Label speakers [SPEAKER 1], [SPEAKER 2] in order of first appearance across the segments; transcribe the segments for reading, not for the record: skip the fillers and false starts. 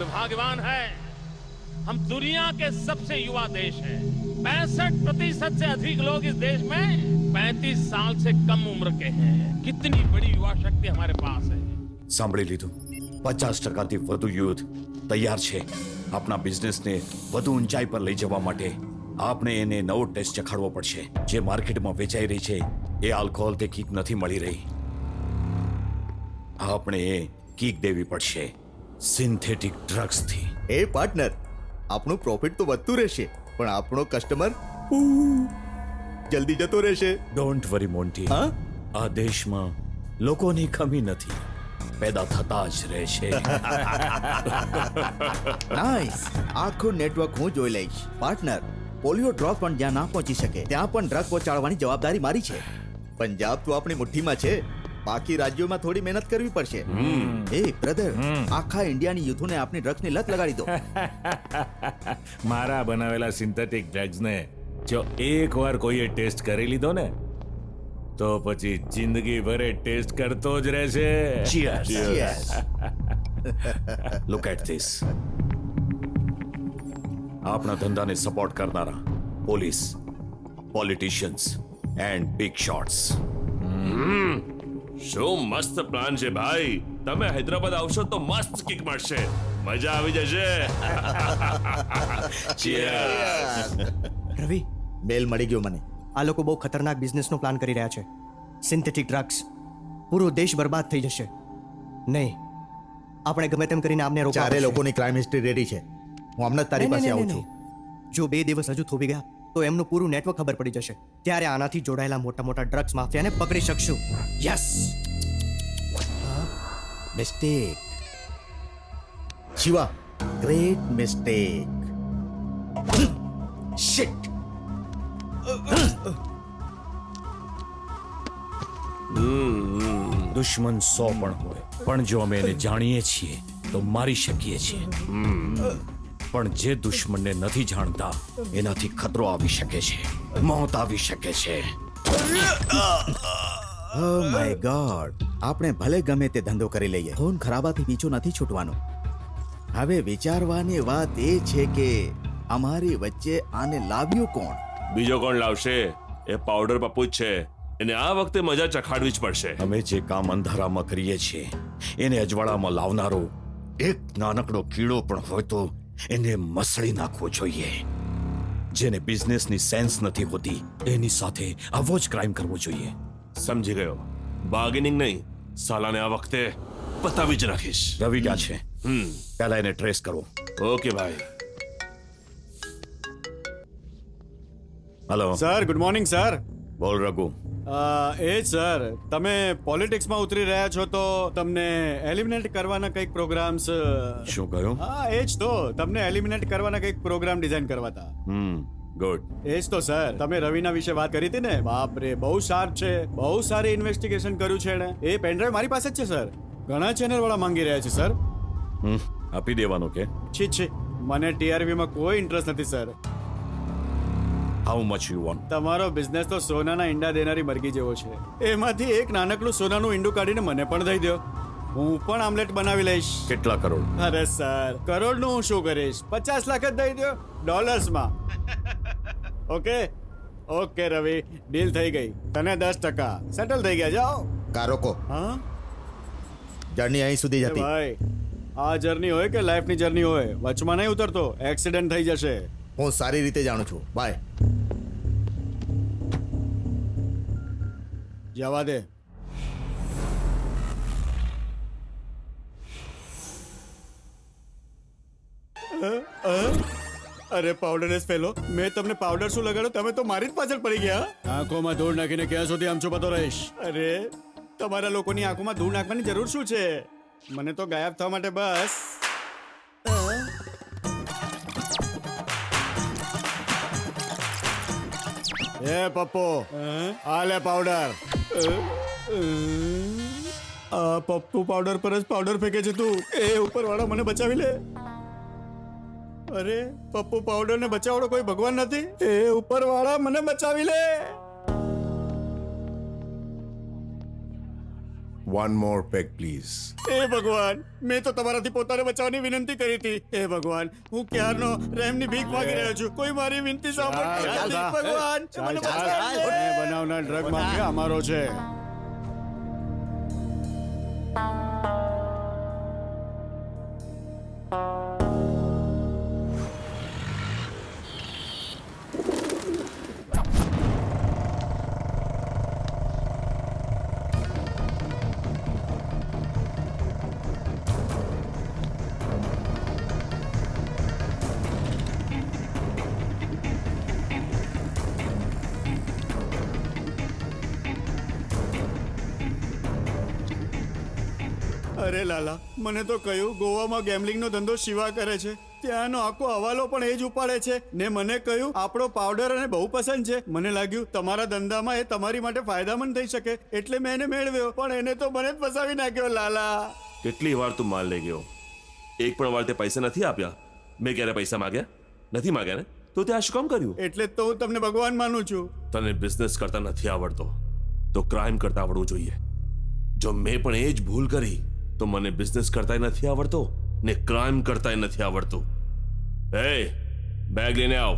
[SPEAKER 1] भाग्यवान हैं। हम दुनिया के सबसे युवा देश हैं। 65% से अधिक लोग इस देश में 35 साल से कम उम्र के हैं। कितनी बड़ी युवा शक्ति हमारे पास है।
[SPEAKER 2] સાંભળી લીધું? 50% થી વધુ યુથ તૈયાર છે આપણા બિઝનેસને વધુ ઊંચાઈ પર લઈ જવા માટે. આપણે એને નવો ટેસ્ટ ચખાડવો પડશે. જે માર્કેટમાં વેચાઈ રહી છે એ આલ્કોહોલ તે કિક નથી મળી રહી. આપણે એ કિક દેવી પડશે સિન્થેટિક ડ્રગ્સથી.
[SPEAKER 3] એ પાર્ટનર, આપણું પ્રોફિટ તો વધતું રહેશે, પણ આપણો કસ્ટમર જલ્દી જતો રહેશે.
[SPEAKER 2] ડોન્ટ વરી મોન્ટી,
[SPEAKER 3] હા?
[SPEAKER 2] આ દેશમાં લોકોની કમી નથી, પેદા થતા જ રહેશે.
[SPEAKER 3] નાઈસ. આખું નેટવર્ક હું જોઈ લઈશ. પાર્ટનર, પોલિયો ડ્રોપ પણ જ્યાં ના પહોંચી શકે ત્યાં પણ ડ્રગ પહોંચાડવાની જવાબદારી મારી છે. પંજાબ તો આપણી મુઠ્ઠીમાં છે, બાકી રાજ્યોમાં થોડી મહેનત કરવી પડશે. એ બ્રધર, આખા ઇન્ડિયાની યુથોને આપણી ડ્રગ્સની લત લગાડી દો.
[SPEAKER 4] મારા બનાવેલા સિન્થેટિક ડ્રગ્સને જો એકવાર કોઈએ ટેસ્ટ કરી લીધો ને તો પછી જિંદગી ભરે ટેસ્ટ કરતો જ રહેશે.
[SPEAKER 2] Cheers.
[SPEAKER 3] Yes.
[SPEAKER 2] Look at this. આપણા ધંધાને સપોર્ટ કરનારા police, politicians and big shots.
[SPEAKER 5] શું મસ્ત પ્લાન છે ભાઈ. તમે હૈદરાબાદ આવશો તો મસ્ત કિક મળશે, મજા આવી જશે. Cheers.
[SPEAKER 6] રવિ,
[SPEAKER 3] મેલ મળી ગયો મને.
[SPEAKER 6] આ લોકો બહુ ખતરનાક બિઝનેસનો પ્લાન કરી રહ્યા છે. Synthetic drugs. પૂરો દેશ બરબાદ થઈ જશે. નહીં, આપણે ગમે તેમ કરીને આમને રોકવા
[SPEAKER 3] ચારે
[SPEAKER 6] પડશે.
[SPEAKER 3] લોકોની ક્રાઇમ હિસ્ટ્રી રેડી છે. હું હમણાં જ તારી
[SPEAKER 6] નહીં,
[SPEAKER 3] પાસે
[SPEAKER 6] નહીં,
[SPEAKER 3] આવું
[SPEAKER 6] નહીં,
[SPEAKER 3] છું.
[SPEAKER 6] નહીં. જો 2 દિવસ હજુ થોભી ગયા તો એમનું પૂરું નેટવર્ક ખબર પડી જશે. ત્યારે આનાથી જોડાયેલા મોટા મોટા ડ્રગ્સ માફિયાને પકડી શકશું. Yes.
[SPEAKER 3] Mistake Shiva, great mistake. Shit.
[SPEAKER 2] દુશ્મન 100 પણ હોય, પણ જો અમે એને જાણીએ છીએ તો મારી શકીએ છીએ. પણ જે દુશ્મનને નથી જાણતા એનાથી ખતરો આવી શકે છે, મોત આવી શકે છે.
[SPEAKER 3] Oh my God. આપણે ભલે ગમે તે ધંધો કરી લઈએ, ખૂન ખરાબાથી પીછો નથી છૂટવાનો. હવે વિચારવાની વાત એ છે કે અમારી વચ્ચે આને લાવ્યું કોણ?
[SPEAKER 5] બીજો કોણ લાવશે? એ પાવડર પપ્પુ જ છે. એને આ વખતે મજા ચખાડવી જ પડશે.
[SPEAKER 2] અમે જે કામ અંધારામાં કરીએ છીએ એને અજવાળામાં લાવનારો એક નાનકડો કીડો પણ હોય તો એને મસળી નાખવો જોઈએ. જેને બિઝનેસની સેન્સ નથી હોતી એની સાથે આવો જ ક્રાઇમ કરવો જોઈએ.
[SPEAKER 5] સમજી ગયો. બાર્ગેનિંગ નહીં, સાલાને આ વખતે પતાવી જ રાખીશ.
[SPEAKER 2] રવિ ક્યાં છે? પહેલા એને ટ્રેસ કરો.
[SPEAKER 5] ઓકે ભાઈ.
[SPEAKER 2] Hello
[SPEAKER 7] sir, good morning sir.
[SPEAKER 2] બોલ રઘુ.
[SPEAKER 7] એ જ સર, તમે પોલિટિક્સમાં ઉતરી રહ્યા છો તો તમને એલિમિનેટ કરવાના કંઈક પ્રોગ્રામ્સ.
[SPEAKER 2] શું કહ્યું?
[SPEAKER 7] હા, એ જ તો, તમને એલિમિનેટ કરવાના કંઈક પ્રોગ્રામ ડિઝાઇન કરવા હતા.
[SPEAKER 2] ગુડ.
[SPEAKER 7] એ જ તો સર, તમે રવિના વિશે વાત કરી હતી ને, બાપ રે, બહુ શાર્પ છે, બહુ સારી ઇન્વેસ્ટિગેશન કર્યું છે એણે. એ પેનડ્રાઈવ મારી પાસે જ છે સર. ઘણા ચેનલ વાળા માંગી રહ્યા છે સર.
[SPEAKER 2] આપી દેવાનું કે?
[SPEAKER 7] છી, મને TRP માં કોઈ ઇન્ટરેસ્ટ નથી sir.
[SPEAKER 2] How much you want?
[SPEAKER 7] તમારો બિઝનેસ તો સોનાના ઈંડા દેનારી મરઘી જેવો છે. એમાંથી એક નાનકડું સોનાનું ઈંડું કાઢીને મને પણ દઈ દો, હું પણ આમલેટ બનાવી લઈશ.
[SPEAKER 2] કેટલા કરોડ?
[SPEAKER 7] અરે સર, કરોડનું હું શું કરીશ? 50 લાખ જ દઈ દો ડોલર્સમાં. ઓકે રવિ, ડીલ થઈ ગઈ. તને 10% સેટલ થઈ ગયા. જાઓ.
[SPEAKER 3] કારોકો,
[SPEAKER 7] હા
[SPEAKER 3] જર્ની અહીં સુધી જ
[SPEAKER 7] એ
[SPEAKER 3] હતી.
[SPEAKER 7] ભાઈ, આ જર્ની હોય કે લાઈફની જર્ની હોય, વચમાં નહીં ઉતરતો, એક્સિડન્ટ થઈ જશે.
[SPEAKER 3] હું સારી રીતે જાણું છું. બાય.
[SPEAKER 7] જવા દે. અરે પાવડર ફેલો, મેં તમને પાવડર શું લગાડ્યો? તમે તો મારી જ પાછળ પડી ગયા. આંખોમાં ધૂળ નાખીને ક્યાં સુધી આમ છુપાતો રહીશ? અરે, તમારા લોકોની આંખોમાં ધૂળ નાખવાની જરૂર શું છે? મને તો ગાયબ થવા માટે બસ. એ પપ્પો, આ લે પાવડર. આ પપ્પુ પાવડર પર જ પાવડર ફેંકે છે તું. એ ઉપરવાળા મને બચાવી લે. અરે પપ્પુ પાવડર ને બચાવડો કોઈ ભગવાન નથી. એ ઉપરવાળા મને બચાવી લે.
[SPEAKER 8] One more peg, please.
[SPEAKER 7] હે ભગવાન, મેં તો તમારાથી પોતાને બચાવવાની વિનંતી કરી હતી. હે ભગવાન, હું ક્યારનો રેમની ભીખ માંગી રહ્યો છું. કોઈ મારી વિનંતી સાંભળતું નથી. ભગવાન, મને બચાવજો. બનાવનાર ડ્રગ માફિયા અમારો છે. અરે લાલા, મને તો કહ્યું ગોવામાં ગેમ્બલિંગનો ધંધો શિવા કરે છે. ત્યાંનો આખો હવાલો પણ એ જ ઉપાડે છે ને મને કહ્યું આપણો પાવડર અને બહુ પસંદ છે. મને લાગ્યું તમારા ધંધામાં એ તમારી માટે ફાયદામંદ થઈ શકે એટલે મેં એને મેળવ્યો, પણ એને તો મને જ ફસાવી નાખ્યો લાલા.
[SPEAKER 5] કેટલી વાર તું માલ લઈ ગયો, એક પણ વાર તે પૈસા નથી આપ્યા. મેં ક્યારે પૈસા માંગ્યા નથી માંગ્યા ને, તો તે આ શું કામ કર્યું?
[SPEAKER 7] એટલે જ તો હું તમને ભગવાન માનું છું.
[SPEAKER 5] તને બિઝનેસ કરતા નથી આવડતો તો ક્રાઇમ કરતા આવડવું જોઈએ. જો મેં પણ એ જ ભૂલ કરી તો મને બિઝનેસ કરતાય નથી આવડતો ને ક્રાઇમ કરતાય નથી આવડતું. એ બેગ લઈને આવ.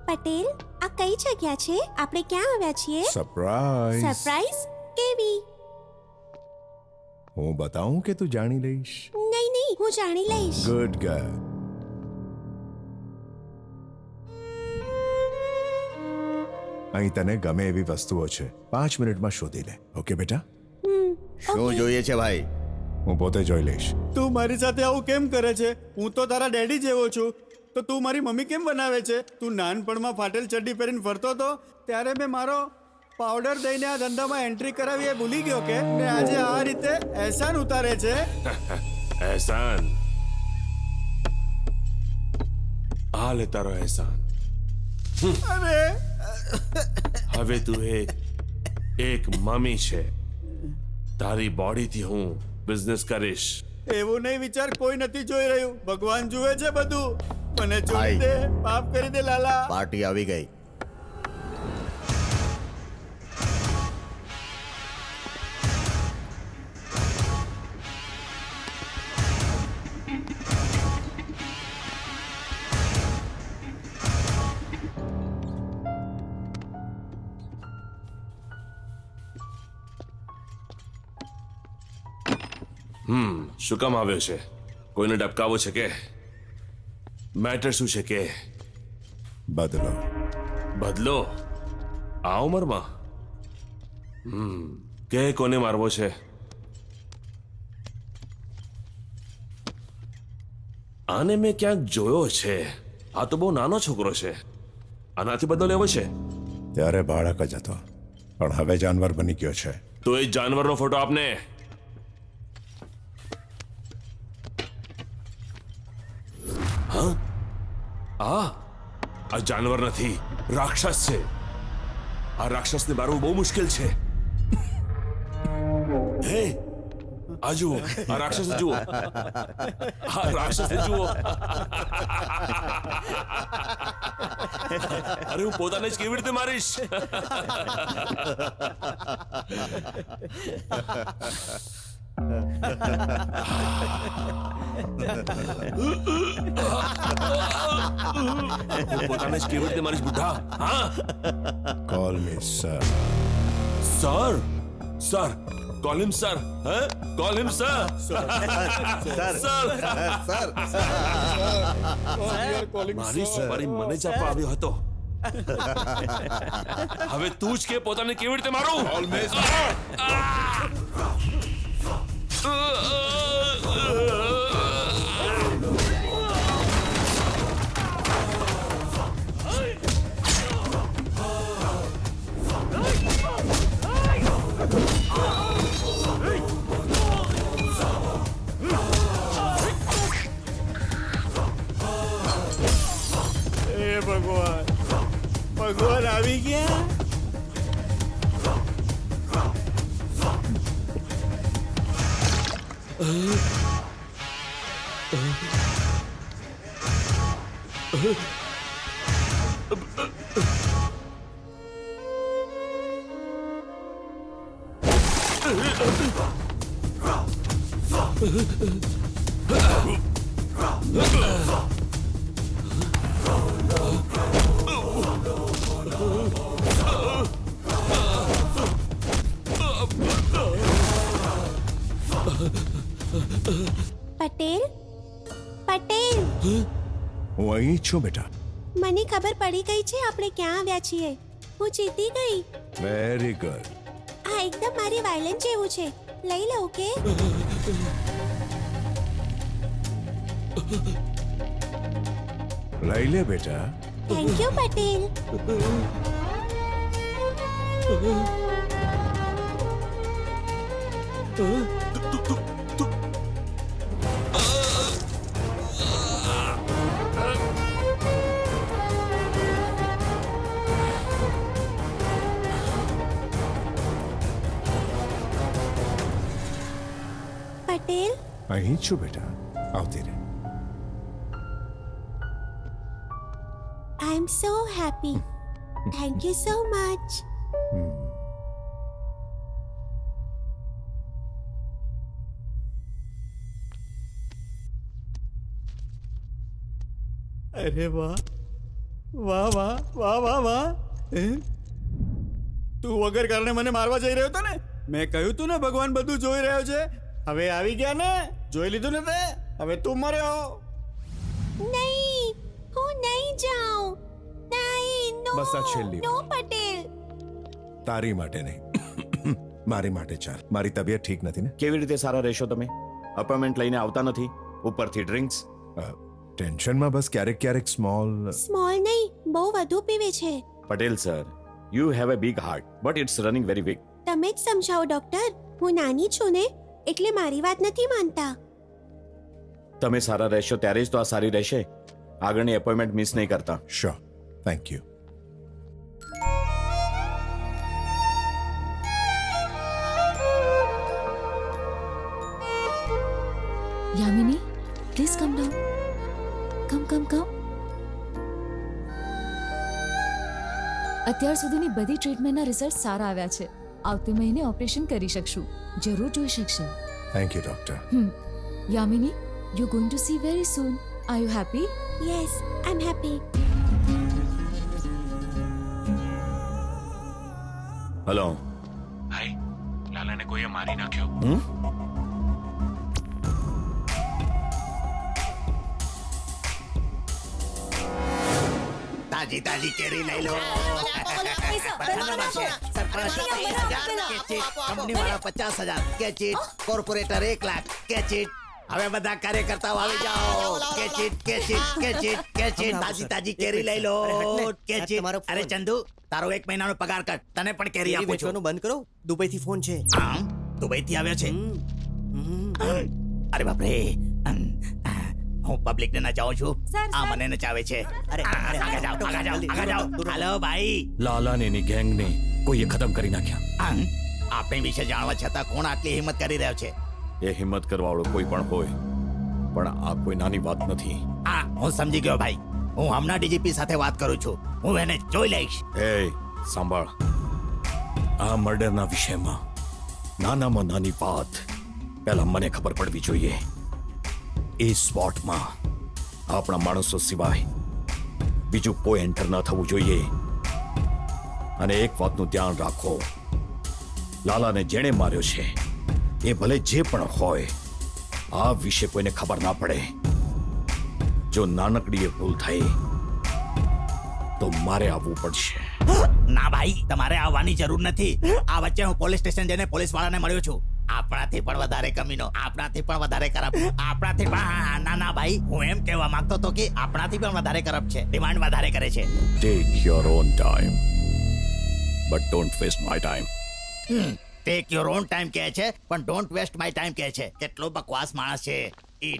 [SPEAKER 9] પટેલ, આ કઈ જગ્યા છે? આપણે ક્યાં આવ્યા છીએ?
[SPEAKER 8] Surprise.
[SPEAKER 9] સરપ્રાઈઝ કેવી?
[SPEAKER 8] હું બતાવું કે તું જાણી લઈશ.
[SPEAKER 9] નહીં નહીં, હું જાણી લઈશ.
[SPEAKER 8] Good girl. અહીં તને ગમે એવી વસ્તુઓ છે, 5 મિનિટમાં શોધી લે. ઓકે બેટા?
[SPEAKER 3] શું જોઈએ છે ભાઈ?
[SPEAKER 8] હું પોતે જોઈ લઈશ.
[SPEAKER 7] તું મારી સાથે આવું કેમ કરે છે? હું તો તારા ડેડી જેવો છું, તો તું મારી મમ્મી કેમ બનાવે છે? તું નાનપણમાં ફાટેલ ચડ્ડી પહેરીને ફરતો હતો ત્યારે મેં મારો પાવડર દઈને આ ધંધામાં એન્ટ્રી કરાવી એ ભૂલી ગયો કે? ને આજે આ રીતે એહસાન ઉતારે છે.
[SPEAKER 5] એહસાન? આ લે તારો એહસાન.
[SPEAKER 7] અરે
[SPEAKER 5] હવે તું એક મમ્મી છે. તારી બોડીથી હું બિઝનેસ કરીશ.
[SPEAKER 7] એવું નહીં વિચાર, કોઈ નથી જોઈ રહ્યું. ભગવાન જુએ છે બધું. મને છોડી
[SPEAKER 3] ભાઈ.
[SPEAKER 7] દે, માફ કરી દે લાલા.
[SPEAKER 3] પાર્ટી આવી ગઈ.
[SPEAKER 5] શું કામ આવ્યો છે? કોઈને ડબકાવો છે કે? મેટર શું છે કે?
[SPEAKER 8] બદલો.
[SPEAKER 5] બદલો? આ ઉંમરમાં? કે કોને મારવો છે? આને મેં ક્યાંક જોયો છે. આ તો બહુ નાનો છોકરો છે. આનાથી બદલો લેવો છે?
[SPEAKER 8] ત્યારે બાળક જ હતો, પણ હવે જાનવર બની ગયો છે.
[SPEAKER 5] તો એ જાનવરનો ફોટો આપને. આ જાનવર નથી, રાક્ષસ છે. આ રાક્ષસને મારવું બહુ મુશ્કેલ છે. હે, આ જુઓ, આ રાક્ષસ જુઓ, આ રાક્ષસને જુઓ. અરે હું પોતાને જ કેવી રીતે મારીશ? પોતાને જ કેવી રીતે મારીશ બુઢા? હા,
[SPEAKER 8] call me sir.
[SPEAKER 5] Sir, sir, call હિમ સર. હે, કોલ હિમ સર. સર, મારી મને જ આપવા આવ્યો હતો. હવે તું જ કે પોતાને કેવી રીતે મારું?
[SPEAKER 7] ભગવાન, ભગવાન આવી ગયા.
[SPEAKER 9] પટેલ પટેલ
[SPEAKER 8] હું અહીં જ છું બેટા.
[SPEAKER 9] મને ખબર પડી ગઈ છે આપણે ક્યાં આવ્યા છીએ. હું જીતી ગઈ.
[SPEAKER 8] Very good.
[SPEAKER 9] આ એકદમ મારી વાયલન જેવું છે. લઈ લો કે
[SPEAKER 8] લઈ લે બેટા.
[SPEAKER 9] Thank you Patel. પટેલ
[SPEAKER 8] અહીં જ છું બેટા. આવતી રહે.
[SPEAKER 9] I am so happy. Thank you so much.
[SPEAKER 7] અરે વાહ વાહ વાહ વાહ વાહ વાહ તું વગર કારણે મને મારવા જઈ રહ્યો હતો ને. મેં કહ્યું તું ને ભગવાન બધું જોઈ રહ્યો છે. હવે આવી ગયા ને, જોઈ લીધું ને તે. હવે તું મર્યો.
[SPEAKER 9] નહીં હું નહીં જાઉં. નહીં નો
[SPEAKER 8] બસ આ છેલ્લી
[SPEAKER 9] નો પટેલ.
[SPEAKER 8] તારી માટે નહીં, મારી માટે ચાલ. મારી તબિયત ઠીક નથી ને.
[SPEAKER 2] કેવી રીતે સારા રહેશો તમે? અપોઇન્ટમેન્ટ લઈને આવતા નથી, ઉપરથી ડ્રિંક્સ.
[SPEAKER 8] ટેન્શનમાં બસ ક્યારેક ક્યારેક સ્મોલ.
[SPEAKER 9] સ્મોલ નહીં, બહુ વધુ પીવે છે.
[SPEAKER 2] Patel sir, you have a big heart but it's running very weak.
[SPEAKER 9] તમે જ સમજાવો ડોક્ટર. હું નાની છું ને, એટલે મારી વાત નથી માનતા.
[SPEAKER 2] તમે સારા રહેશો ત્યારે જ તો આ સારી રહેશે. આગળની એપોઇન્ટમેન્ટ મિસ નહીં કરતા.
[SPEAKER 8] Sure. Thank you.
[SPEAKER 10] Yamini, please come down. Come. અત્યાર સુધીની બધી ટ્રીટમેન્ટના રિઝલ્ટ સારા આવ્યા છે. આવતે મહિને ઓપરેશન કરી શકશું. જરૂર જોઈ શકશે.
[SPEAKER 8] Thank you doctor.
[SPEAKER 10] Yamini, you going to C very soon. Are you happy?
[SPEAKER 9] Yes, I am happy.
[SPEAKER 2] Hello.
[SPEAKER 4] ભાઈ, લાલાને કોઈએ મારી નાખ્યો.
[SPEAKER 3] તાજી તાજી કેરી લઈ લો. કંપની વાળા 50,000 કેચીટ, કોર્પોરેટર 1 લાખ કેચીટ. હવે બધા કાર્યકર્તાઓ આવી જાઓ. કેચીટ કેચીટ કેચીટ કેચીટ. તાજી તાજી કેરી લઈ લો. કેચીટ. અરે ચંદુ, તારો 1 મહિનાનો પગાર કટ. તને પણ કેરી આપું છું.
[SPEAKER 6] બંધ કરો. દુબઈથી ફોન છે.
[SPEAKER 3] હા, દુબઈથી આવ્યો છે. અરે બાપરે, હું પબ્લિક ને નચાવું છું. આ મને નચાવે છે. અરે આગળ જાઓ. હાલો ભાઈ.
[SPEAKER 2] લાલાને એની ગેંગને કોઈએ ખતમ કરી નાખ્યા.
[SPEAKER 3] આપણી વિશે જાણવા છતાં કોણ આટલી હિંમત કરી રહ્યો છે?
[SPEAKER 2] એ હિંમત કરવાવાળો કોઈ પણ હોય, પણ આ કોઈ નાની વાત નથી.
[SPEAKER 3] હા, હું સમજી ગયો ભાઈ. હું હમણાં ડીજીપી સાથે વાત કરું છું. હું એને જોઈ લઈશ.
[SPEAKER 2] એ સાંભળ, આ મર્ડરના વિષયમાં નાનામાં નાની વાત પહેલા મને ખબર પડવી જોઈએ. એ સ્પોટમાં આપણા માણસો સિવાય બીજું કોઈ એન્ટર ન થવું જોઈએ. અને એક વાતનું ધ્યાન રાખો, લાલાને જેણે માર્યો છે એ ભલે જે પણ હોય, આ વિશે કોઈને ખબર ના પડે. જો નાનકડી એ ભૂલ થઈ તો મારે આવવું પડશે.
[SPEAKER 3] ના ભાઈ, તમારે આવવાની જરૂર નથી. આ વચ્ચે હું પોલીસ સ્ટેશન જઈને પોલીસ વાળાને મળ્યો છું. આપણાથી પણ વધારે કમીનો, આપણાથી પણ વધારે કરપ્ટ, આપણાથી પણ. ના ભાઈ, હું એમ કહેવા માંગતો હતો કે આપણાથી પણ વધારે કરપ્ટ છે. ડિમાન્ડ વધારે કરે છે.
[SPEAKER 2] Take your own time but don't waste my time.
[SPEAKER 3] Take your own time કહે છે, પણ ડોન્ટ વેસ્ટ માય ટાઈમ કહે છે. કેટલો બકવાસ માણસ છે.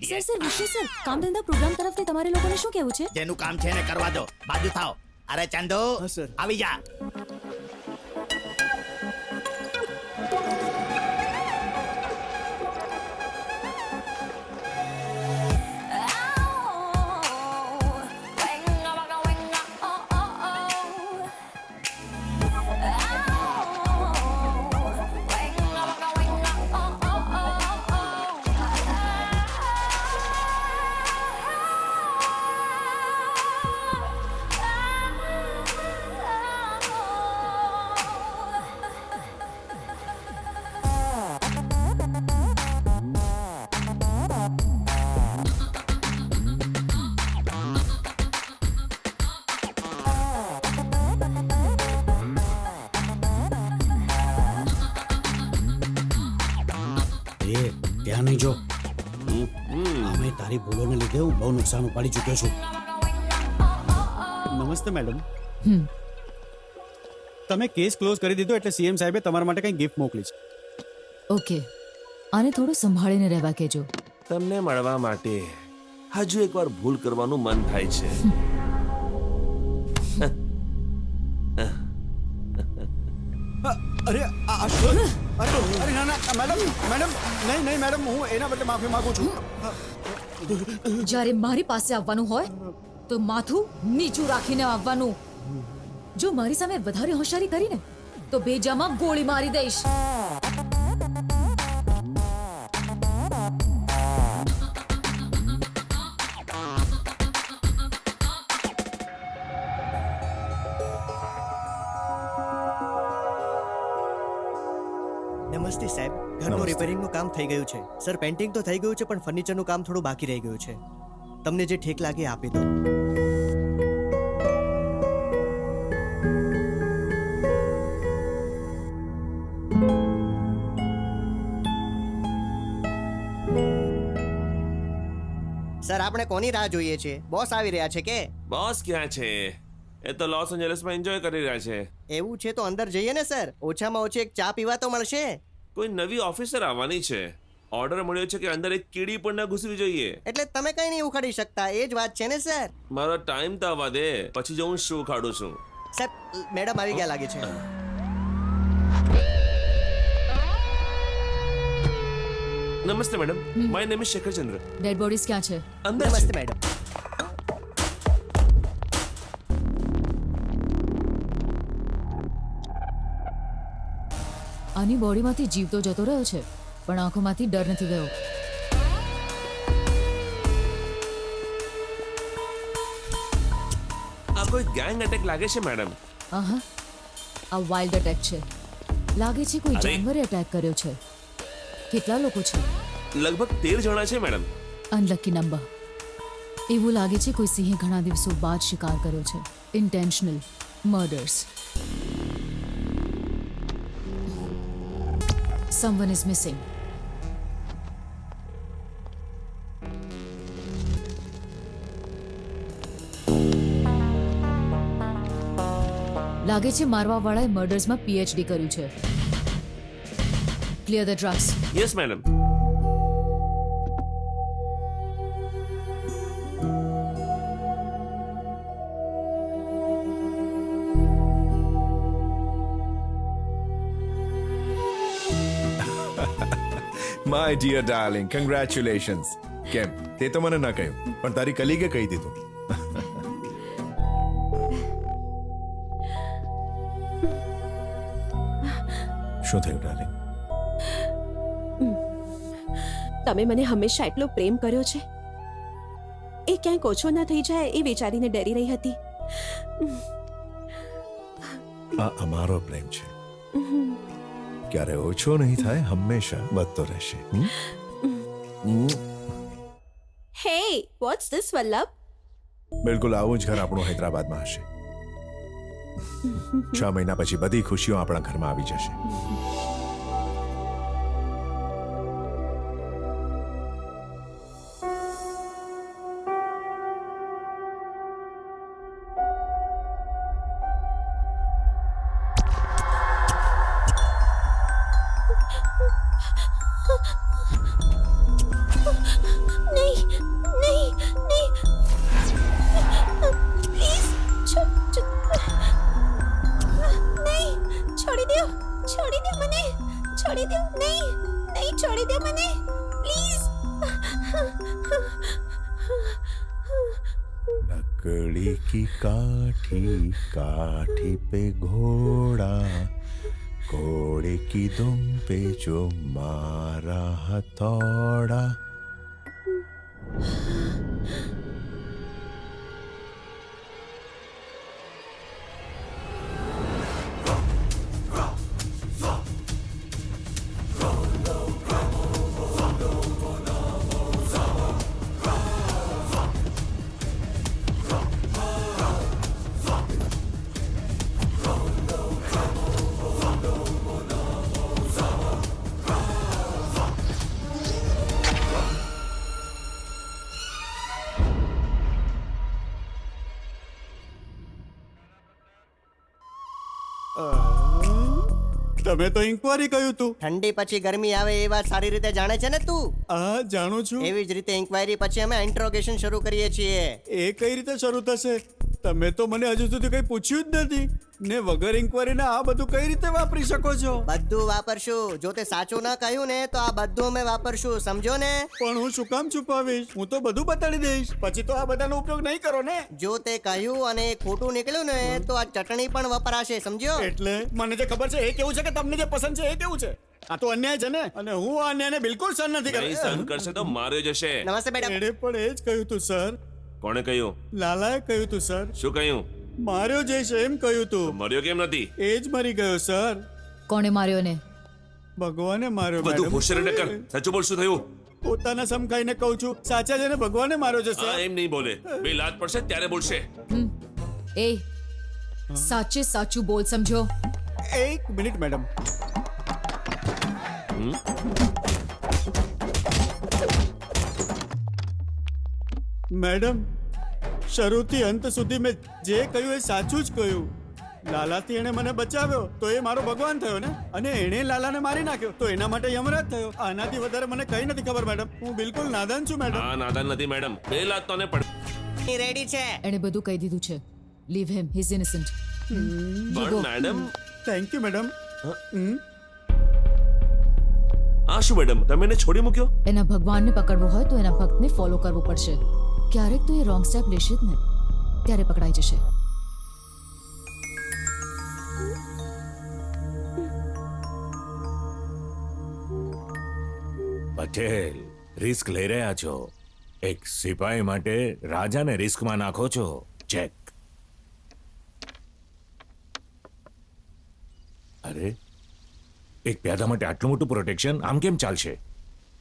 [SPEAKER 10] સર વિશે સર, કામ ધંધા પ્રોગ્રામ તરફથી તમારે લોકોને શું કહેવું છે?
[SPEAKER 3] જેનું કામ છે એને કરવા દો. બાજુ થાવ. અરે ચંદુ,
[SPEAKER 6] સર.
[SPEAKER 3] આવી જા.
[SPEAKER 7] ત્યાં નહીં જો અમે તારી ભૂલોને લીધે હું બહુ નુકસાન ઉપાડી ચૂક્યો છું. નમસ્તે મેડમ. તમે કેસ ક્લોઝ કરી દીધો એટલે સીએમ સાહેબે તમારા માટે કંઈ ગિફ્ટ મોકલી છે.
[SPEAKER 10] ઓકે, આને થોડું સંભાળીને રહેવા કહેજો.
[SPEAKER 5] તમને મળવા માટે હજુ એકવાર ભૂલ કરવાનું મન થાય છે.
[SPEAKER 7] અરે આ શું? અરે ના ના મેડમ મેડમ નહીં નહીં મેડમ, હું એના બદલે માફી માંગુ છું.
[SPEAKER 10] જ્યારે મારી પાસે આવવાનું હોય તો માથું નીચું રાખીને આવવાનું. જો મારી સામે વધારે હોશિયારી કરીને તો બેજામાં ગોળી મારી દઈશ.
[SPEAKER 6] નમસ્તે સાહેબ, ઘરનું
[SPEAKER 8] નમસ્તે.
[SPEAKER 6] રિપેરિંગનું કામ થઈ ગયું છે. સર, પેન્ટિંગ તો થઈ ગયું છે પણ ફર્નિચરનું કામ થોડું બાકી રહી ગયું છે. તમને જે ઠીક લાગે એ આપી દો. સર, આપણે કોની રાહ જોઈએ છે? બોસ આવી રહ્યા છે કે?
[SPEAKER 5] બોસ ક્યાં છે? એ તો લોસ એન્જલસમાં એન્જોય કરી રહ્યા છે.
[SPEAKER 6] એવું છે તો અંદર જઈએ ને સર. ઓછામાં ઓછી એક ચા પીવા તો મળશે.
[SPEAKER 5] કોઈ નવી ઓફિસર આવવાની છે. ઓર્ડર મળ્યો છે કે અંદર એક કીડી પણ ના ઘૂસવી જોઈએ.
[SPEAKER 6] એટલે તમે કઈ નહીં ઉખાડી શકતા, એ જ વાત છે ને સર.
[SPEAKER 5] મારો ટાઈમ તો આવવા દે, પછી જો હું શું ખાડું છું.
[SPEAKER 6] સર, મેડમ આવી ગયા લાગે છે.
[SPEAKER 5] નમસ્તે madam, my name is Shekharchandra.
[SPEAKER 10] Dead bodies ક્યાં છે?
[SPEAKER 5] અંદર
[SPEAKER 6] નમસ્તે
[SPEAKER 5] છે.
[SPEAKER 6] મેડમ.
[SPEAKER 10] આની બોડીમાંથી જીવ તો જતો રહ્યો છે પણ આંખોમાંથી ડર નથી ગયો.
[SPEAKER 5] આ કોઈ ગેંગ અટેક લાગે છે મેડમ.
[SPEAKER 10] આહા, આ વાઇલ્ડ અટેક છે. લાગે છે કોઈ
[SPEAKER 5] અરે!
[SPEAKER 10] જાનવરે અટેક કર્યો છે. કેટલા લોકો છે?
[SPEAKER 5] લગભગ 13 જણા છે મેડમ.
[SPEAKER 10] Unlucky number. એવું લાગે છે કોઈ સિંહે ઘણા દિવસો બાદ શિકાર કર્યો છે. ઇન્ટેન્શનલ મર્ડર્સ. Someone is missing. લાગે છે મારવાવાળાએ મર્ડર્સમાં પીએચડી કર્યું છે. Clear the drugs.
[SPEAKER 5] Yes madam.
[SPEAKER 8] My dear darling, congratulations. કેમ, તે તો મને ન કહ્યું, પણ તારી કલીગે કહી દીધું. શું થયું ડાર્લિંગ?
[SPEAKER 11] તમે મને હંમેશા એટલો પ્રેમ કર્યો છે, એ ક્યાંક ઓછો ના થઈ જાય એ વિચારીને ડરી રહી હતી.
[SPEAKER 8] આ અમારો પ્રેમ છે, ક્યારે ઓછો નહીં થાય, હંમેશા વધતો રહેશે.
[SPEAKER 11] હે, વોટ્સ ધીસ વલ્લભ?
[SPEAKER 8] બિલકુલ આવું જ ઘર આપણું હૈદરાબાદમાં હશે. 6 મહિના પછી બધી ખુશીઓ આપણા ઘરમાં આવી જશે. लकड़ी की काठी काठी पे घोड़ा, घोड़े की दुम पे जो मारा हथौड़ा.
[SPEAKER 7] તમે તો ઇન્કવાયરી કહ્યું તું.
[SPEAKER 6] ઠંડી પછી ગરમી આવે એ વાત સારી રીતે જાણે છે ને તું.
[SPEAKER 7] હા જાણું છું.
[SPEAKER 6] એવી જ રીતે ઇન્ક્વાયરી પછી અમે ઇન્ટ્રોગેશન શરૂ કરીએ છીએ.
[SPEAKER 7] એ કઈ રીતે શરૂ થશે? તમે તો મને હજુ સુધી કઈ પૂછ્યું જ નથી ને વગર ઇન્કવાયરીના આ બધું કઈ રીતે વાપરી શકો છો?
[SPEAKER 6] બધું વાપરશું. જો તે સાચું ના કહ્યું ને તો આ બધું અમે વાપરશું, સમજો ને?
[SPEAKER 7] પણ હું શું કામ છુપાવીશ? હું તો બધું બતાડી દઈશ. પછી તો આ બધાનો ઉપયોગ નહીં કરો ને.
[SPEAKER 6] જો તે કહ્યું અને એ ખોટું નીકળ્યું ને તો આ ચટણી પણ વપરાશે, સમજ્યો?
[SPEAKER 7] એટલે મને જે ખબર છે એ કેવું છે કે તમને જે પસંદ છે એ કેવું છે? આ તો અન્યાય છે ને, અને હું આ અન્યાયને બિલકુલ સહન નથી
[SPEAKER 5] નહીં
[SPEAKER 7] કરતો.
[SPEAKER 5] સહન કરશે તો માર્યો જશે.
[SPEAKER 6] નમસ્તે મેડમ.
[SPEAKER 7] એણે પણ એ જ કહ્યું તું સર.
[SPEAKER 5] કોણે કહ્યું?
[SPEAKER 7] લાલાએ કહ્યું તું સર.
[SPEAKER 5] શું કહ્યું?
[SPEAKER 7] માર્યો જઈશ એમ કહ્યું તું.
[SPEAKER 5] મર્યો કેમ નથી?
[SPEAKER 7] એ જ મરી ગયો સર.
[SPEAKER 10] કોણે માર્યો ને?
[SPEAKER 7] ભગવાને માર્યો.
[SPEAKER 5] બધું
[SPEAKER 7] મેડમ.
[SPEAKER 5] હોશિયાર ન કર. સાચું બોલ, શું થયું?
[SPEAKER 7] પોતાના સમ ખાઈને કહું છું, સાચા છે ને ભગવાને માર્યો છે
[SPEAKER 5] હા
[SPEAKER 7] સર.
[SPEAKER 5] એમ નહીં બોલે. બે લાત પડશે ત્યારે બોલશે.
[SPEAKER 10] એ સાચે સાચું બોલ, સમજો?
[SPEAKER 7] એક મિનિટ મેડમ. મેડમ, શરૂથી અંત સુધી મેં જે કહ્યું એ સાચું જ કહ્યું. લાલાથી એણે મને બચાવ્યો તો એ મારો ભગવાન થયો ને, અને એણે લાલાને મારી નાખ્યો તો એના માટે યમરાજ થયો. આનાથી વધારે મને કઈ નથી ખબર મેડમ. હું બિલકુલ નાદાન છું મેડમ.
[SPEAKER 5] હા નાદાન નથી મેડમ. બે લાત તો ને પડ.
[SPEAKER 6] રેડી છે.
[SPEAKER 10] એણે બધું કહી દીધું છે. Leave him, he is innocent.
[SPEAKER 5] પણ મેડમ,
[SPEAKER 7] થેન્ક યુ મેડમ.
[SPEAKER 5] આ શું મેડમ, તમે એને છોડી મૂક્યો?
[SPEAKER 10] એના ભગવાનને પકડવો હોય તો એના ભક્તને ફોલો કરવું પડશે. ક્યારેક તો એ રોંગ સ્ટેપ લેશે જ ને, ત્યારે પકડાઈ જશે.
[SPEAKER 4] પટેલ, રિસ્ક લઈ રહ્યા છો. એક સિપાહી માટે રાજાને રિસ્કમાં નાખો છો. ચેક. અરે, એક પ્યાદા માટે આટલું મોટું પ્રોટેક્શન આમ કેમ ચાલશે?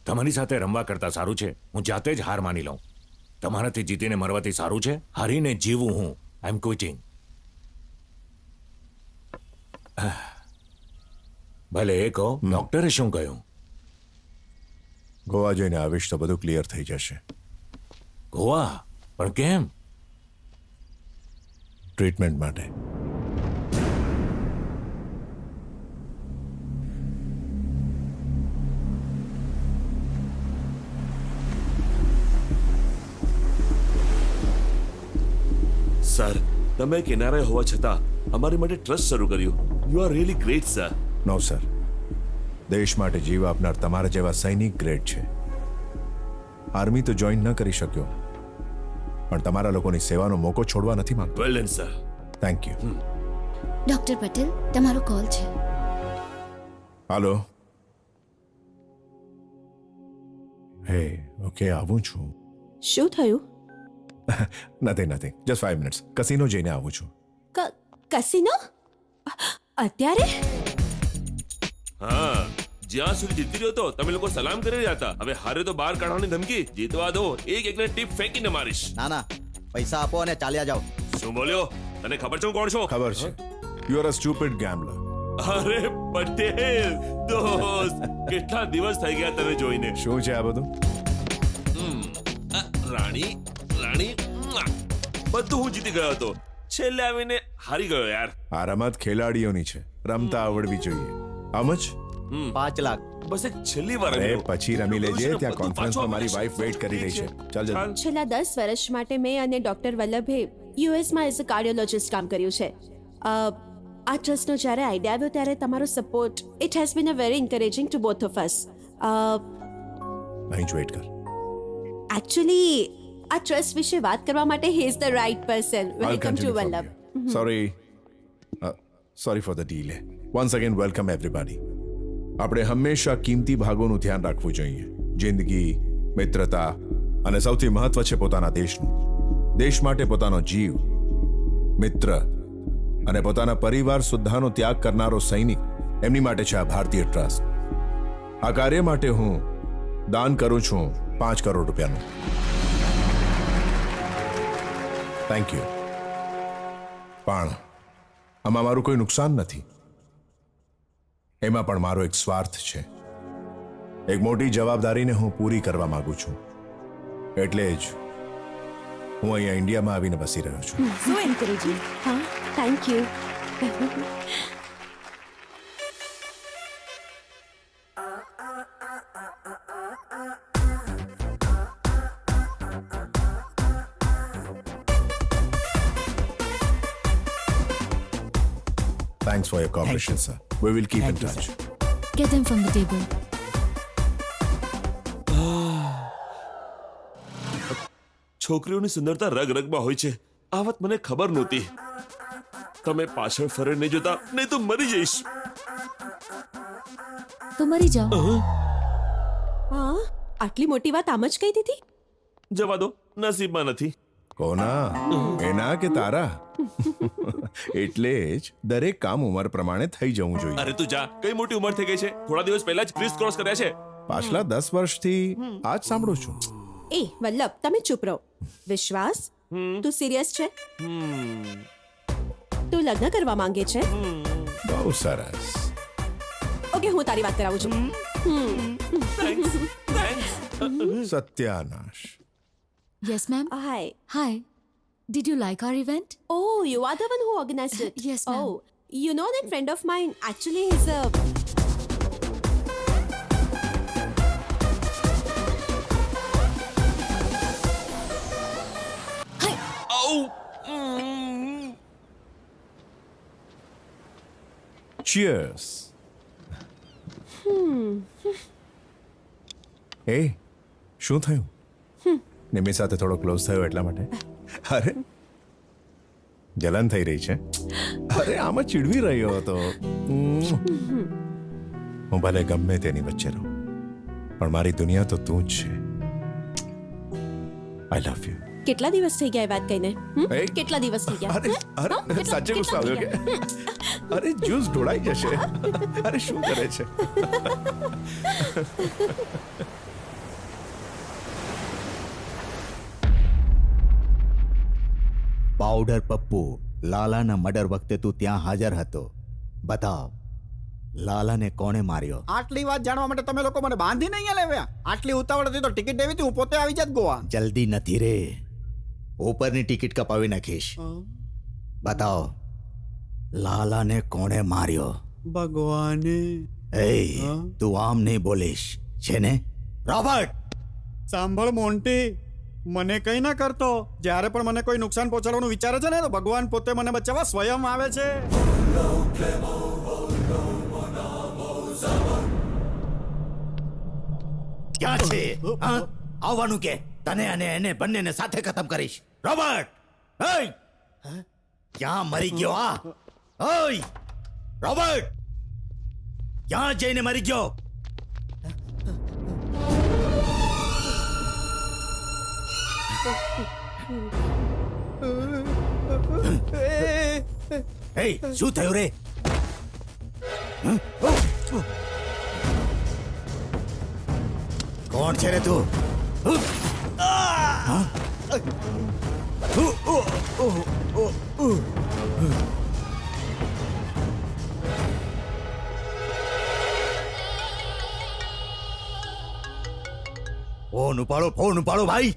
[SPEAKER 4] તમારી સાથે રમવા કરતા સારું છે હું જાતે જ હાર માની લઉં. તમારાથી જીતીને મરવાથી સારું છે હારીને જીવું હું. આઈ એમ ક્વિટિંગ. ભલે એ કહો, ડોક્ટરે શું કહ્યું?
[SPEAKER 8] ગોવા જઈને આવીશ તો બધું ક્લિયર થઈ જશે.
[SPEAKER 4] ગોવા? પણ કેમ?
[SPEAKER 8] ટ્રીટમેન્ટ માટે.
[SPEAKER 5] સર, તમે કિનારે હોવા છતાં અમારી માટે ટ્રસ્ટ શરૂ કર્યું. You are really great sir.
[SPEAKER 8] No sir, દેશ માટે જીવ આપનાર તમારા જેવા સૈનિક ગ્રેટ છે. આર્મી તો જોઈન ન કરી શક્યો, પણ તમારા લોકોની સેવાનો મોકો છોડવા નથી માંગતો.
[SPEAKER 5] Well done sir.
[SPEAKER 8] Thank you.
[SPEAKER 9] Doctor Patel, તમારો કોલ છે.
[SPEAKER 8] હાલો. હે, ઓકે, આવું છું.
[SPEAKER 11] શું થયું?
[SPEAKER 8] નથિંગ. Just 5 minutes. કસિનો જઈને આવું છું.
[SPEAKER 11] કસિનો? અત્યારે?
[SPEAKER 5] હા, જ્યાં સુધી જીતી રહ્યો તો તમે લોકો સલામ કરી રહ્યા હતા. હવે હારે તો બહાર કાઢવાની ધમકી. જીતવા દો, એકને ટીપ ફેંકીને મારીશ.
[SPEAKER 3] ના, પૈસા આપો અને ચાલ્યા જાઓ.
[SPEAKER 5] શું બોલ્યો? તને ખબર છે હું કોણ છું?
[SPEAKER 8] ખબર છે. You are a stupid gambler.
[SPEAKER 5] અરે પટેલ દોસ્ત, કેટલા દિવસ થઈ ગયા તને જોઈને.
[SPEAKER 8] શું છે આ બધું?
[SPEAKER 5] રાણી બધું હું જીતી ગયો હતો, છેલ્લે આવીને હારી ગયો યાર.
[SPEAKER 8] આ રમત ખેલાડીઓની છે, રમતા આવડવી જોઈએ. આમજ
[SPEAKER 3] 5 લાખ.
[SPEAKER 5] બસ એક છેલ્લી વાર
[SPEAKER 8] અરે
[SPEAKER 5] રમ્યો.
[SPEAKER 8] પછી રમી લેજે. ત્યાં
[SPEAKER 5] બધું
[SPEAKER 8] કોન્ફરન્સમાં
[SPEAKER 5] પાછું
[SPEAKER 8] મારી
[SPEAKER 5] આપી
[SPEAKER 8] વાઈફ વેઇટ કરી રહી છે. ચાલ જલ્દી.
[SPEAKER 11] છેલ્લા 10 વર્ષ માટે મેં અને ડોક્ટર વલ્લભે યુએસમાં એઝ અ કાર્ડિયોલોજિસ્ટ કામ કર્યું છે. આ ટ્રસ્ટનો જ્યારે આઈડિયા આવ્યો ત્યારે તમારો support it has been a very encouraging two both of us.
[SPEAKER 8] અહીં જ વેઇટ કર.
[SPEAKER 11] એકચ્યુઅલી આ ટ્રસ્ટ વિશે વાત કરવા માટે he is the right person. Welcome to Vallabh.
[SPEAKER 8] Sorry for the delay. Once again welcome everybody. આપણે હંમેશા કિંમતી ભાગોનું ધ્યાન રાખવું જોઈએ. જિંદગી, મિત્રતા અને સૌથી મહત્વ છે પોતાના દેશનું. દેશ માટે પોતાનો જીવ, મિત્ર અને પોતાના પરિવાર સુદ્ધાનો ત્યાગ કરનારો સૈનિક, એમની માટે છે આ ભારતીય ટ્રસ્ટ. આ કાર્ય માટે હું દાન કરું છું 5 કરોડ રૂપિયાનું. Thank you. પણ આમાં મારું કોઈ નુકસાન નથી. એમાં પણ મારો એક સ્વાર્થ છે. એક મોટી જવાબદારીને હું પૂરી કરવા માંગુ છું. એટલે જ હું અહીંયા ઇન્ડિયામાં આવીને બસી રહ્યો છું.
[SPEAKER 11] સો એન્કરેજિંગ. હા, thank you.
[SPEAKER 8] Thanks for your cooperation, sir. We will keep in touch.
[SPEAKER 10] Get them from the table.
[SPEAKER 5] છોકરીઓની સુંદરતા રગ રગમાં હોય છે આ વાત મને ખબર નહોતી તમે પાછળ ફરે નહીં જોતા નહીં તો મરી જઈશ
[SPEAKER 10] તો મરી જાઓ.
[SPEAKER 11] હા આટલી મોટી વાત આમ જ કહી દીધી.
[SPEAKER 5] જવા દો નસીબમાં નથી
[SPEAKER 8] કોના એના કે તારા એટલે જ દરેક કામ ઉંમર પ્રમાણે થઈ જવું જોઈએ.
[SPEAKER 5] અરે તું જા કઈ મોટી ઉંમર થઈ ગઈ છે થોડા દિવસ પહેલા જ ક્રિસ ક્રોસ કર્યા છે
[SPEAKER 8] પાછલા 10 વર્ષથી આ જ સાંભળું છું.
[SPEAKER 11] એ વલ્લભ તમે ચૂપ રહો. વિશ્વાસ તું સિરિયસ છે? તું લગ્ન કરવા માંગે છે?
[SPEAKER 8] બહુ સરસ.
[SPEAKER 11] ઓકે હું તારી વાત કરાવું છું.
[SPEAKER 8] સત્યાનાશ.
[SPEAKER 10] Yes, ma'am.
[SPEAKER 11] Hi.
[SPEAKER 10] Hi. Did you like our event?
[SPEAKER 11] Oh, you are the one who organized it.
[SPEAKER 10] Yes, ma'am.
[SPEAKER 11] Oh, you know that friend of mine actually is a.
[SPEAKER 8] Cheers. એ શું થયું નિમી સાથે થોડો close થયો એટલા માટે? અરે જલન થઈ રહી છે? અરે આમાં ચીડવી રહ્યો હતો. હું ભલે ગમે તેની વચ્ચે રહું પણ મારી દુનિયા તો તું જ છે. આઈ લવ યુ.
[SPEAKER 11] કેટલા દિવસ થઈ ગયા એ વાત કહીને?
[SPEAKER 8] એ?
[SPEAKER 11] કેટલા દિવસ થઈ ગયા?
[SPEAKER 8] અરે અરે સાચે ગુસ્સો આવ્યો કે? અરે જ્યુસ ઢોળાઈ જશે. અરે શું કરે છે?
[SPEAKER 3] પાવડર પપ્પુ લાલાના મર્ડર વખતે તું ત્યાં હાજર હતો. બતાવ લાલાને કોણે માર્યો?
[SPEAKER 7] આટલી વાત જાણવા માટે તમે લોકો મને બાંધીને અહીંયા લેવ્યા. આટલી ઉતાવળ હતી તો ટિકિટ લેવી હતી હું પોતે આવી જાત ગોવા.
[SPEAKER 3] જલ્દી નથી રે, ઉપરની ટિકિટ કપાવી નાખીશ. બતાવ લાલાને કોણે માર્યો?
[SPEAKER 7] ભગવાને.
[SPEAKER 3] એ તું આમ નહીં બોલીશ છે ને રોબર્ટ?
[SPEAKER 7] સાંભળ મોન્ટી, મને કઈ ના કરતો. જ્યારે પણ મને કોઈ નુકસાન પહોંચાડવાનું વિચારે છે ને તો ભગવાન પોતે મને બચાવવા સ્વયં આવે છે.
[SPEAKER 3] ક્યાં છે? હા? આવવાનું કે તને અને એને બંનેને સાથે ખતમ કરીશ. રોબર્ટ, એય! ક્યાં મરી ગયો આ? ઓય રોબર્ટ, ક્યાં જઈને મરી ગયો? એય શું થયું રે? કોણ છે રે તું? ફોન ઉપાડો ભાઈ.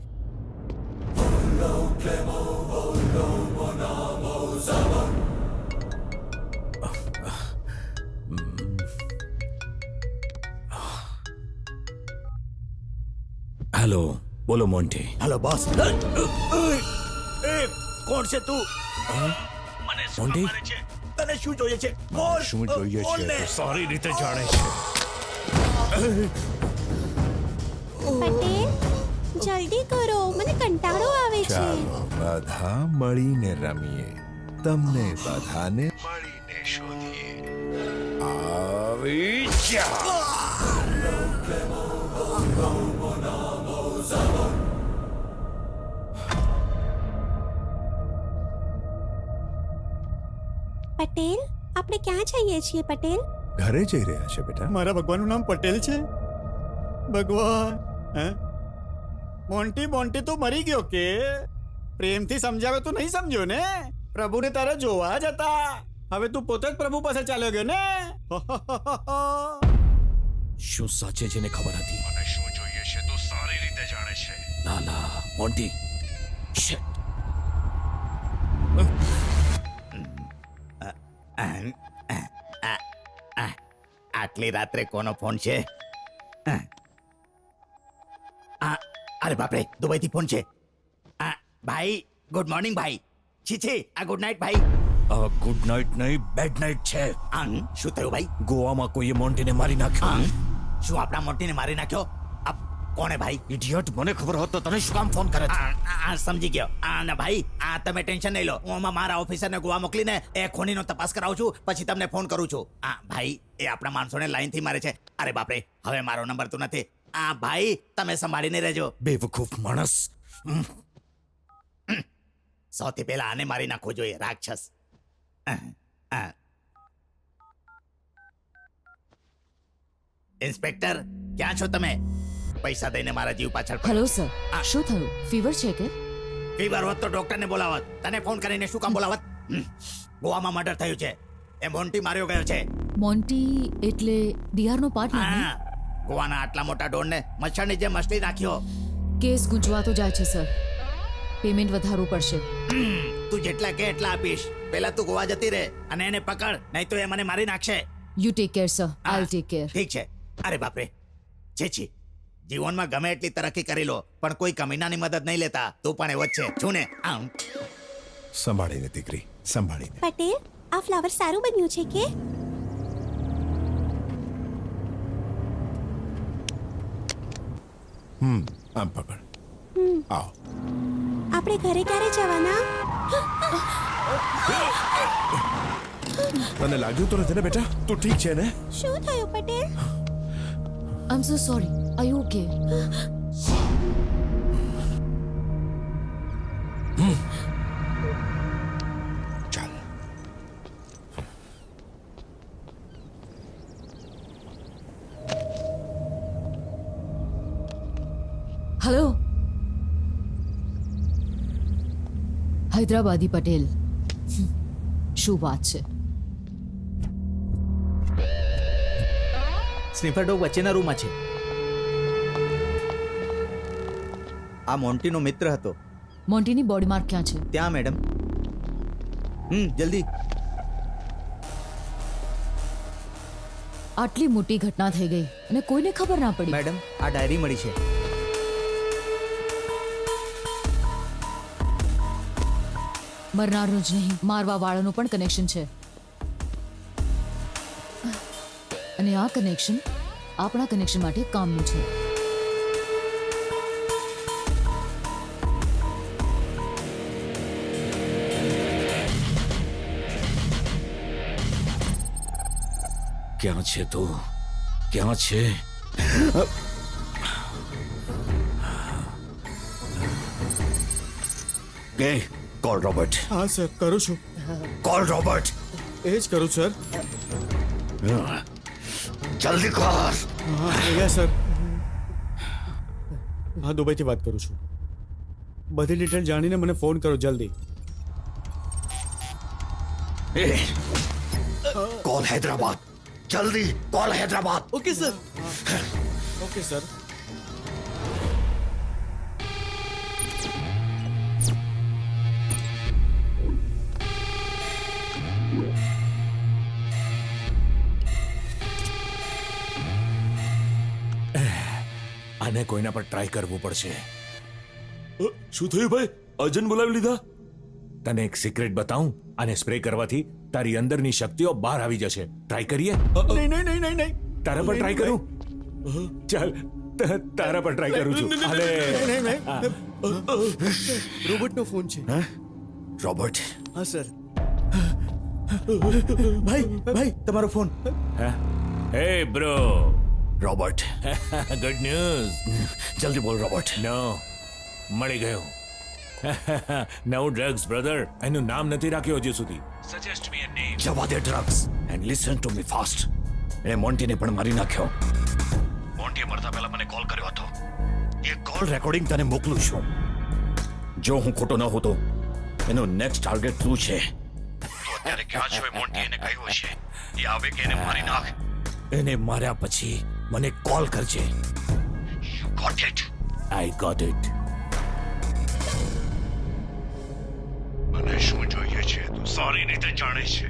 [SPEAKER 2] હેલો, બોલો મોન્ટી.
[SPEAKER 3] Hello boss. કોણ છે તું? મને શું
[SPEAKER 2] મોન્ટી?
[SPEAKER 3] મારે છે? તને શું જોઈએ છે? બોલ.
[SPEAKER 8] શું જોઈએ
[SPEAKER 3] બોલ
[SPEAKER 8] છે?
[SPEAKER 3] ને.
[SPEAKER 8] તું સારી રીતે જાણે છે.
[SPEAKER 9] પટેલ જલ્દી કરો, મને કંટાળો આવે છે.
[SPEAKER 8] ચાલો બધા મળીને રમીએ. તમને બધાને મળીને શોધીએ. આવી જા.
[SPEAKER 9] પટેલ આપણે ક્યાં જઈએ છીએ પટેલ?
[SPEAKER 8] ઘરે જઈ રહ્યા છે બેટા.
[SPEAKER 7] મારા ભગવાનનું નામ પટેલ છે. ભગવાન હે? મોન્ટી મોન્ટી તું મરી ગયો કે? પ્રેમથી સમજાવે તું નહીં સમજ્યો ને? પ્રભુને તારે જોવા જ હતા. હવે તું પોતે જ પ્રભુ પાસે ચાલ્યો ગયો ને?
[SPEAKER 2] શું સાચે જેને ખબર હતી?
[SPEAKER 8] મને શું જોઈએ છે તું સારી રીતે જાણે છે.
[SPEAKER 2] લાલા, મોન્ટી. Shit.
[SPEAKER 3] આટલી રાત્રે કોનો ફોન છે? અરે બાપરે, દુબઈથી ફોન છે. ભાઈ ગુડ મોર્નિંગ ભાઈ. છી આ ગુડ નાઇટ ભાઈ.
[SPEAKER 2] આ ગુડ નાઇટ નહીં બેડ નાઇટ છે.
[SPEAKER 3] શું થયું ભાઈ?
[SPEAKER 2] ગોવામાં કોઈએ મોન્ટીને મારી નાખ્યો.
[SPEAKER 3] શું આપણા મોટીને મારી નાખ્યો? આ કોણે ભાઈ?
[SPEAKER 2] ઇડિયટ, મને ખબર હોત તો તને શું કામ ફોન કરે છે?
[SPEAKER 3] સમજી ગયો. ના ભાઈ, તમે ટેન્શન નહીં લો. હું આમાં મારા ઓફિસરને ગોવા મોકલીને એ ખૂનીનો તપાસ કરાવું છું, પછી તમને ફોન કરું છું. ભાઈ, એ આપણા માણસોને લાઈનથી મારે છે. અરે બાપરે, હવે મારો નંબર તો નથી. ભાઈ, તમે સંભાળીને રહેજો.
[SPEAKER 2] બેવકૂફ માણસ.
[SPEAKER 3] સૌથી પહેલા આને મારી નાખવું જોઈએ, રાક્ષસ. ઇન્સ્પેક્ટર, ક્યાં છો તમે? પૈસા દઈને મારા જીવ પાછળ પડ્યો.
[SPEAKER 10] હેલો સર, શું થયું? ફીવર છે કે?
[SPEAKER 3] ફીવર હોત તો ડોક્ટરને બોલાવત. તને ફોન કરીને શું કામ બોલાવત? ગોવામાં મર્ડર થયું છે. એ મોન્ટી માર્યો ગયો છે.
[SPEAKER 10] મોન્ટી એટલે ડીઆરનો પાર્ટનર?
[SPEAKER 3] ગોવાના આટલા મોટા ડોનને મચ્છરની જેમ મછલી નાખ્યો.
[SPEAKER 10] કેસ ગુંચવાતો જાય છે સર. પેમેન્ટ વધારવું પડશે.
[SPEAKER 3] તું જેટલા કે એટલા આપીશ. પહેલા તું ગોવા જતી રહે અને એને પકડ, નહીં તો એ મને મારી નાખશે.
[SPEAKER 10] You take care sir. I take care.
[SPEAKER 3] ઠીક છે. અરે બાપરે, છી. જીવનમાં ગમે એટલી તરક્કી કરી લો, પણ કોઈ કમીનાની મદદ નહીં લેતા. તું પણ એવો જ છે, છું ને?
[SPEAKER 8] સંભાળીને દીકરી, સંભાળીને.
[SPEAKER 9] પટેલ, આ ફ્લાવર સારું બન્યું છે કે?
[SPEAKER 8] આમ પકડ. આવો.
[SPEAKER 9] આપણે ઘરે ક્યારે જવાના?
[SPEAKER 8] તને લાગ્યું તો નથી ને બેટા? તું ઠીક છે ને?
[SPEAKER 9] શું થયું Patel?
[SPEAKER 10] I am so sorry. Are you okay?
[SPEAKER 8] ચાલ.
[SPEAKER 10] હેલો, હૈદરાબાદી પટેલ. શું વાત છે?
[SPEAKER 3] સ્નીફર ડોગ વચ્ચેના રૂમમાં છે. આ મોન્ટીનો મિત્ર હતો.
[SPEAKER 10] મોન્ટીની બોડી માર્ક ક્યાં છે?
[SPEAKER 3] ત્યાં મેડમ. જલ્દી.
[SPEAKER 10] આટલી મોટી ઘટના થઈ ગઈ અને કોઈને ખબર ના પડી.
[SPEAKER 3] મેડમ, આ ડાયરી મળી છે.
[SPEAKER 10] મરનારનું જ નહીં, મારવા વાળાનું પણ કનેક્શન છે. અને આ કનેક્શન આપણા કનેક્શન માટે કામનું છે.
[SPEAKER 2] ક્યાં છે તું? ક્યાં છે? કે કોલ રોબર્ટ.
[SPEAKER 7] હા સર, કરું છું.
[SPEAKER 2] Call Robert.
[SPEAKER 7] એ જ કરું સર.
[SPEAKER 2] જલ્દી કર.
[SPEAKER 7] હા સર. હા, દુબઈથી વાત કરું છું. બધી ડિટેલ જાણીને મને ફોન કરો જલ્દી.
[SPEAKER 2] કોલ હૈદરાબાદ. જલ્દી call Hyderabad.
[SPEAKER 7] Okay sir. Okay sir.
[SPEAKER 4] આને કોઈના પર ટ્રાય કરવું પડશે.
[SPEAKER 5] શું થયું ભાઈ? અજન બોલાવી લીધા?
[SPEAKER 4] તને એક સિક્રેટ બતાવું? આને સ્પ્રે કરવાથી તારી અંદરની શક્તિઓ બહાર આવી જશે. ટ્રાય કરીએ?
[SPEAKER 7] નહીં.
[SPEAKER 4] તારા પર ટ્રાય કરું? ચાલ, તારા પર ટ્રાય કરું છું. હાલે.
[SPEAKER 7] રોબોટનો ફોન છે.
[SPEAKER 2] રોબર્ટ.
[SPEAKER 7] હા સર.
[SPEAKER 3] ભાઈ, તમારો ફોન.
[SPEAKER 4] હે બ્રો.
[SPEAKER 2] રોબર્ટ.
[SPEAKER 4] Good news.
[SPEAKER 2] જલ્દી બોલ રોબર્ટ.
[SPEAKER 4] નો, મળી ગયો. નવું ડ્રગ્સ બ્રધર. એનું નામ નથી રાખ્યું હજી સુધી. Suggest me a name.
[SPEAKER 2] જવા દે drugs and listen to me fast. એને મોન્ટીને પણ મારી નાખ્યો. મોન્ટીએ મરતા પહેલા મને કોલ કર્યો હતો. એ કોલ રેકોર્ડિંગ તને મોકલું છું. જો હું ખોટો ન હોતો, એનો નેક્સ્ટ ટાર્ગેટ તું છે. તું અત્યારે ક્યાં છો? મોન્ટી એને કહ્યું હશે એ આવે કે એને મારી નાખ. એને માર્યા પછી મને કોલ કરજે. You got it?
[SPEAKER 4] I got it.
[SPEAKER 2] મને શું જોઈએ છે તું સારી રીતે જાણે છે.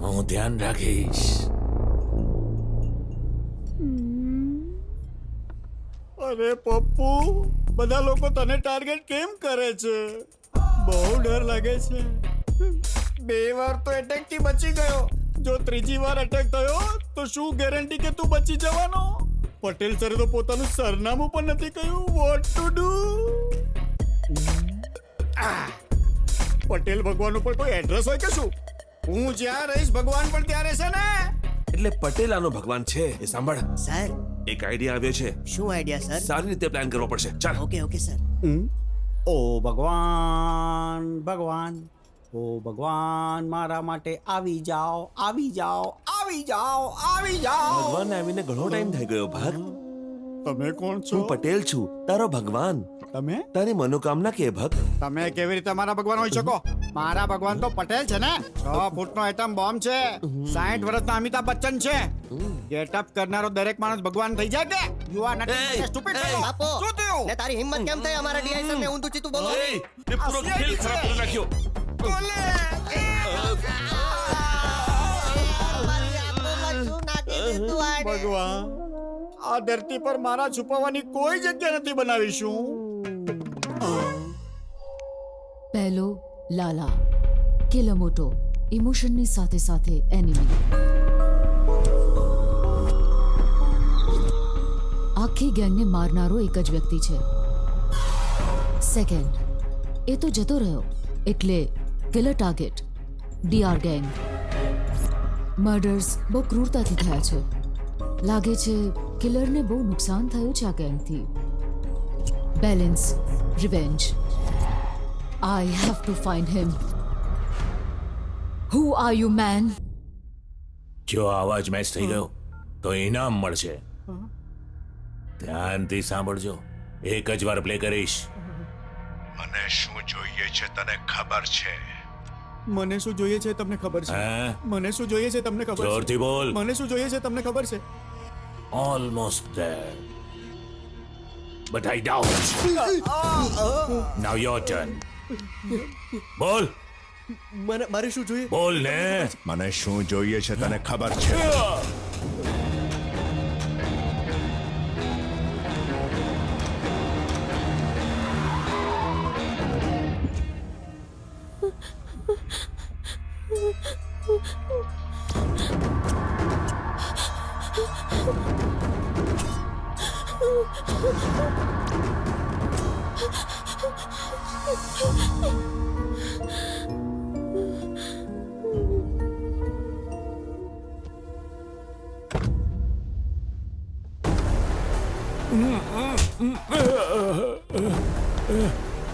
[SPEAKER 4] હું ધ્યાન રાખીશ.
[SPEAKER 7] અરે પપ્પુ, બધા લોકો તને ટાર્ગેટ કેમ કરે છે? બહુ ડર લાગે છે. 2 વાર તો એટેક થી બચી ગયો. જો ત્રીજી વાર એટેક થયો તો શું ગેરંટી કે તું બચી જવાનો? પટેલ સરે તો પોતાનું સરનામું પણ નથી કહ્યું. Vote to do? પટેલ ભગવાનનું પણ કોઈ એડ્રેસ હોય કે શું? હું જ્યાં રહીશ ભગવાન પણ ત્યાં રહેશે ને.
[SPEAKER 5] એટલે પટેલ આનો ભગવાન છે. એ સાંભળ,
[SPEAKER 6] સર
[SPEAKER 5] એક આઈડિયા આવ્યો છે.
[SPEAKER 6] શું આઈડિયા સર?
[SPEAKER 5] સારી રીતે પ્લાન કરવો પડશે. ચાલ.
[SPEAKER 6] Okay sir.
[SPEAKER 7] ઓ ભગવાન ભગવાન, ઓ ભગવાન, મારા માટે આવી જાઓ, આવી જાઓ, આવી જાઓ, આવી જાઓ.
[SPEAKER 5] ભગવાન આવીને ઘણો ટાઈમ થઈ ગયો ભાગ.
[SPEAKER 7] તમે કોણ છો?
[SPEAKER 5] હું પટેલ છું, તારો ભગવાન.
[SPEAKER 7] તમે
[SPEAKER 5] તારી મનોકામના કે ભગ?
[SPEAKER 7] તમે કેવી રીતે મારા ભગવાન હોઈ શકો? મારા ભગવાન તો પટેલ છે ને. 6 ફૂટનો એટમ બોમ્બ છે. 60 વર્ષના અમિતાભ બચ્ચન છે. ગેટઅપ કરનારો દરેક માણસ ભગવાન થઈ જાય કે? You are not stupid.
[SPEAKER 6] બાપો,
[SPEAKER 7] શું થયું?
[SPEAKER 6] ને તારી હિંમત કેમ થઈ અમારા ડીઆઈ સર ને ઊંધું ચીતું બોલો?
[SPEAKER 5] એ પૂરો ખેલ ખરાબ કરી નાખ્યો.
[SPEAKER 7] ભગવાન, આ ધરતી પર મારા છુપાવવાની કોઈ જગ્યા નથી બનાવીશું.
[SPEAKER 10] પહેલો લાલા, કિલોમોટો, ઇમોશનની સાથે સાથે એનિમી. આખી ગેંગને મારનારો એક જ વ્યક્તિ છે. સેકન્ડ, એ તો જતો રહ્યો એટલે કિલર ટાર્ગેટ ડીઆર ગેંગ. મર્ડર્સ બહુ ક્રૂરતાથી થયા છે. લાગે છે કિલરને બહુ નુકસાન થયું છે આ ગેંગથી. Balance, revenge. I have to find him. Who are you, man?
[SPEAKER 4] જો આવાજ મેચ થઈ ગયો તો ઇનામ મળશે. ધ્યાનથી સાંભળજો, એક જ વાર પ્લે કરીશ.
[SPEAKER 8] મને શું જોઈએ છે તને ખબર છે?
[SPEAKER 7] મને શું જોઈએ છે તમને ખબર છે?
[SPEAKER 4] હા?
[SPEAKER 7] મને શું જોઈએ છે તમને ખબર છે?
[SPEAKER 4] જોરથી બોલ.
[SPEAKER 7] મને શું જોઈએ છે તમને ખબર છે?
[SPEAKER 4] Almost there. But I doubt. Now your turn. બોલ.
[SPEAKER 6] મારે શું જોઈએ?
[SPEAKER 4] બોલ ને.
[SPEAKER 8] મને શું જોઈએ છે તને ખબર છે?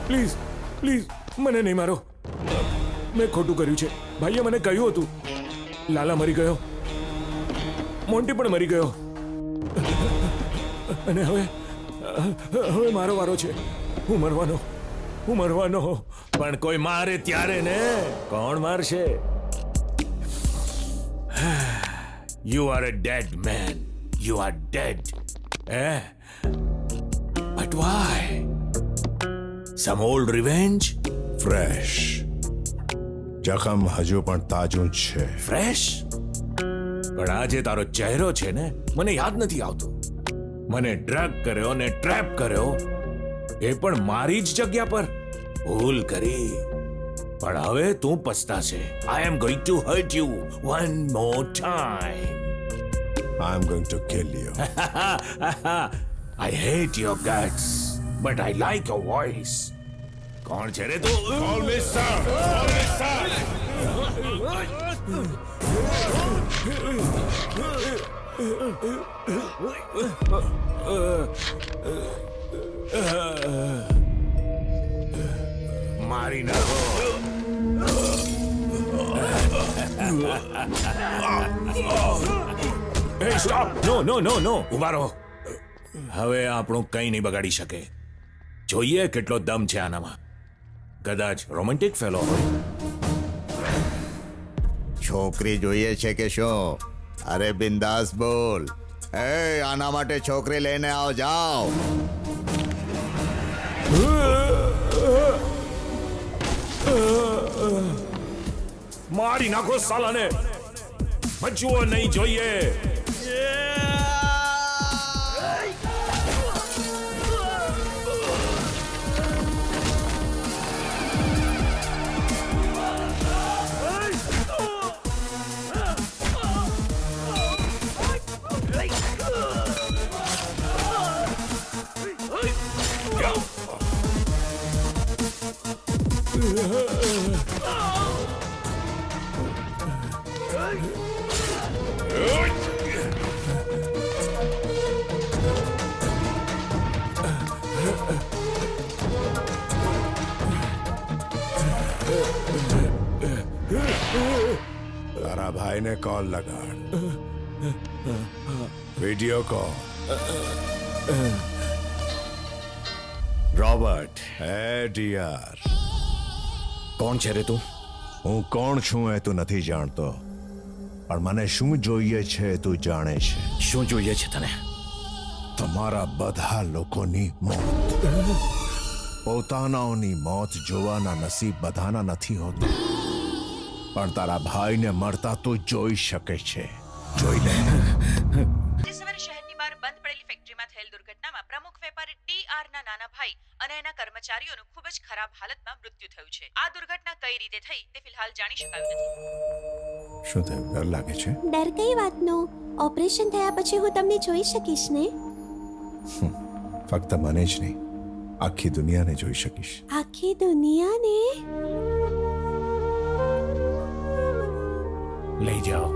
[SPEAKER 4] પ્લીઝ પ્લીઝ મને નહીં મારો. મેં ખોટું કર્યું છે. ભાઈએ મને કહ્યું હતું. લાલા મરી ગયો, મોન્ટી પણ મરી ગયો, અને હવે મારો વારો છે. હું મરવાનો. પણ કોઈ મારે ત્યારે ને. કોણ મારશે? You are a dead man. You are dead. But why? Some old revenge?
[SPEAKER 8] Fresh. જખમ હજુ પણ તાજું જ છે.
[SPEAKER 4] ફ્રેશ? પણ આજે તારો ચહેરો છે ને, મને યાદ નથી આવતું. મને ડ્રગ કર્યો ને ટ્રેપ કર્યો, એ પણ મારી જ જગ્યા પર. ભૂલ કરી, પણ હવે તું પછતાશે. I am going to hurt you one more time.
[SPEAKER 8] I am going to kill you.
[SPEAKER 4] I hate your guts, but I like your voice. કોણ છે રે તું? Call me sir. મારી નાખો. Hey, stop! No! ઉભા રહો. હવે આપણું કંઈ નહીં બગાડી શકે. જોઈએ કેટલો દમ છે આનામાં. કદાચ રોમેન્ટિક ફેલો હોય.
[SPEAKER 3] છોકરી જોઈએ છે કે શું? અરે બિંદાસ બોલ. આના માટે છોકરી લઈને આવો, જાઓ.
[SPEAKER 4] મારી નાખો સાલાને. બચવો નહીં જોઈએ.
[SPEAKER 8] ભાઈને કોલ લગાડ. Video call.
[SPEAKER 2] Robert,
[SPEAKER 8] hey dear,
[SPEAKER 2] કોણ છે રે તું?
[SPEAKER 8] હું કોણ છું એ તું નથી જાણતો, પણ મને શું જોઈએ છે એ તું જાણે છે.
[SPEAKER 2] શું જોઈએ છે તને?
[SPEAKER 8] તમારા બધા લોકોની મોત. પોતાનાઓની મોત જોવાના નસીબ બધાના નથી હોતા, પણ તારા ભાઈને મરતા તું જોઈ શકે છે. જોઈ લે.
[SPEAKER 12] આજે સવારે શહેરની બહાર બંધ પડેલી ફેક્ટરીમાં થયેલ દુર્ઘટનામાં પ્રમુખ વેપારી ટી.આર. ના નાના ભાઈ અને એના કર્મચારીઓનું ખૂબ જ ખરાબ હાલતમાં મૃત્યુ થયું છે. આ દુર્ઘટના કઈ રીતે થઈ તે ફિલહાલ જાણી શકાયું નથી.
[SPEAKER 8] શું થયું? ડર લાગે છે?
[SPEAKER 9] ડર કઈ વાતનો? ઓપરેશન થયા પછી હું તમને જોઈ શકીશ ને?
[SPEAKER 8] ફક્ત મને જ નહીં, આખી દુનિયાને જોઈ શકીશ.
[SPEAKER 9] આખી દુનિયાને?
[SPEAKER 4] લઈ જાઓ.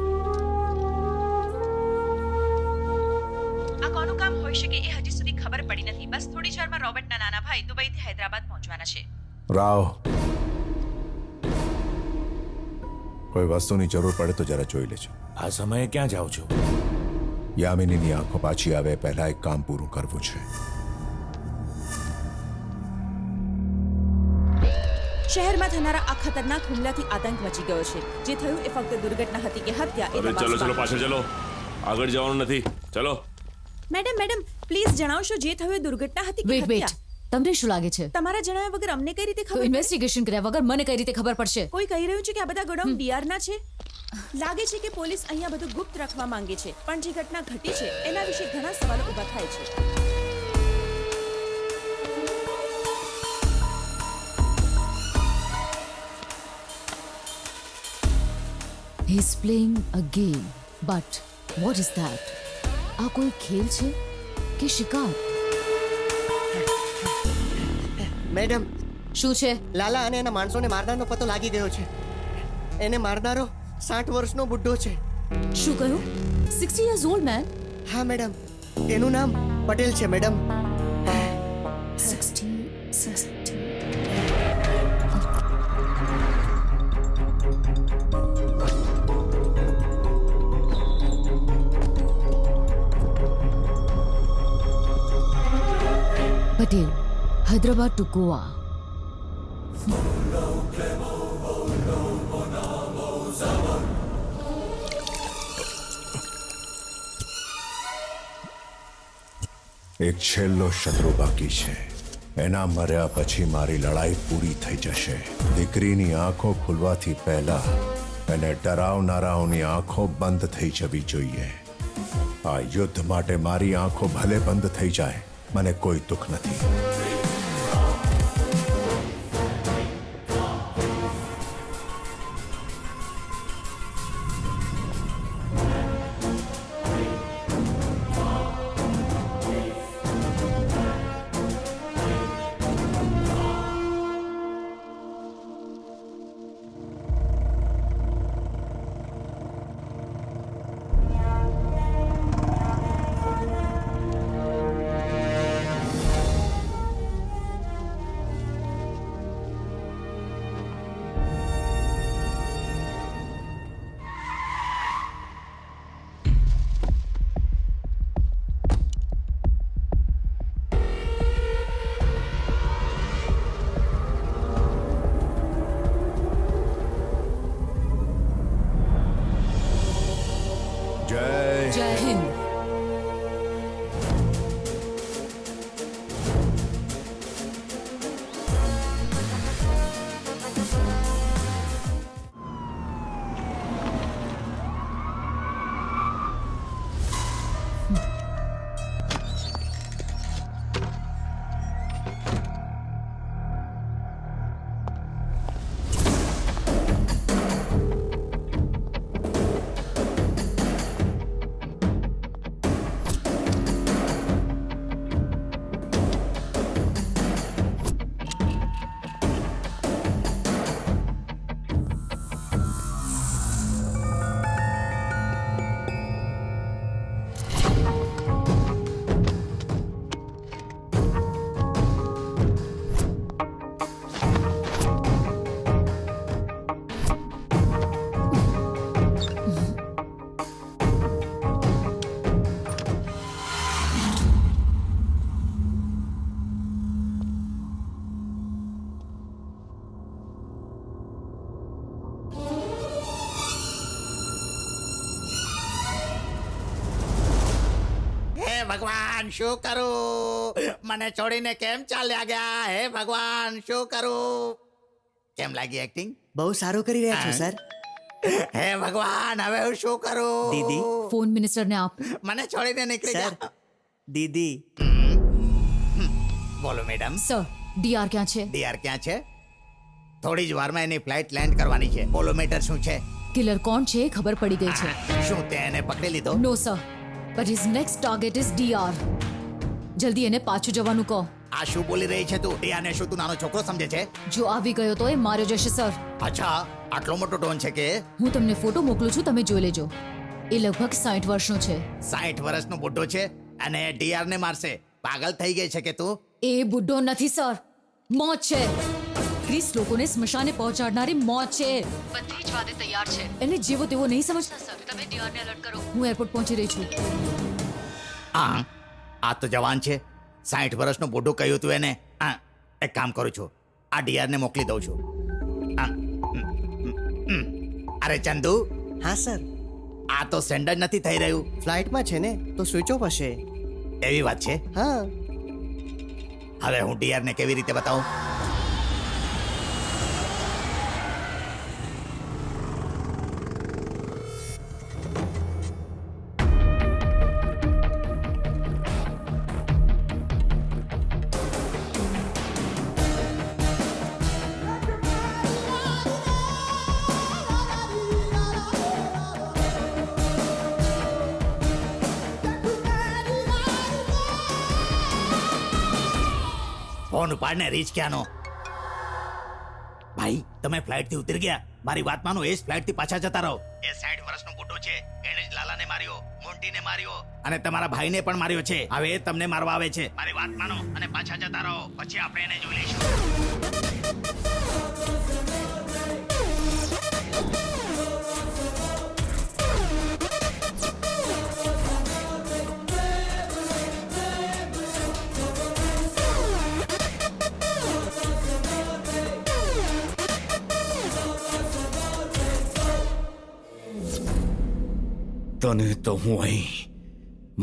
[SPEAKER 12] આ કોનું કામ હોઈ શકે એ હજી સુધી ખબર પડી નથી. બસ થોડી જ વારમાં રોબર્ટના નાના ભાઈ દુબઈથી હૈદરાબાદ પહોંચવાના છે.
[SPEAKER 8] રાવ, કોઈ વસ્તુની જરૂર પડે તો જરા જોઈ લેજો.
[SPEAKER 4] આ સમયે ક્યાં જાઓ છો?
[SPEAKER 8] યામિનીની આંખો પાછી આવે પહેલા એક કામ પૂરું કરવું છે.
[SPEAKER 12] શહેરમાં થનારા આ ખતરનાક હુમલાથી આતંક મચી ગયો છે. જે થયું એ ફક્ત દુર્ઘટના હતી કે હત્યા એ
[SPEAKER 5] અરે
[SPEAKER 12] તપાસ
[SPEAKER 5] ચલો ચલો
[SPEAKER 12] બાકી
[SPEAKER 5] પાછળ
[SPEAKER 12] છે.
[SPEAKER 5] ચલો, આગળ જવાનું નથી. ચલો.
[SPEAKER 12] મેડમ પ્લીઝ જણાવશો જે થયું એ દુર્ઘટના હતી કે
[SPEAKER 10] વેટ વેટ,
[SPEAKER 12] હત્યા?
[SPEAKER 10] તમને શું લાગે છે?
[SPEAKER 12] તમારા જણાવ્યા વગર અમને કઈ રીતે
[SPEAKER 10] તો
[SPEAKER 12] ખબર પડે?
[SPEAKER 10] ઇન્વેસ્ટિગેશન કર્યા વગર મને કઈ રીતે ખબર પડશે?
[SPEAKER 12] કોઈ કહી રહ્યું છે કે આ બધા ગોડાઉન ડીઆર ના છે. લાગે છે કે પોલીસ અહીંયા બધું ગુપ્ત રાખવા માંગે છે, પણ જે ઘટના ઘટી છે એના વિશે ઘણા સવાલો ઊભા થાય છે.
[SPEAKER 10] He's playing a game, but what is that? આ કોઈ ખેલ છે કે શિકાર?
[SPEAKER 6] મેડમ,
[SPEAKER 10] શું છે?
[SPEAKER 6] લાલા અને એના માણસોને મારનારનો પતો લાગી ગયો છે. એને મારનારો 60 વર્ષનો બુઢ્ઢો છે.
[SPEAKER 10] શું કહ્યું? 60 years old man?
[SPEAKER 6] હા મેડમ, તેનું નામ પટેલ છે madam.
[SPEAKER 10] 60. Patel, Hyderabad to Goa.
[SPEAKER 8] એક છેલ્લો શત્રુ બાકી છે. એના મર્યા પછી મારી લડાઈ પૂરી થઈ જશે. દીકરીની આંખો ખુલવાથી પહેલા એને ડરાવનારાઓની આંખો બંધ થઈ જવી જોઈએ. આ યુદ્ધ માટે મારી આંખો ભલે બંધ થઈ જાય, મને કોઈ દુઃખ નથી.
[SPEAKER 10] જય હિન્દ.
[SPEAKER 3] ભગવાન શું કરું મને છોડીને કેમ ચાલ્યા ગયા હે ભગવાન શું કરું કેમ લાગી એક્ટિંગ
[SPEAKER 6] બહુ સારું કરી રહ્યા છો સર.
[SPEAKER 3] હે ભગવાન હવે હું શું કરું
[SPEAKER 6] દીદી.
[SPEAKER 10] ફોન મિનિસ્ટરને આપ.
[SPEAKER 3] મને છોડીને નીકળી
[SPEAKER 6] સર
[SPEAKER 3] ગયા
[SPEAKER 6] દીદી.
[SPEAKER 3] બોલો મેડમ
[SPEAKER 10] સર ડીઆર ક્યાં છે?
[SPEAKER 3] ડીઆર ક્યાં છે થોડી જ વારમાં એની ફ્લાઇટ લેન્ડ કરવાની છે બોલો મેટર શું છે
[SPEAKER 10] કિલર કોણ છે એ ખબર પડી ગઈ છે.
[SPEAKER 3] શું તે એને પકડી લીધો
[SPEAKER 10] no sir, but his next target is DR. જલ્દી એને પાછું જવાનું કહો.
[SPEAKER 3] આ શું બોલી રહી છે તું ડીઆરને શું તું નાનો છોકરો સમજે છે
[SPEAKER 10] જો આવી ગયો તો એ માર્યો જશે સર.
[SPEAKER 3] અચ્છા આટલો મોટો ટોન છે કે
[SPEAKER 10] હું તમને ફોટો મોકલું છું, તમે જોઈ લેજો. એ લગભગ 60 વર્ષનો છે.
[SPEAKER 3] 60 વર્ષનો બુઢો છે અને ડીઆર ને મારશે પાગલ થઈ ગઈ છે કે તું
[SPEAKER 10] એ બુઢો નથી સર, મોત છે. ક્રિસ લોકોને સ્મશાને પહોંચાડનારી મોત છે. બધી જ વાતે તૈયાર છે. એને જેવો તેવો નહીં સમજતા સર. તમે ડીઆરને એલર્ટ કરો. હું એરપોર્ટ પહોંચી રહી છું.
[SPEAKER 3] આ તો જવાન છે 60 વર્ષનો બુઢો કહ્યું તું એને એક કામ કરું છું આ ડીઆર ને મોકલી દઉં છું અરે ચંદુ
[SPEAKER 6] હા સર.
[SPEAKER 3] આ તો સેન્ડ જ નથી થઈ રહ્યું
[SPEAKER 6] ફ્લાઇટમાં છે ને તો સ્વિચ ઓફ હશે.
[SPEAKER 3] એવી વાત છે
[SPEAKER 6] હા.
[SPEAKER 3] હવે હું ડીઆર ને કેવી રીતે બતાવું ફોન ઉપાડને રીચ ક્યાંનો ભાઈ તમે ફ્લાઇટ થી ઉતરી ગયા મારી વાત માનો એ જ ફ્લાઇટ થી પાછા જતા રહો એ 60 વર્ષનો બુઢો છે એને જ લાલાને માર્યો મોન્ટીને માર્યો અને તમારા ભાઈને પણ માર્યો છે હવે એ તમને મારવા આવે છે મારી વાત માનો અને પાછા જતા રહો પછી આપણે એને જોઈ લઈશું
[SPEAKER 2] તને તો હું અહીં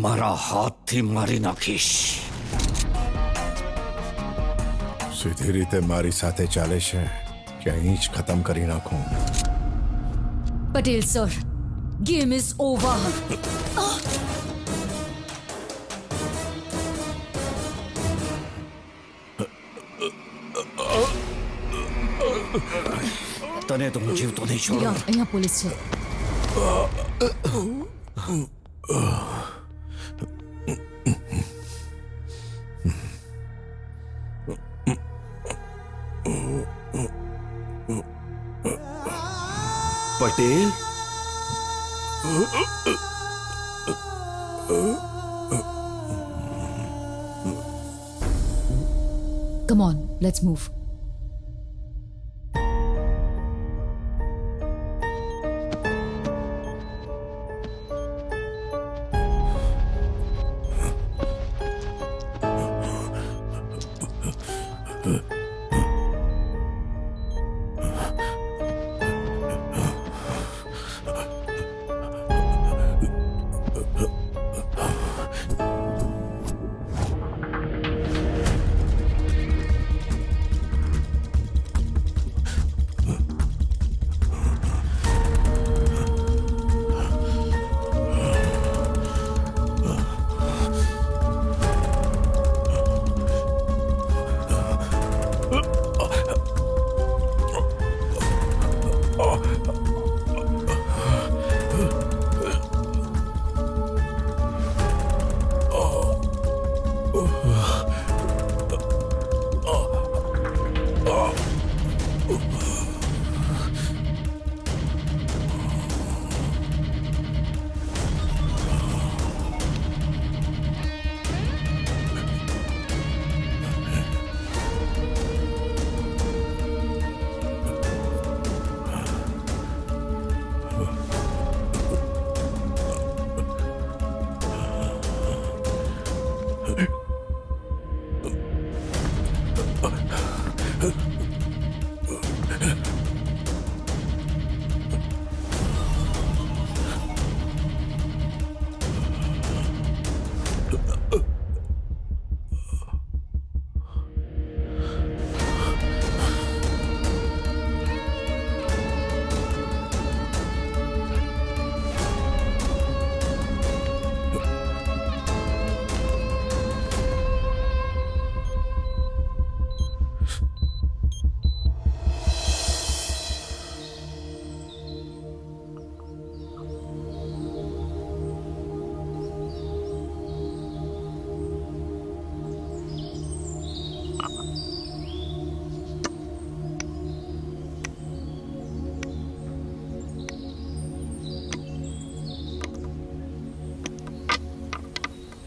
[SPEAKER 2] મારા હાથથી મારી નાખીશ.
[SPEAKER 8] સીધી રીતે મારી સાથે ચાલે છે કે અહીં જ ખતમ કરી નાખું
[SPEAKER 10] Patel sir, game is over.
[SPEAKER 2] તને તો હું જીવતો નહીં છોડું.
[SPEAKER 10] અહીંયા પોલીસ છે.
[SPEAKER 2] Patel
[SPEAKER 10] come on, let's move.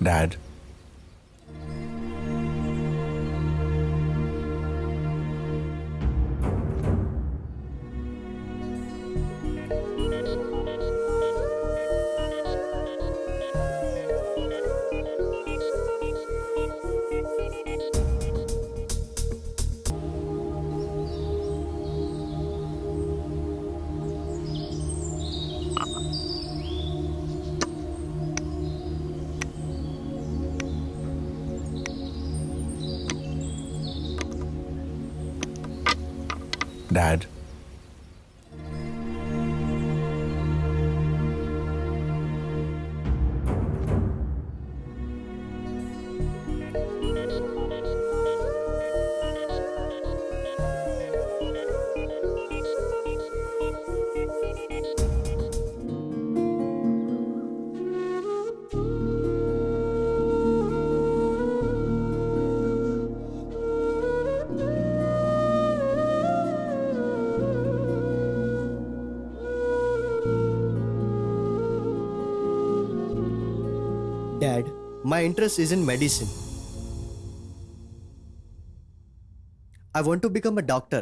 [SPEAKER 8] Dad, dad,
[SPEAKER 6] Dad, my interest is in medicine. I want to become a doctor.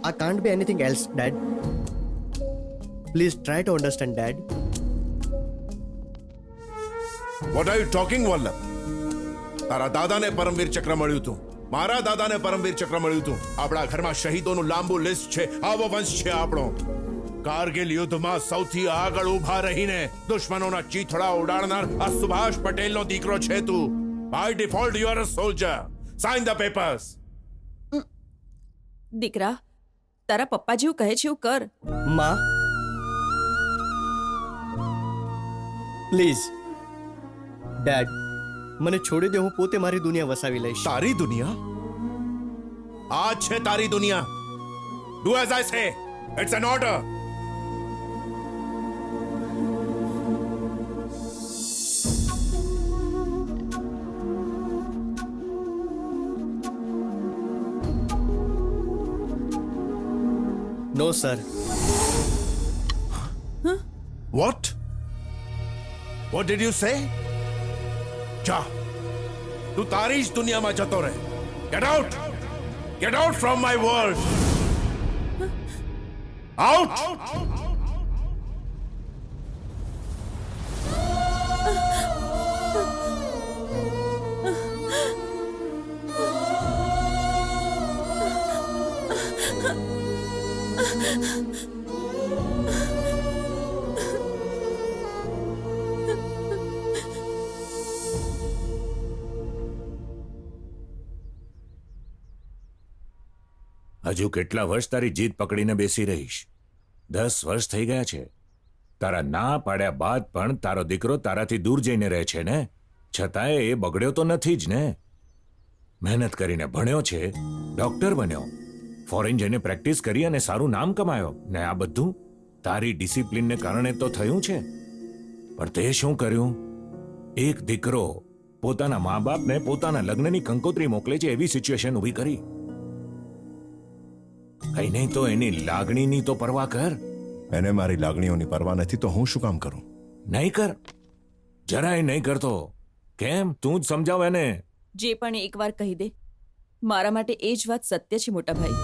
[SPEAKER 6] I can't be anything else, Dad. Please try to understand, Dad.
[SPEAKER 8] What are you talking Vallabh? તારા દાદાને પરમવીર ચક્ર મળ્યું હતું, મારા દાદાને પરમવીર ચક્ર મળ્યું હતું. આપણા ઘરમાં શહીદોનું લાંબુ લિસ્ટ છે. આવો વંશ છે આપણો. કારગિલ યુદ્ધમાં સૌથી આગળ ઊભા રહીને દુશ્મનોના ચીથડા ઉડાડનાર આ સુભાષ પટેલનો દીકરો છે તું. By default you are a soldier. Sign the papers.
[SPEAKER 12] દીકરા, તારા પપ્પા જેવું કહે છે એવું કર.
[SPEAKER 6] માં, પ્લીઝ ડેડ, મને છોડી દે. હું પોતે મારી દુનિયા વસાવી લઈશ.
[SPEAKER 8] તારી દુનિયા? આ છે તારી દુનિયા. Do as I say. It's an order.
[SPEAKER 6] No sir.
[SPEAKER 8] What? What did you say? જા, તું તારી જ દુનિયામાં જતો રહે. Get out! Get out from my world! Out!
[SPEAKER 4] હજુ કેટલા વર્ષ તારી જીદ પકડીને બેસી રહીશ? 10 વર્ષ થઈ ગયા છે. તારા ના પાડ્યા બાદ પણ તારો દીકરો તારાથી દૂર જઈને રહે છે ને, છતાંય એ બગડ્યો તો નથી જ ને. મહેનત કરીને ભણ્યો છે, ડોક્ટર બન્યો, ફોરેન જઈને પ્રેક્ટિસ કરી અને સારું નામ કમાયો, ને આ બધું તારી ડિસિપ્લિનને કારણે તો થયું છે. પણ તે શું કર્યું? એક દીકરો પોતાના મા બાપને પોતાના લગ્નની કંકોત્રી મોકલે છે એવી સિચ્યુએશન ઊભી કરી. કઈ નહીં તો એની લાગણીની તો પરવા કર.
[SPEAKER 8] એને મારી લાગણીઓની પરવા નથી તો હું શું કામ કરું?
[SPEAKER 4] નહીં કર, જરાય નહીં કરતો. કેમ? તું જ સમજાવ એને.
[SPEAKER 12] જે પણ એકવાર કહી દે, મારા માટે એ જ વાત સત્ય છે મોટા ભાઈ.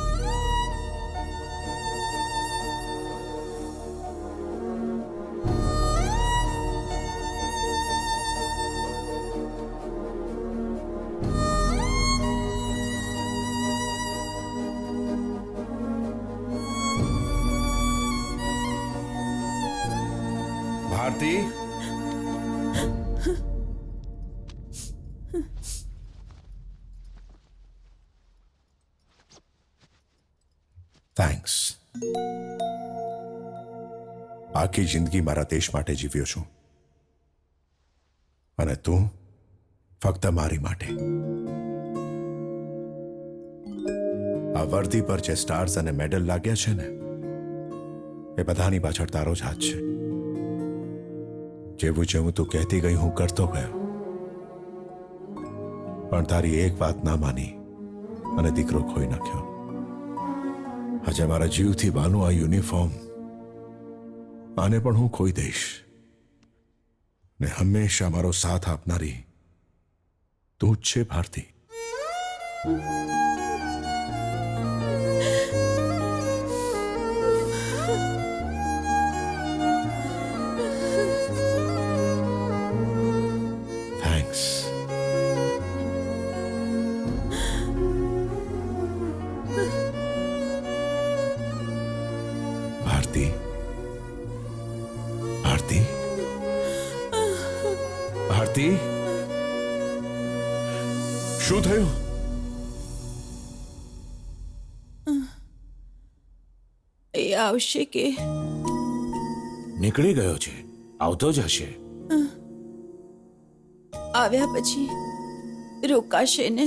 [SPEAKER 8] ભારતી, થેન્ક્સ. આખી જિંદગી મારા દેશ માટે જીવ્યો છું અને તું ફક્ત મારી માટે. આ વર્દી પર જે સ્ટાર્સ અને મેડલ લાગ્યા છે ને, એ બધાની પાછળ તારો જ હાથ છે. જેવું જેવું તું કહેતી ગઈ હું કરતો ગયો, પણ તારી એક વાત ના માની અને દીકરો ખોઈ નાખ્યો. આજે મારા જીવથી બાનું આ યુનિફોર્મ, આને પણ હું ખોઈ દઈશ. ને હંમેશા મારો સાથ આપનારી તું જ છે ભારતી. થેન્ક્સ. ભારતી, ભારતી, ભારતી, શું થયું?
[SPEAKER 12] એ આવશે કે
[SPEAKER 4] નીકળી ગયો છે, આવતો જ હશે.
[SPEAKER 12] આવ્યા પછી રોકાશે ને?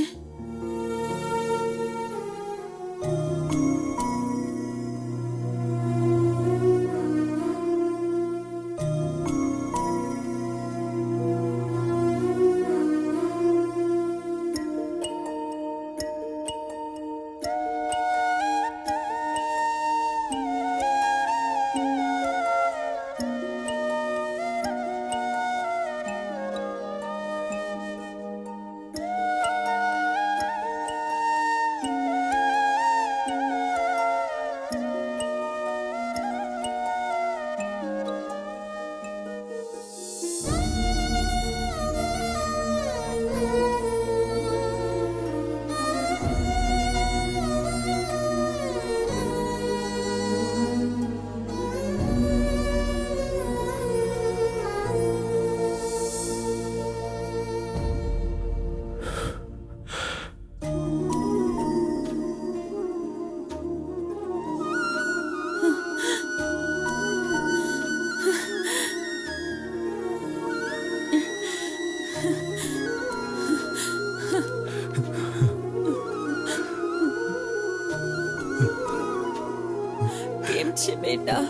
[SPEAKER 12] કેમ છે બેટા?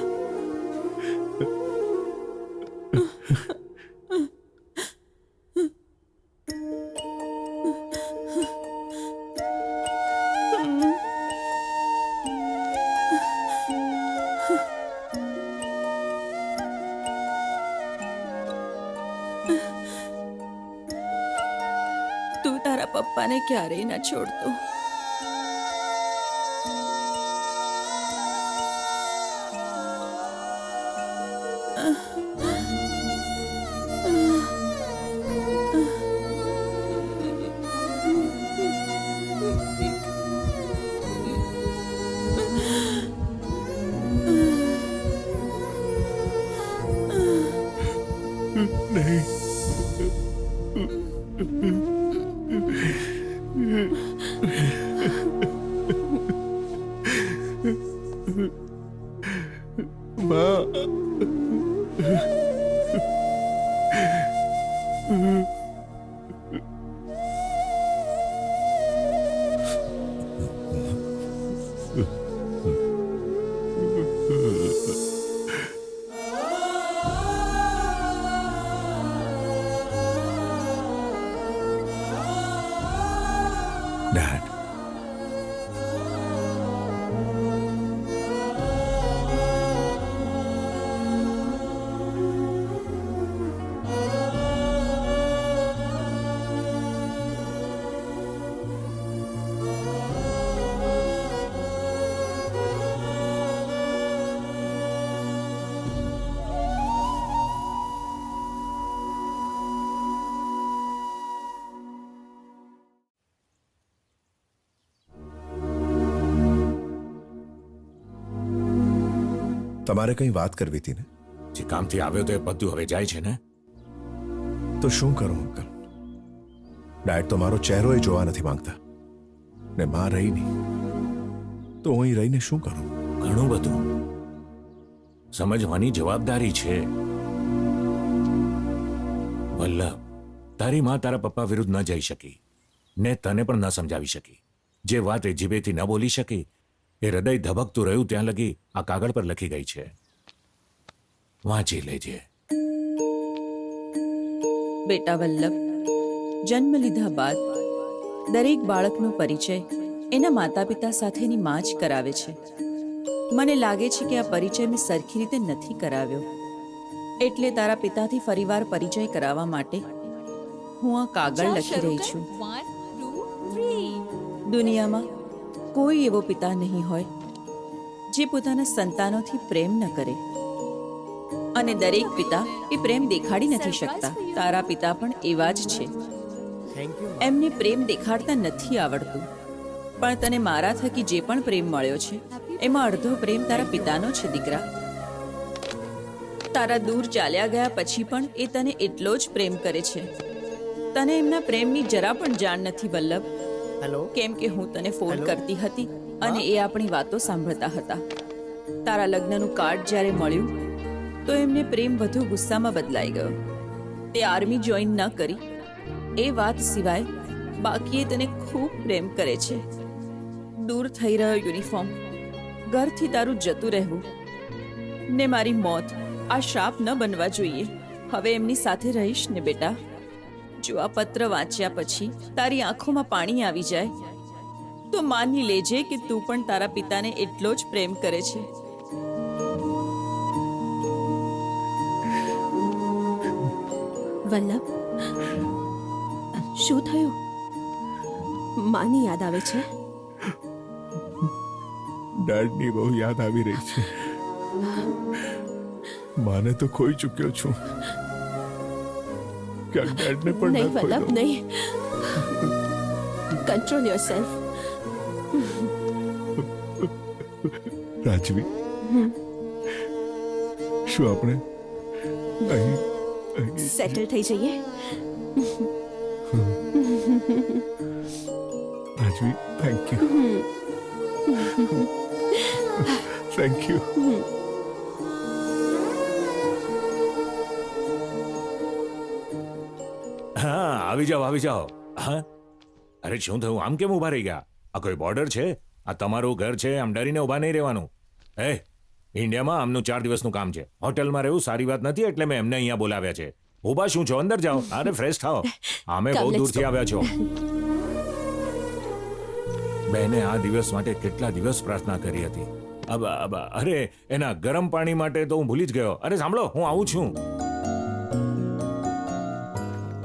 [SPEAKER 12] તું તારા પપ્પાને ક્યારેય ના છોડતો.
[SPEAKER 8] Dad. તમારે કંઈ વાત કરવી હતી ને?
[SPEAKER 4] જે કામથી આવ્યો તો એ બધું હવે જાય છે ને?
[SPEAKER 8] તો શું કરું અંકલ? ડેડ તો મારો ચહેરો એ જોવા નથી માંગતા ને માં રહી નહીં તો હું અહીં રહીને શું કરું?
[SPEAKER 4] ઘણું બધું સમજવાની જવાબદારી છે. વલ્લભ, તારી માં તારા પપ્પા વિરુદ્ધ ન જઈ શકી ને તને પણ ન સમજાવી શકી. જે વાત એ જીભેથી ન બોલી શકી એ હૃદય ધબકતું રહ્યું ત્યાં લગી આ કાગળ પર લખી ગઈ છે. વાંચી લેજે.
[SPEAKER 12] બેટા વલ્લભ, જન્મ લીધા બાદ દરેક બાળકનો પરિચય એના માતા પિતા સાથેની માં જ કરાવે છે. મને લાગે છે કે આ પરિચય મેં સરખી રીતે નથી કરાવ્યો, એટલે તારા પિતાથી ફરીવાર પરિચય કરાવવા માટે હું આ કાગળ લખી રહી છું. દુનિયામાં કોઈ એવો પિતા નહીં હોય જે પોતાના સંતાનોથી પ્રેમ ન કરે, અને દરેક પિતા એ પ્રેમ દેખાડી નથી શકતા. તારા પિતા પણ એવા જ છે. એમને પ્રેમ દેખાડતા નથી આવડતું, પણ તને મારા થકી જે પણ પ્રેમ મળ્યો છે એમાં અડધો પ્રેમ તારા પિતાનો છે દીકરા. તારા દૂર ચાલ્યા ગયા પછી પણ એ તને એટલો જ પ્રેમ કરે છે. તને એમના પ્રેમની જરા પણ જાણ નથી વલ્લભ.
[SPEAKER 6] હેલો.
[SPEAKER 12] કેમ કે હું તને ફોન કરતી હતી અને એ આપણી વાતો સાંભળતા હતા. તારા લગ્નનું કાર્ડ જ્યારે મળ્યું તો એમને પ્રેમ વધુ ગુસ્સામાં બદલાઈ ગયો. તે આર્મી જોઈન ન કરી એ વાત સિવાય બાકી એ તને ખૂબ પ્રેમ કરે છે. દૂર થઈ રહ્યો યુનિફોર્મ, ઘરથી તારું જતું રહેવું ને મારી મોત આ શાપ ન બનવા જોઈએ. હવે એમની સાથે રહીશ ને બેટા. જો આ પત્ર વાંચ્યા પછી તારી આંખોમાં પાણી આવી જાય તો માની લેજે કે તું પણ તારા પિતાને એટલો જ પ્રેમ કરે છે.
[SPEAKER 11] વલ્લભ, શું થયું? માની યાદ આવે છે?
[SPEAKER 8] ડેડની બહુ યાદ આવી રહી છે. માને તો ખોઈ ચૂક્યો છું. ક્યાંક ડેડને પણ
[SPEAKER 11] નહીં
[SPEAKER 8] ન ખોઈ
[SPEAKER 11] વલ્લભ,
[SPEAKER 8] દઉં.
[SPEAKER 11] નહીં. Control yourself.
[SPEAKER 8] રાજવી, શું આપણે અહીં
[SPEAKER 11] સેટલ થઈ જઈએ.
[SPEAKER 8] રાજવી, થેન્ક યુ. Thank you.
[SPEAKER 4] હા, આવી જાઓ, આવી જાઓ. હા, અરે શું થયું? આમ કેમ ઊભા રહી ગયા? આ કોઈ બોર્ડર છે? આ તમારું ઘર છે, આમ ડરીને ઊભા નહીં રહેવાનું. એ ઇન્ડિયામાં આમનું 4 દિવસનું કામ છે. હોટલમાં રહેવું સારી વાત નથી, એટલે મેં એમને અહીંયા બોલાવ્યા છે. ઊભા શું છો? અંદર જાઓ. અરે ફ્રેશ થાઓ. આમે બહુ દૂરથી આવ્યા છો. બહેને આ દિવસ માટે કેટલા દિવસ પ્રાર્થના કરી હતી. અરે એના ગરમ પાણી માટે તો હું ભૂલી જ ગયો. અરે સાંભળો, હું આવું છું.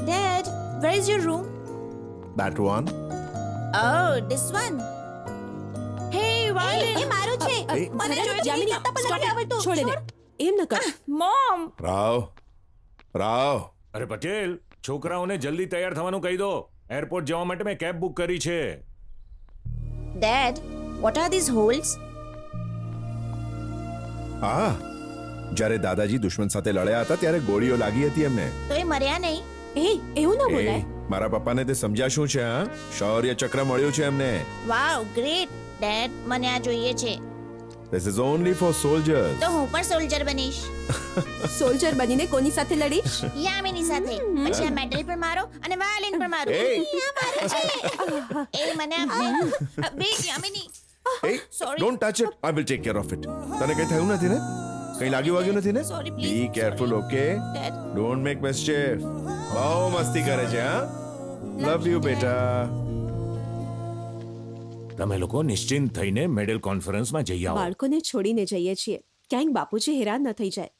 [SPEAKER 9] Dad, where is your room?
[SPEAKER 8] That one.
[SPEAKER 9] Oh, this one. Hey, Violet. એ મારું છે. મને જામીની આપતા પણ નથી આવડતું.
[SPEAKER 11] છોડ એને. એમ ન કર.
[SPEAKER 12] મોમ,
[SPEAKER 8] રાવ, રાવ.
[SPEAKER 4] અરે પટેલ, છોકરાઓને જલ્દી તૈયાર થવાનું કહી દો. એરપોર્ટ જવા માટે મેં કેબ બુક કરી છે.
[SPEAKER 9] Dad, what are these holes?
[SPEAKER 8] હા, જ્યારે દાદાજી દુશ્મન સાથે લડ્યા હતા ત્યારે ગોળીઓ લાગી હતી એમને.
[SPEAKER 9] તો એ મર્યા નહીં.
[SPEAKER 11] એ એવું ન
[SPEAKER 8] એ,
[SPEAKER 11] બોલાય.
[SPEAKER 8] મારા પપ્પાને તે સમજ્યા શું છે? હા, શૌર્ય ચક્ર મળ્યું છે એમને.
[SPEAKER 9] વાવ, ગ્રેટ. ડેડ, મને આ જોઈએ છે.
[SPEAKER 8] This is only for soldiers.
[SPEAKER 9] તો હું પણ સોલ્જર બનીશ.
[SPEAKER 11] સોલ્જર બનીને કોની સાથે લડીશ?
[SPEAKER 9] યામિની સાથે. પછી આ મેડલ પર મારો અને વાયોલિન પર મારો.
[SPEAKER 8] Hey.
[SPEAKER 9] આ મારું છે. એ મને આપને. Wait, Yamini.
[SPEAKER 8] Hey,
[SPEAKER 9] Sorry.
[SPEAKER 8] don't touch it. I will take care of it. તને કઈ થયું નથી ને? કઈ વાગ્યું નથી ને?
[SPEAKER 9] Sorry, please.
[SPEAKER 8] Be careful, okay?
[SPEAKER 9] Dad.
[SPEAKER 8] Don't make mischief. બહુ મસ્તી કરે છે, હા? Love you, બેટા.
[SPEAKER 4] તમે લોકો નિશ્ચિંત થઈને મેડલ કોન્ફરન્સમાં જઈ આવો.
[SPEAKER 11] બાળકોને છોડીને જઈએ છીએ. ક્યાંક બાપુજી હેરાન ન થઈ જાય.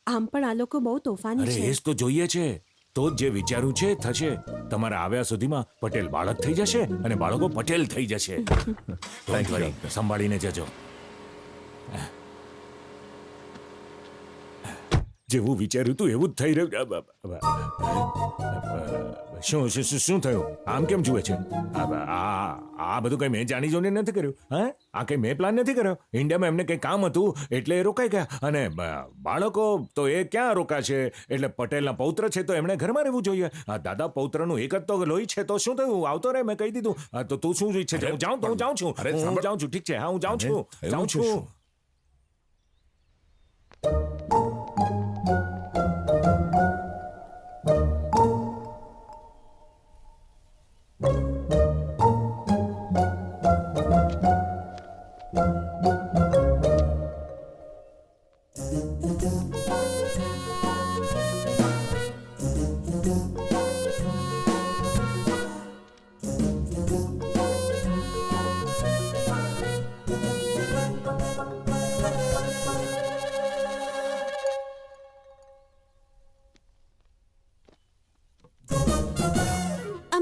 [SPEAKER 11] આમ પણ આ લોકો બહુ તોફાની
[SPEAKER 4] અરે
[SPEAKER 11] છે.
[SPEAKER 4] એ જ તો જોઈએ છે. તો જ જે વિચાર્યું છે થશે. તમારા આવ્યા સુધીમાં પટેલ બાળક થઈ જશે અને બાળકો પટેલ થઈ જશે. Don't worry, સંભાળીને જજો. જેવું વિચાર્યું તું એવું જ થઈ રહ્યું. શું થયું? આમ કેમ જુએ છે? આ બધું કઈ મેં જાણી જોઈને નથી કર્યું. હા, આ કઈ મેં પ્લાન નથી કર્યો. ઇન્ડિયામાં એમને કઈ કામ હતું એટલે એ રોકાઈ ગયા. અને બાળકો તો એ ક્યાં રોકાશે? એટલે પટેલના પૌત્ર છે તો એમણે ઘરમાં રહેવું જોઈએ. દાદા પૌત્રનું એક જ તો લોહી છે. તો શું થયું? આવતો રહે, મેં કહી દીધું. તો તું શું ઈચ્છે છે? હું જાઉં છું. હું જાઉં છું. ઠીક છે, હા, હું જાઉં છું.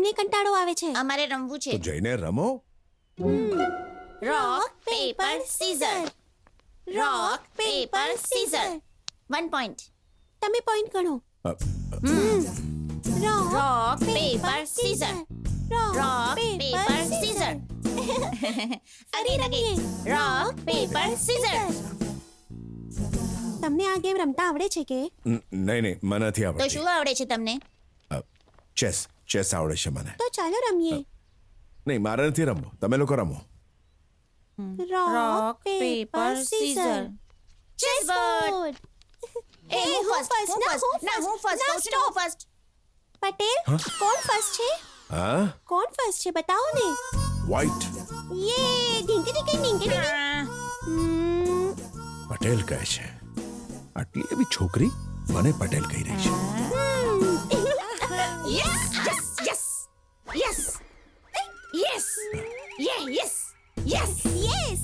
[SPEAKER 9] મને કંટાળો આવે છે.
[SPEAKER 13] અમારે રમવું
[SPEAKER 8] તો
[SPEAKER 13] છે.
[SPEAKER 8] જઈને રમો.
[SPEAKER 13] Rock paper seizure. રોક પેપર સીઝર. 1 પોઈન્ટ.
[SPEAKER 9] તમે પોઈન્ટ ગણો.
[SPEAKER 13] રોક પેપર સીઝર. રોક પેપર સીઝર.
[SPEAKER 9] ફરી રમીએ.
[SPEAKER 13] રોક પેપર સીઝર.
[SPEAKER 9] તમને આ ગેમ રમતા આવડે છે કે?
[SPEAKER 8] નહીં મને નથી
[SPEAKER 13] તો
[SPEAKER 8] આવડતી.
[SPEAKER 13] શું આવડે છે તમને?
[SPEAKER 8] ચેસ આવડે છે મને.
[SPEAKER 9] તો ચાલો રમીએ.
[SPEAKER 8] નહીં મારે નથી રમવું, તમે લોકો રમો.
[SPEAKER 9] Rock paper scissor.
[SPEAKER 13] Chess board.
[SPEAKER 9] એ હું ફર્સ્ટ
[SPEAKER 13] ના હું ફર્સ્ટ કહું છું ને, હું ફર્સ્ટ.
[SPEAKER 9] પટેલ કોણ ફર્સ્ટ છે?
[SPEAKER 8] હા
[SPEAKER 9] કોણ ફર્સ્ટ છે બતાવો ને.
[SPEAKER 8] વ્હાઈટ
[SPEAKER 9] યે ઢીંકી ઢીંકી ઢીંકી ઢીંકી.
[SPEAKER 8] પટેલ કહે છે. આટલી એવી છોકરી મને પટેલ કહી રહી છે.
[SPEAKER 13] Yes yes yes yes yes yes yes
[SPEAKER 9] yes.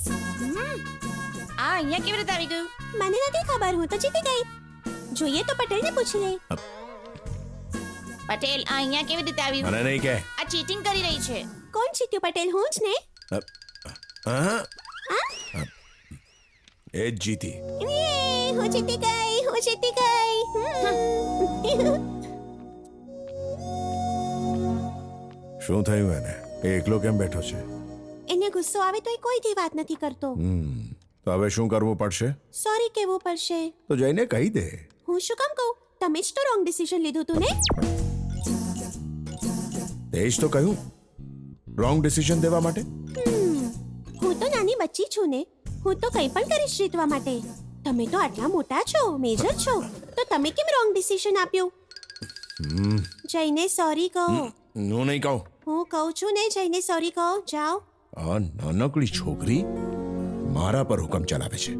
[SPEAKER 13] આ અહીંયા કેવી રીતે આવી ગયું?
[SPEAKER 9] મને નથી ખબર, હું તો જીતી ગઈ. જોઈએ તો પટેલને પૂછી લે.
[SPEAKER 13] પટેલ આ અહીંયા કેવી રીતે આવ્યું?
[SPEAKER 8] મને નહીં કે.
[SPEAKER 13] આ ચીટિંગ કરી રહી છે.
[SPEAKER 9] કોણ જીત્યું પટેલ? હું જ ને.
[SPEAKER 8] હા એ જ જીતી.
[SPEAKER 9] યે હું જીતી ગઈ, હું જીતી ગઈ.
[SPEAKER 8] શું થયું એને? એ એકલો કેમ બેઠો છે?
[SPEAKER 9] એને ગુસ્સો આવે તો એ કોઈથી વાત નથી કરતો.
[SPEAKER 8] તો હવે શું કરવું પડશે?
[SPEAKER 9] સોરી કહેવું પડશે.
[SPEAKER 8] તો જઈને કહી દે.
[SPEAKER 9] હું શું કામ કહું? તમે જ તો રોંગ ડિસિઝન લીધું તું ને.
[SPEAKER 8] એ જ તો કહ્યું, રોંગ ડિસિઝન દેવા માટે.
[SPEAKER 9] હું તો નાની બચ્ચી છું ને, હું તો કંઈ પણ કરીશ જીતવા માટે. તમે તો આટલા મોટા છો, મેજર છો, તો તમે કેમ રોંગ ડિસિઝન આપ્યું? જઈને સોરી કહો.
[SPEAKER 8] હું નહીં કહું.
[SPEAKER 9] હું કહું છું ને, જઈને સોરી કહો. જાઓ.
[SPEAKER 8] આ નાનકડી છોકરી મારા પર હુકમ ચલાવે છે.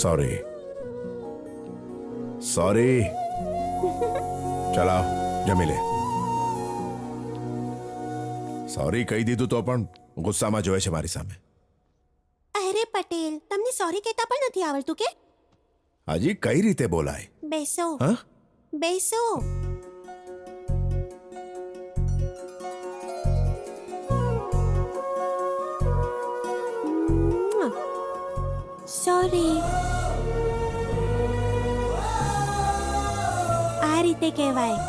[SPEAKER 8] સોરી ચલાવ જમી લે. સોરી કહી દીધું તો પણ ગુસ્સામાં જોયે છે મારી સામે.
[SPEAKER 9] અરે પટેલ, તમને સોરી કહેતા પણ નથી આવડતું કે?
[SPEAKER 8] હજી કઈ રીતે બોલાય?
[SPEAKER 9] બેસો.
[SPEAKER 8] હા
[SPEAKER 9] બેસો. સોરી. આ રીતે કહેવાય.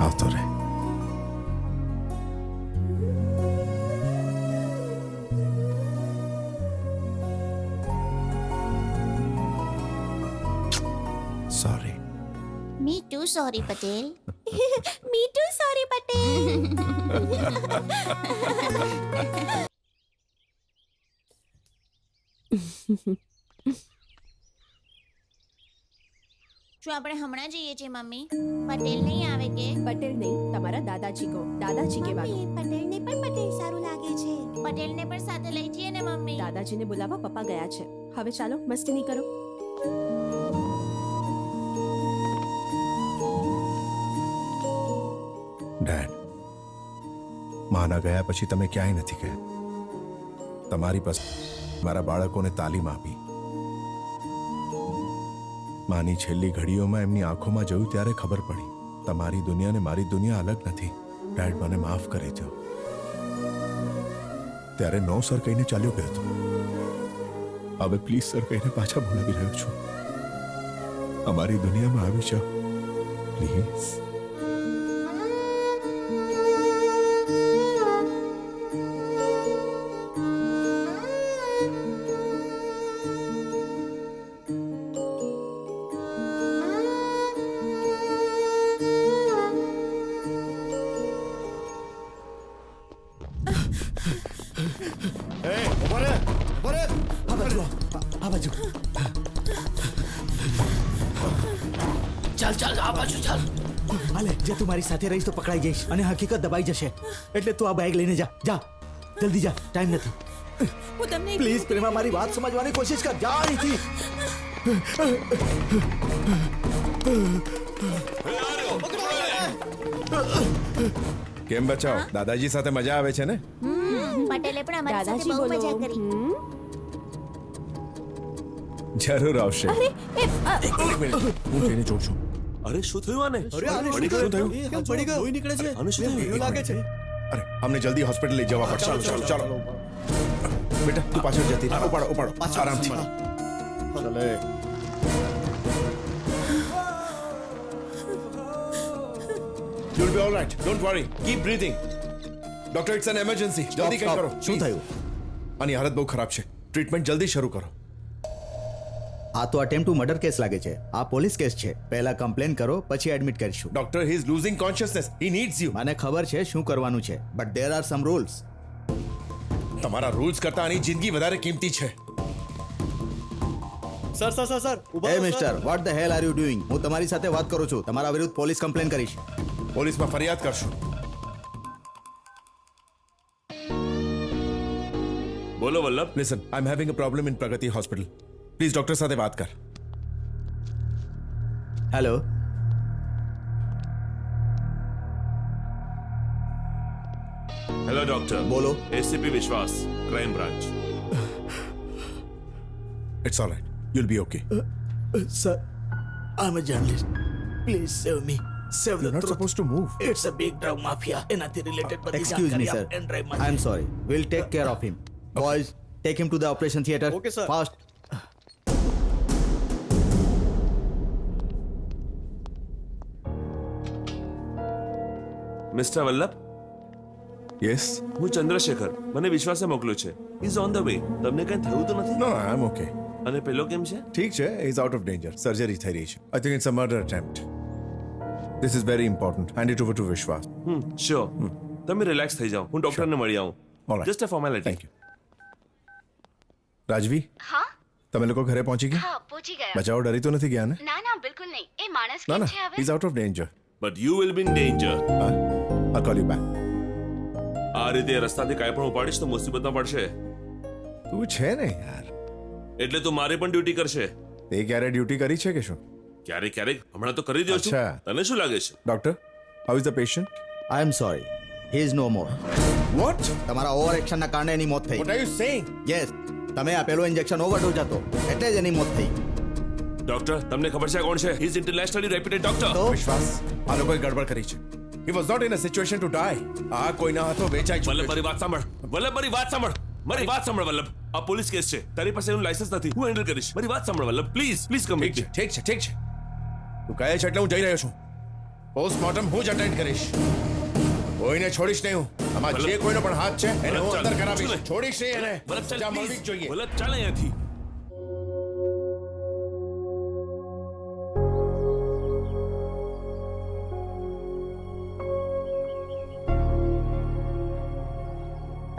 [SPEAKER 8] આવતો રે. Sorry.
[SPEAKER 13] Me to sorry Patel.
[SPEAKER 9] Me to sorry Patel.
[SPEAKER 13] શું આપણે હમણાં જઈએ છીએ મમ્મી? પટેલ નહીં આવે કે?
[SPEAKER 11] પટેલ નહીં, તમારા દાદાજી કહો. દાદાજી કહેવાનું.
[SPEAKER 9] પટેલને પણ પટેલ સારું લાગે છે.
[SPEAKER 13] પટેલને પણ સાથે લઈ જઈએ ને મમ્મી.
[SPEAKER 11] દાદાજીને બોલાવવા પપ્પા ગયા છે. હવે ચાલો મસ્તી નહીં કરો.
[SPEAKER 8] ડેડ, માના ગયા પછી તમે ક્યાંય નથી ગયા. તમારી પાસે મારા બાળકોને તાલીમ આપી. માની છેલ્લી ઘડીઓમાં એમની આંખોમાં જોયું ત્યારે ખબર પડી તમારી દુનિયા ને મારી દુનિયા અલગ નથી. ડેડ, મને માફ કરી દો. ત્યારે નો સર કહીને ચાલ્યો ગયો હતો. હવે પ્લીઝ સર કહીને પાછા બોલાવી રહ્યો છું. અમારી દુનિયામાં આવી જાઓ પ્લીઝ.
[SPEAKER 1] ચાલ ચાલ આ બાજુ ચાલ.
[SPEAKER 3] હાલે જે તું મારી સાથે રહીશ તો પકડાઈ જઈશ અને હકીકત દબાઈ જશે. એટલે તું આ બેગ લઈને જા. જા જલ્દી જા, ટાઈમ નથી.
[SPEAKER 13] હું તમને
[SPEAKER 3] પ્લીઝ પ્રેમા, મારી વાત સમજવાની કોશિશ કર. જા અહીંથી.
[SPEAKER 8] કેમ બચાવ? દાદાજી સાથે મજા આવે છે ને?
[SPEAKER 13] પટેલે પણ અમારી સાથે
[SPEAKER 11] દાદાજી
[SPEAKER 13] બહુ
[SPEAKER 11] બોલો.
[SPEAKER 13] મજા કરી.
[SPEAKER 8] જરૂર આવશે.
[SPEAKER 13] અરે એ
[SPEAKER 8] એક મિનિટ, હું જઈને જોઉં છું.
[SPEAKER 5] અરે શું થયું આને
[SPEAKER 8] પડી ગયું? શું થયું?
[SPEAKER 3] કેમ પડી ગયો? લોહી નીકળે છે.
[SPEAKER 5] આને શું થયું?
[SPEAKER 3] એવું લાગે છે.
[SPEAKER 8] અરે અમને જલ્દી હોસ્પિટલ લઈ જવા પડશે. ચાલો ચાલો. બેટા તું પાછળ જતી રહે. ઉપાડો આરામથી.
[SPEAKER 3] ચાલે.
[SPEAKER 8] You'll be all right. Don't worry. Keep breathing. Doctor, it's an emergency. જલ્દી કંઈ કરો.
[SPEAKER 3] શું
[SPEAKER 8] Please.
[SPEAKER 3] થયું?
[SPEAKER 8] આની હાલત બહુ ખરાબ છે. ટ્રીટમેન્ટ જલ્દી શરૂ કરો.
[SPEAKER 3] આ તો અટેમ્પ્ટ ટુ મર્ડર કેસ લાગે છે. આ પોલીસ કેસ છે. પહેલા કમ્પ્લેન કરો, પછી એડમિટ કરીશું.
[SPEAKER 8] Doctor, he is losing consciousness. He needs you.
[SPEAKER 3] મને ખબર છે શું કરવાનું છે, but there are some rules.
[SPEAKER 8] તમારા રૂલ્સ કરતા આની જિંદગી વધારે કિંમતી છે.
[SPEAKER 7] સર સર સર સર
[SPEAKER 3] હે mister, vote the hair are you doing? હું તમારી સાથે વાત કરું છું. તમારા વિરુદ્ધ પોલીસ કમ્પ્લેન કરીશ.
[SPEAKER 8] પોલીસમાં ફરિયાદ કરશું.
[SPEAKER 5] બોલો Vallabh.
[SPEAKER 8] Listen, I'm having a problem in Pragati Hospital. Please doctor સાથે વાત કર.
[SPEAKER 3] હેલો.
[SPEAKER 5] Hello doctor.
[SPEAKER 3] બોલો.
[SPEAKER 5] ACP Vishwas, crime branch.
[SPEAKER 8] It's all right. You'll be okay.
[SPEAKER 3] Sir, I am a journalist. Please save me. Save
[SPEAKER 8] You're not supposed to move.
[SPEAKER 3] It's a big drug mafia. એનાથી related બધી જાણકારી આપ and ડ્રાઈવમાં. I am sorry. Will take care of him. Boys, take him to the operation theatre.
[SPEAKER 7] Okay, sir.
[SPEAKER 3] Fast.
[SPEAKER 5] Mister Vallabh,
[SPEAKER 8] Yes?
[SPEAKER 5] હું ચંદ્રશેખર. મને વિશ્વાસે મોકલ્યો છે. Is on the way. તમને કંઈ થયું તો નથી?
[SPEAKER 8] No, I'm okay.
[SPEAKER 5] અને પેલો કેમ છે?
[SPEAKER 8] ઠીક છે. He's out of danger. Surgery થઈ રહી છે. I think it's a murder attempt. This is very important. Hand it over to Vishwas.
[SPEAKER 5] Sure. તમે રિલેક્સ થઈ જાઓ. હું ડોક્ટરને મળી
[SPEAKER 8] All
[SPEAKER 5] આવું.
[SPEAKER 8] right.
[SPEAKER 5] Just a formality.
[SPEAKER 8] Thank you. રાજવી,
[SPEAKER 14] હા
[SPEAKER 8] તમે લોકો ઘરે પહોંચી ગયા?
[SPEAKER 14] હા પહોંચી ગયા.
[SPEAKER 8] બચાવ ડરી તો નથી ગયા ને?
[SPEAKER 14] ના ના બિલકુલ નહીં. એ માણસ
[SPEAKER 8] ના
[SPEAKER 14] કેમ
[SPEAKER 8] ના,
[SPEAKER 14] છે હવે?
[SPEAKER 8] he's out of danger.
[SPEAKER 5] But you will be in danger.
[SPEAKER 8] I'll call you back.
[SPEAKER 5] આ રીતે રસ્તાથી કાંઈ પણ ઉપાડીશ તો મુસીબતમાં પડશે.
[SPEAKER 8] તું છે ને યાર.
[SPEAKER 5] એટલે તું મારે પણ ડ્યુટી કરશે.
[SPEAKER 8] તે ક્યારે ડ્યુટી કરી છે કે શું?
[SPEAKER 5] ક્યારેક ક્યારેક. હમણાં તો કરી દો છું.
[SPEAKER 8] અચ્છા.
[SPEAKER 5] તને શું લાગે છે?
[SPEAKER 8] Doctor, how is the patient?
[SPEAKER 3] I am sorry. He is no more.
[SPEAKER 8] What?
[SPEAKER 3] તમારા ઓવર એક્શનના કારણે એની મોત થઈ.
[SPEAKER 8] What are you saying?
[SPEAKER 3] Yes, તમે આપેલો ઇન્જેક્શન ઓવરડોઝ હતો એટલે જ એની મોત થઈ.
[SPEAKER 5] ડોક્ટર, તમને ખબર છે આ કોણ છે? He is internationally reputed doctor.
[SPEAKER 3] તો
[SPEAKER 8] વિશ્વાસ, આ લોકોએ ગડબડ કરી છે. He was not in a situation to die. આ કોઈના હાથો વેચાઈ
[SPEAKER 5] વલ્લભ,
[SPEAKER 8] ચૂક્યો
[SPEAKER 5] મારી વાત સાંભળ. વલ્લભ, મારી વાત સાંભળ. મારી વાત સાંભળ વલ્લભ. આ પોલીસ કેસ છે. તારી પાસે એનું લાયસન્સ નથી. હું હેન્ડલ કરીશ. મારી વાત સાંભળ વલ્લભ. પ્લીઝ પ્લીઝ કમ
[SPEAKER 8] ઠીક છે, ઠીક છે, ઠીક છે. તું કહે છે એટલે હું જઈ રહ્યો છું. પોસ્ટમોર્ટમ હું જ અટેન્ડ કરીશ. કોઈને છોડીશ નહીં હું. આમાં જે કોઈનો પણ હાથ છે એને હું અંદર કરાવીશ. છોડીશ નહીં એને.
[SPEAKER 5] વલ્લભ ચાલ
[SPEAKER 8] સજા મળવી જ
[SPEAKER 5] પ્લીઝ.
[SPEAKER 8] જોઈએ.
[SPEAKER 5] વલ્લભ ચાલ અહીંયાથી.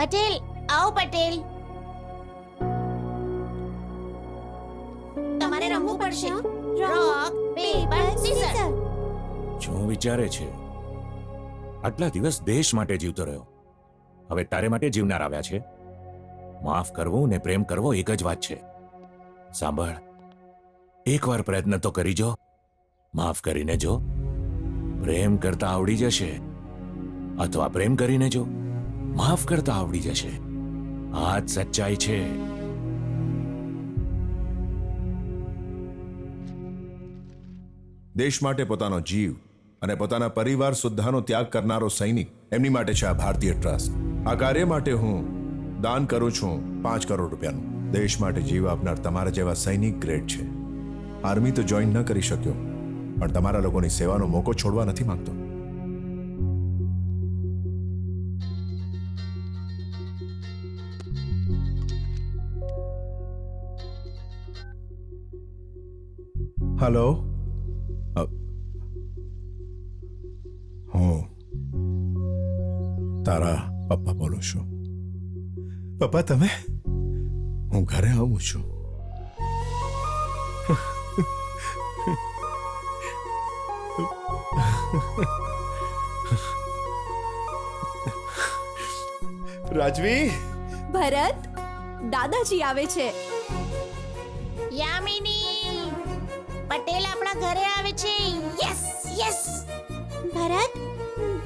[SPEAKER 13] પટેલ, આવો પટેલ. તમારે રમવું પડશે. રોક પેપર સીઝર.
[SPEAKER 4] શું વિચારે છે? આટલા દિવસ દેશ માટે જીવતો રહ્યો, હવે તારે માટે જીવનાર આવ્યા છે. માફ કરવું ને પ્રેમ કરવો એક જ વાત છે. સાંભળ, એકવાર પ્રયત્ન તો કરી જો. માફ કરીને જો. પ્રેમ કરતા આવડી જશે, અથવા પ્રેમ કરીને જો. માફ કરતા આવડી જશે. આ જ સચ્ચાઈ છે.
[SPEAKER 8] દેશ માટે પોતાનો જીવ અને પોતાના પરિવાર સુદ્ધાનો ત્યાગ કરનારો સૈનિક, એમની માટે છે આ ભારતીય ટ્રસ્ટ. આ કાર્ય માટે હું દાન કરું છું 5 કરોડ રૂપિયાનું. દેશ માટે જીવ આપનાર તમારા જેવા સૈનિક ગ્રેટ છે. આર્મી તો જોઈન ન કરી શક્યો, પણ તમારા લોકોની સેવાનો મોકો છોડવા નથી માંગતો. હેલો, હું તારા પપ્પા બોલું છું. પપ્પા તમે? હું ઘરે આવું છું. રાજવી
[SPEAKER 11] ભરત દાદાજી આવે છે.
[SPEAKER 13] યામિની પટેલ આપણા ઘરે આવે છે. Yes yes.
[SPEAKER 9] ભરત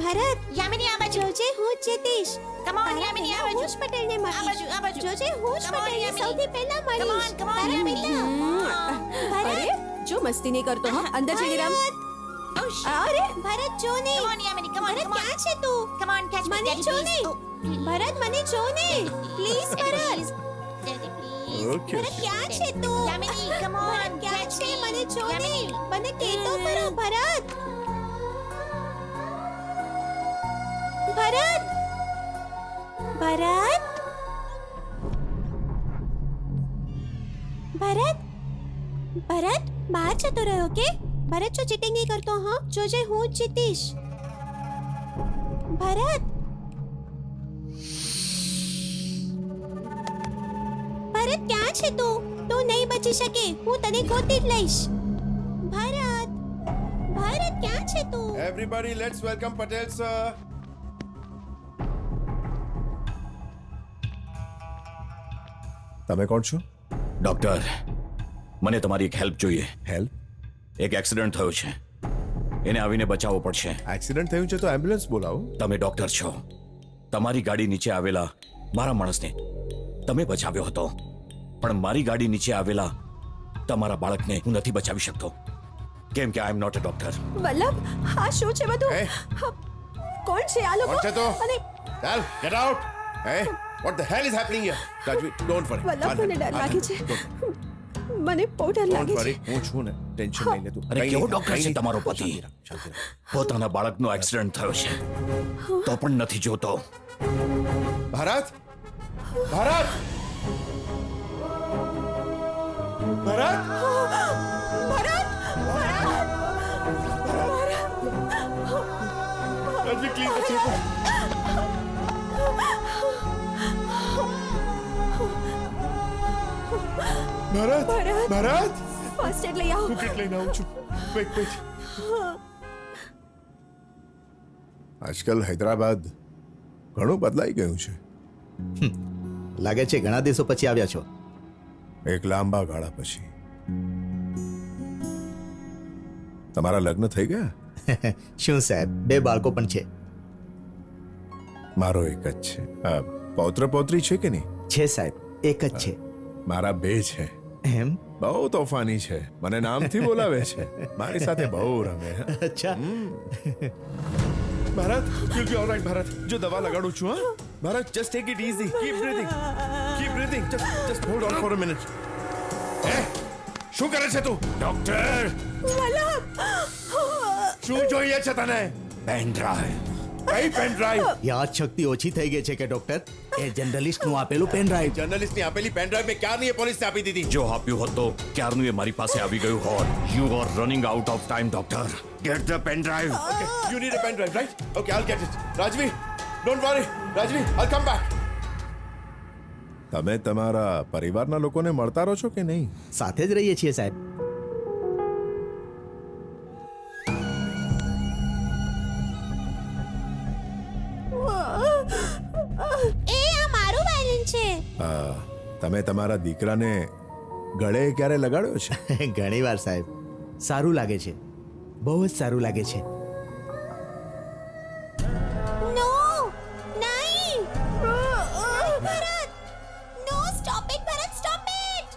[SPEAKER 9] ભરત
[SPEAKER 13] યામિની આ બાજુ.
[SPEAKER 9] જોજે હું જ જીતીશ.
[SPEAKER 13] કમ ઓન યામિની આ
[SPEAKER 9] હું
[SPEAKER 13] બાજુ.
[SPEAKER 9] જ પટેલને
[SPEAKER 13] આ
[SPEAKER 9] મળીશ.
[SPEAKER 13] બાજુ આ બાજુ.
[SPEAKER 9] જોજે હું જ
[SPEAKER 13] Come on,
[SPEAKER 9] પટેલને
[SPEAKER 13] યામિની.
[SPEAKER 9] સૌથી પહેલા
[SPEAKER 13] કમ ઓન
[SPEAKER 9] મળીશ.
[SPEAKER 13] કમ ઓન
[SPEAKER 9] તારા
[SPEAKER 13] યામિની.
[SPEAKER 11] અરે જો મસ્તી નહીં કરતો હા અંદર જઈ રામ. અરે
[SPEAKER 9] ભરત જો ને.
[SPEAKER 13] Come on Yamini come on
[SPEAKER 9] Bharat
[SPEAKER 13] come on.
[SPEAKER 9] ક્યાં છે તું?
[SPEAKER 13] કમ ઓન કેચ મી
[SPEAKER 9] મને
[SPEAKER 13] ડેડી
[SPEAKER 9] જો ને.
[SPEAKER 13] પ્લીઝ.
[SPEAKER 9] ભરત મને જો ને. Please Bharat.
[SPEAKER 13] Daddy please.
[SPEAKER 8] Okay
[SPEAKER 9] Bharat ક્યાં છે તું?
[SPEAKER 13] યામિની કમ ઓન
[SPEAKER 9] ભરત ક્યાં
[SPEAKER 13] કેચ
[SPEAKER 9] છે?
[SPEAKER 13] મી.
[SPEAKER 9] મને જો ને.
[SPEAKER 13] યામિની.
[SPEAKER 9] મને કહેતો ખરો ભરત. ભરત ભરત ભરત ભરત બહાર જતો રહ્યો કે? ભરત જો ચીટિંગ નહીં કરતો હા જોજે હું જ જીતીશ. ભરત ભરત ક્યાં છે તું? તું નહીં બચી શકે. હું તને ગોતી જ લઈશ. ભરત ભરત ક્યાં છે તું?
[SPEAKER 8] Everybody let's welcome Patel sir. તમે કોણ છો?
[SPEAKER 2] ડોક્ટર મને તમારી એક હેલ્પ જોઈએ.
[SPEAKER 8] હેલ્પ?
[SPEAKER 2] એક એક્સિડન્ટ થયો છે, એને આવીને બચાવવો પડશે.
[SPEAKER 8] એક્સિડન્ટ થયું છે તો એમ્બ્યુલન્સ બોલાવો.
[SPEAKER 2] તમે ડોક્ટર છો, તમારી ગાડી નીચે આવેલા મારા માણસને તમે બચાવ્યો હતો, પણ મારી ગાડી નીચે આવેલા તમારા બાળકને હું નથી બચાવી શકતો, કેમ કે I am not a doctor.
[SPEAKER 11] Vallabh આ શું છે બધું? કોણ છે આ લોકો?
[SPEAKER 8] કોણ છે તો?
[SPEAKER 11] અને
[SPEAKER 8] ચાલ ગેટ આઉટ. હે vote the hair is happening here? રાજવી ડોન્ટ વરી.
[SPEAKER 11] વલ્લભ મને ડર લાગે છે. મને બહુ ડર
[SPEAKER 8] ડોન્ટ
[SPEAKER 11] લાગે છે.
[SPEAKER 8] વરી, હું છું ને, ટેન્શન નહીં લેતું.
[SPEAKER 2] અને કેવો ડોક્ટર છે તમારો પતિ? પોતાના બાળકનો એક્સિડન્ટ થયો છે તો પણ નથી જોતો.
[SPEAKER 8] ભારત ભારત ભારત રાજવી પ્લીઝ બચાવો. ભારત ભારત
[SPEAKER 11] ફર્સ્ટ એડ લઈ આવો.
[SPEAKER 8] હું કેટલી લઈને આવું છું. Wait wait. આજકાલ હૈદરાબાદ ઘણું બદલાઈ ગયું છે.
[SPEAKER 3] લાગે છે ઘણા દિવસો પછી આવ્યા છો.
[SPEAKER 8] એક લાંબા ગાળા પછી. તમારા લગ્ન થઈ ગયા?
[SPEAKER 3] શું સાહેબ, 2 બાળકો પણ છે.
[SPEAKER 8] મારો એક જ છે. પૌત્ર પૌત્રી છે કે નહીં?
[SPEAKER 3] છે સાહેબ, એક જ છે.
[SPEAKER 8] મારા 2 છે.
[SPEAKER 3] એમ?
[SPEAKER 8] બહુ તોફાની છે, મને નામથી બોલાવે છે, મારી સાથે બહુ રમે.
[SPEAKER 3] અચ્છા.
[SPEAKER 8] Bharat you'll be all right. Bharat જો દવા લગાડું છું. હા Bharat just take it easy, keep breathing, just hold on for a minute. શું કરે છે તું?
[SPEAKER 2] ડોક્ટર
[SPEAKER 8] શું જોઈએ છે તને?
[SPEAKER 2] Pen drive.
[SPEAKER 8] કઈ પેન ડ્રાઈવ?
[SPEAKER 3] યાદ શક્તિ ઓછી થઈ ગઈ છે કે ડોક્ટર? એ જર્નલિસ્ટ નું આપેલું પેન ડ્રાઈવ.
[SPEAKER 8] જર્નલિસ્ટની આપેલી પેન ડ્રાઈવ મેં ક્યારની એ પોલીસને આપી દીધી.
[SPEAKER 2] જો આપ્યું હોત તો ક્યારનું એ મારી પાસે આવી ગયું હોત. You are running out of time doctor. Get the pen drive.
[SPEAKER 8] Okay, you need a pen drive, right? Okay, I'll get it. Rajvi, don't worry. Rajvi, I'll come back. તમે તમારા પરિવારના લોકોને મળતા રહો છો કે નહીં?
[SPEAKER 3] સાથે જ રહીએ છીએ સાહેબ.
[SPEAKER 9] એ આ મારું વાયલિન છે.
[SPEAKER 8] તમે તમારા દીકરાને ગળે ક્યારે લગાડ્યો છે?
[SPEAKER 3] ઘણી વાર સાહેબ. સારું લાગે છે, બહુ જ સારું લાગે છે.
[SPEAKER 9] નો નહીં Bharat. No stop it Bharat, stop it.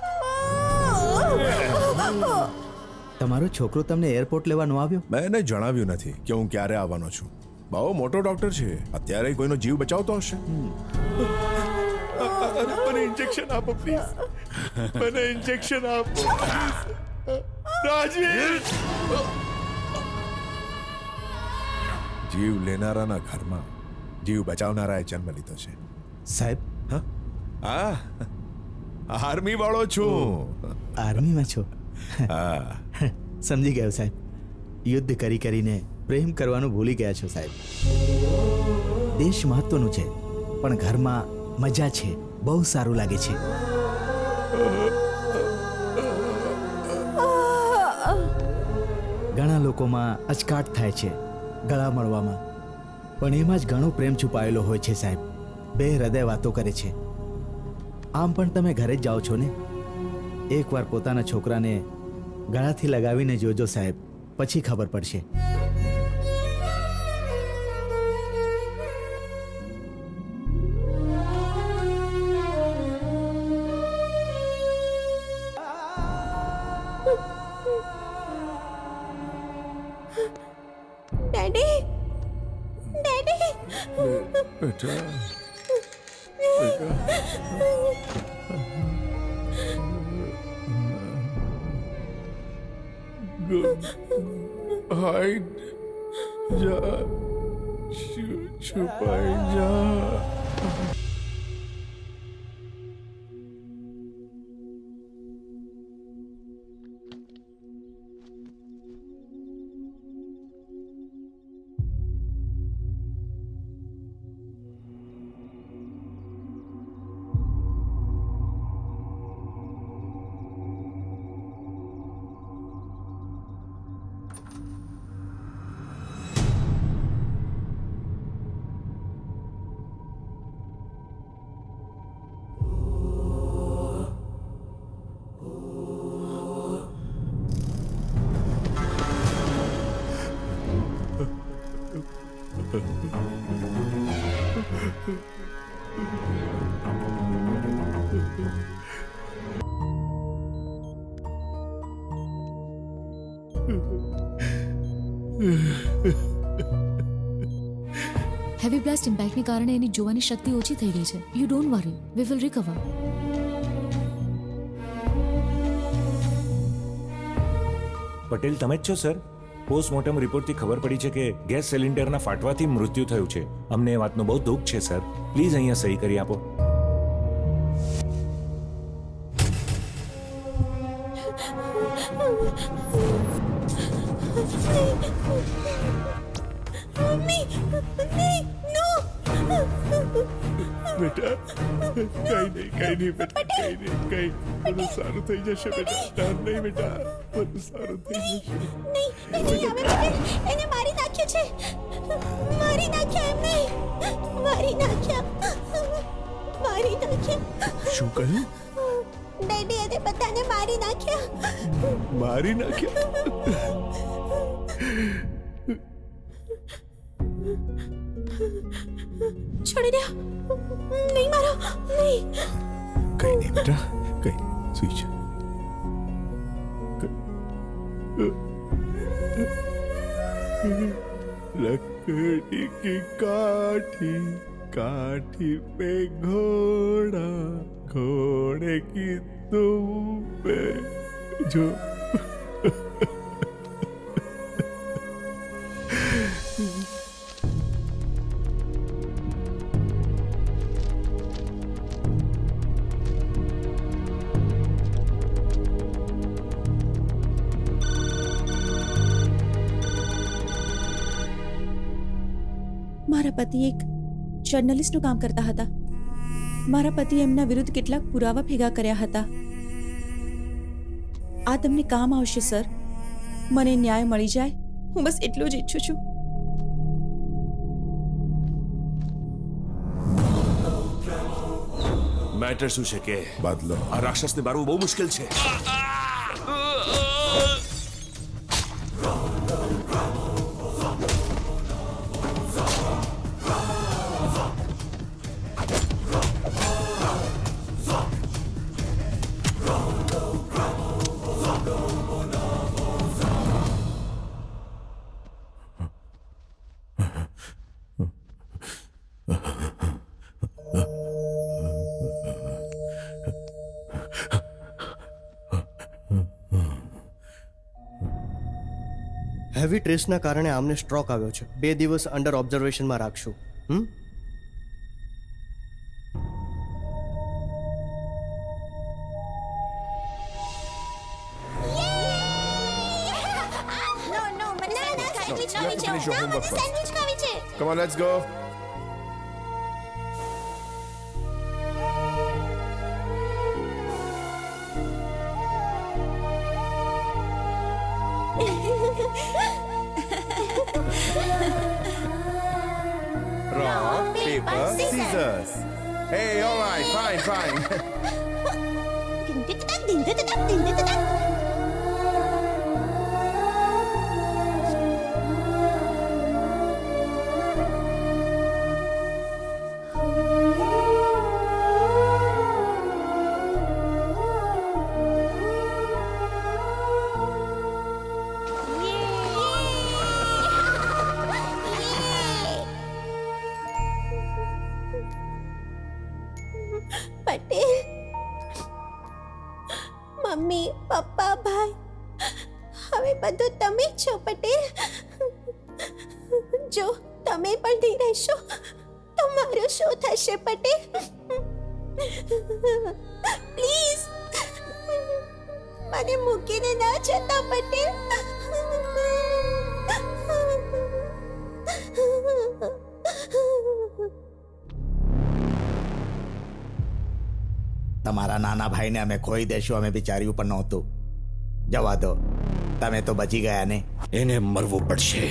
[SPEAKER 3] તમારો છોકરો તમને એરપોર્ટ લેવા ન આવ્યો?
[SPEAKER 8] મેં એને જણાવ્યું નથી કે હું ક્યારે આવવાનો છું. બહુ મોટો ડોક્ટર છે, અત્યારે કોઈનો જીવ બચાવતો હશે. મને ઇન્જેક્શન આપો પ્લીઝ, મને ઇન્જેક્શન આપો. રાજવીર! જીવ લેનારાના ઘરમાં જીવ બચાવનારાએ જન્મ લીધો છે.
[SPEAKER 3] સાહેબ,
[SPEAKER 8] હા, આર્મી વાળો છું.
[SPEAKER 3] આર્મીમાં છો?
[SPEAKER 8] હા,
[SPEAKER 3] સમજી ગયો સાહેબ. યુદ્ધ કરી કરીને પ્રેમ કરવાનું ભૂલી ગયા છો સાહેબ. દેશ મહત્વનું છે, પણ ઘરમાં મજા છે, બહુ સારું લાગે છે. ઘણા લોકોમાં અચકાટ થાય છે ગળા મળવામાં, પણ એમાં જ ઘણો પ્રેમ છુપાયેલો હોય છે સાહેબ. બે હૃદય વાતો કરે છે. આમ પણ તમે ઘરે જ જાઓ છો ને? એકવાર પોતાના છોકરાને ગળાથી લગાવીને જોજો સાહેબ, પછી ખબર પડશે.
[SPEAKER 9] ડેડી ડેડી
[SPEAKER 8] બેટા હાઈડ જા, છુપાઈ જા.
[SPEAKER 10] હેવી બ્લાસ્ટ ઇમ્પેક્ટને કારણે એની જોવાની શક્તિ ઓછી થઈ ગઈ છે. You don't worry, we will recover.
[SPEAKER 4] Patel તમે જ છો સર? પોસ્ટમોર્ટમ રિપોર્ટથી ખબર પડી છે કે ગેસ સિલિન્ડરના ફાટવાથી મૃત્યુ થયું છે. અમને એ વાતનું બહુ દુઃખ છે સર. પ્લીઝ અહીંયા સહી કરી આપો.
[SPEAKER 8] બેટા કઈ નહીં બેટા, કઈ નહીં, કઈ બધું સારું થઈ જશે બેટા. ડર નહીં બેટા, બધું સારું થઈ જશે.
[SPEAKER 9] એને મારી નાખ્યો છે, મારી નાખ્યા એમને, મારી નાખ્યા, મારી નાખ્યા.
[SPEAKER 8] શું કહ્યું?
[SPEAKER 9] ડેડી એને બધાને મારી નાખ્યા.
[SPEAKER 8] મારી નાખ્યા?
[SPEAKER 9] છોડી દો, નહીં મારો, નહીં.
[SPEAKER 8] કઈ નહીં બેટા, કઈ સુઈ જા. लकड़ी की काठी, काठी पे घोड़ा, घोड़े की तुम पे जो.
[SPEAKER 12] મારા પતિ એક જર્નલિસ્ટનું કામ કરતા હતા. મારા પતિએ એમના વિરુદ્ધ કેટલાક પુરાવા ભેગા કર્યા હતા. આ તમને કામ આવશે સર. મને ન્યાય મળી જાય, હું બસ એટલું જ ઈચ્છું છું.
[SPEAKER 5] મેટર શું છે કે
[SPEAKER 8] બદલો.
[SPEAKER 5] આ રાક્ષસને મારવું બહુ મુશ્કેલ છે.
[SPEAKER 6] હેવી સ્ટ્રેસના કારણે આમને સ્ટ્રોક આવ્યો છે. 2 દિવસ અંડર ઓબ્ઝર્વેશનમાં રાખશું.
[SPEAKER 13] નો મને સેન્ડવિચ ખાવી છે.
[SPEAKER 8] finish your homework first.
[SPEAKER 13] Sandwich ખાવી છે.
[SPEAKER 8] Come on, let's go. paper, scissors. Hey, all right, fine, fine.
[SPEAKER 9] Ting tick tock, ting tick tock, ting tick tock. Patel, mummy, પપ્પા, ભાઈ, હવે બધું તમે જ છો પટેલ. જો તમે પણ નહીં રહેશો તો મારું શું થશે પટેલ? પ્લીઝ મને મૂકીને ના જતા પટેલ.
[SPEAKER 3] તમારા નાના ભાઈને અમે ખોઈ દેશું અમે વિચાર્યું પણ નહોતું. જવા દો, તમે તો બચી ગયા ને.
[SPEAKER 2] એને મરવું પડશે.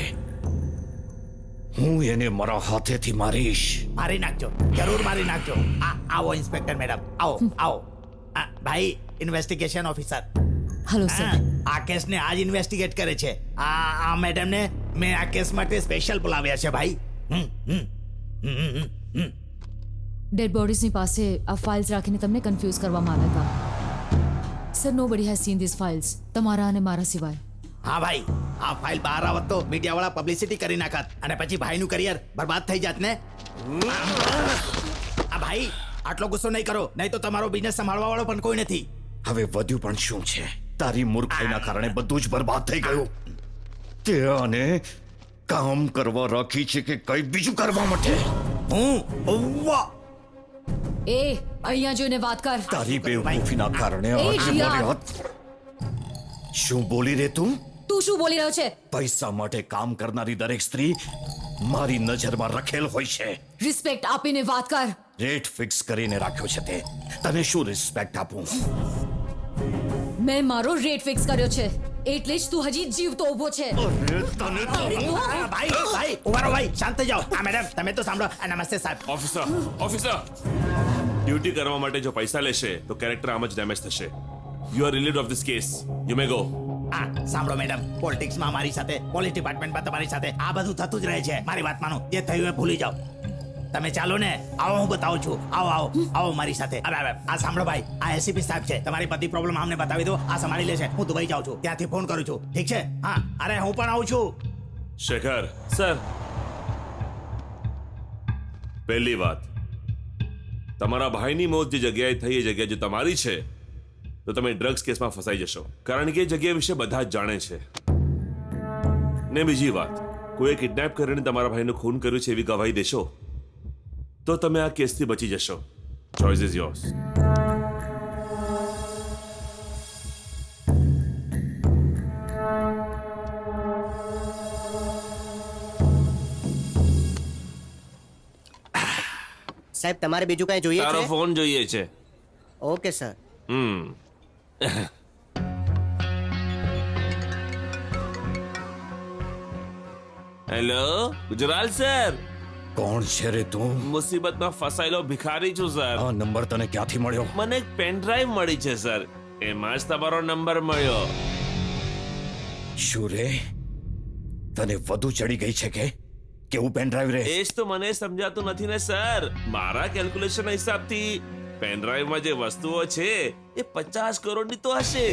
[SPEAKER 2] હું એને મારા હાથેથી મારીશ.
[SPEAKER 3] મારી નાખજો, જરૂર મારી નાખજો. આવો ઇન્સ્પેક્ટર મેડમ, આવો આવો. ભાઈ ઇન્વેસ્ટિગેશન ઓફિસર.
[SPEAKER 10] Hello sir.
[SPEAKER 3] આ કેસને આજ ઇન્વેસ્ટિગેટ કરે છે. આ મેડમને મેં આ કેસ માટે સ્પેશિયલ બોલાવ્યા છે ભાઈ.
[SPEAKER 10] ડેડ બોડીઝની પાસે આ ફાઇલ્સ રાખીને તમને કન્ફ્યુઝ કરવામાં આવ્યા હતા. Sir, nobody has scene this files, તમારા અને મારા સિવાય.
[SPEAKER 3] હા ભાઈ, આ ફાઇલ બહાર આવત તો મીડિયાવાળા પબ્લિસિટી કરી નાખત અને પછી ભાઈનું કરિયર બરબાદ થઈ જાત ને. આ ભાઈ આટલો ગુસ્સો નહીં કરો, નહીં તો તમારો બિઝનેસ સંભાળવા વાળો પણ કોઈ નથી.
[SPEAKER 2] હવે વધ્યું પણ શું છે? તારી મૂર્ખાઈના કારણે બધું જ બરબાદ થઈ ગયું. તે આને કામ કરવા રાખી છે કે કઈ બીજું કરવા માટે?
[SPEAKER 10] એ અહીંયા જોઈને વાત કર.
[SPEAKER 2] તારી બેવકૂફીના કારણે આજે મારી હાથ. શું બોલી રે તું?
[SPEAKER 10] તું શું બોલી રહ્યો છે?
[SPEAKER 2] પૈસા માટે કામ કરનારી દરેક સ્ત્રી મારી નજરમાં રખેલ હોય છે.
[SPEAKER 10] રિસ્પેક્ટ આપીને વાત કર.
[SPEAKER 2] રેટ ફિક્સ કરીને રાખ્યો છે તે. તને શું રિસ્પેક્ટ આપું?
[SPEAKER 10] મેં મારો રેટ ફિક્સ કર્યો છે, એટલે જ તું હજી જીવતો ઊભો છે.
[SPEAKER 3] ભાઈ ભાઈ ઉભારો ભાઈ, શાંત થઈ જાઓ. મેડમ તમે તો સાંભળો. નમસ્તે સાહેબ.
[SPEAKER 5] ઓફિસર ડ્યુટી કરવા માટે જો પૈસા લેશે તો કેરેક્ટર આમ જ ડેમેજ થશે. You are relieved of this case. You may go.
[SPEAKER 3] સાંભળો મેડમ, પોલિટિક્સમાં મારી સાથે, પોલીસ ડિપાર્ટમેન્ટમાં તમારી સાથે આ બધું થતું જ રહે છે. મારી વાત માનો, જે થયું એ ભૂલી જાઓ. તમે ચાલો ને, આવો હું બતાવું છું. આવો આવો આવો મારી સાથે. આ સાંભળો ભાઈ, આ એસીપી સાહેબ છે. તમારી બધી પ્રોબ્લેમ અમને બતાવી દો, આ સંભાળી લેશે. હું દુબઈ જાઉં છું, ત્યાંથી ફોન કરું છું. ઠીક છે? હા, અરે હું પણ આવું છું.
[SPEAKER 5] શેખર સર, પહેલી વાત, તમારા ભાઈની મોત જે જગ્યાએ થઈ એ જગ્યા જો તમારી છે તો તમે ડ્રગ્સ કેસમાં ફસાઈ જશો, કારણ કે એ જગ્યા વિશે બધા જ જાણે છે. ને બીજી વાત, કોઈએ કિડનેપ કરીને તમારા ભાઈનું ખૂન કર્યું છે એવી ગવાહી દેશો તો તમે આ કેસથી બચી જશો. Choice is yours.
[SPEAKER 6] સાહેબ, તમારે બીજું કઈ જોઈએ
[SPEAKER 5] તારો
[SPEAKER 6] છે?
[SPEAKER 5] ફોન જોઈએ છે.
[SPEAKER 6] Okay sir.
[SPEAKER 5] Hello Gujral sir.
[SPEAKER 2] કોણ છે રે તું?
[SPEAKER 5] મુસીબતમાં ફસાયેલો ભિખારી છું સર.
[SPEAKER 2] આ નંબર તને ક્યાંથી મળ્યો?
[SPEAKER 5] મને એક પેન ડ્રાઈવ મળી છે સર, એમાં જ તમારો નંબર મળ્યો.
[SPEAKER 2] શું રે, તને વધુ ચડી ગઈ છે કે કેવું પેન ડ્રાઈવ રે?
[SPEAKER 5] એ જ તો મને સમજાતું નથી ને સર. મારા કેલ્ક્યુલેશન હિસાબથી પેન ડ્રાઈવમાં જે વસ્તુઓ છે એ 50 કરોડની તો હશે.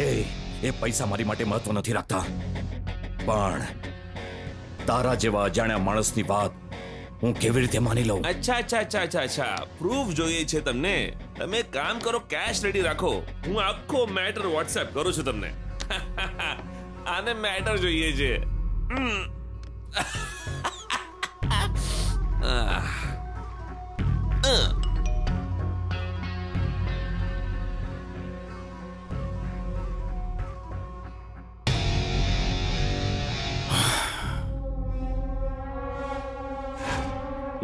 [SPEAKER 2] એ પૈસા મારી માટે મહત્વ નથી રાખતા, પણ તારા જેવા અજાણ્યા માણસની વાત હું કેવી રીતે માની લઉં?
[SPEAKER 5] અચ્છા, પ્રૂફ જોઈએ છે તમને? તમે એક કામ કરો, કેશ રેડી રાખો, હું આખો મેટર વોટ્સએપ કરું છું તમને. આને મેટર જોઈએ છે.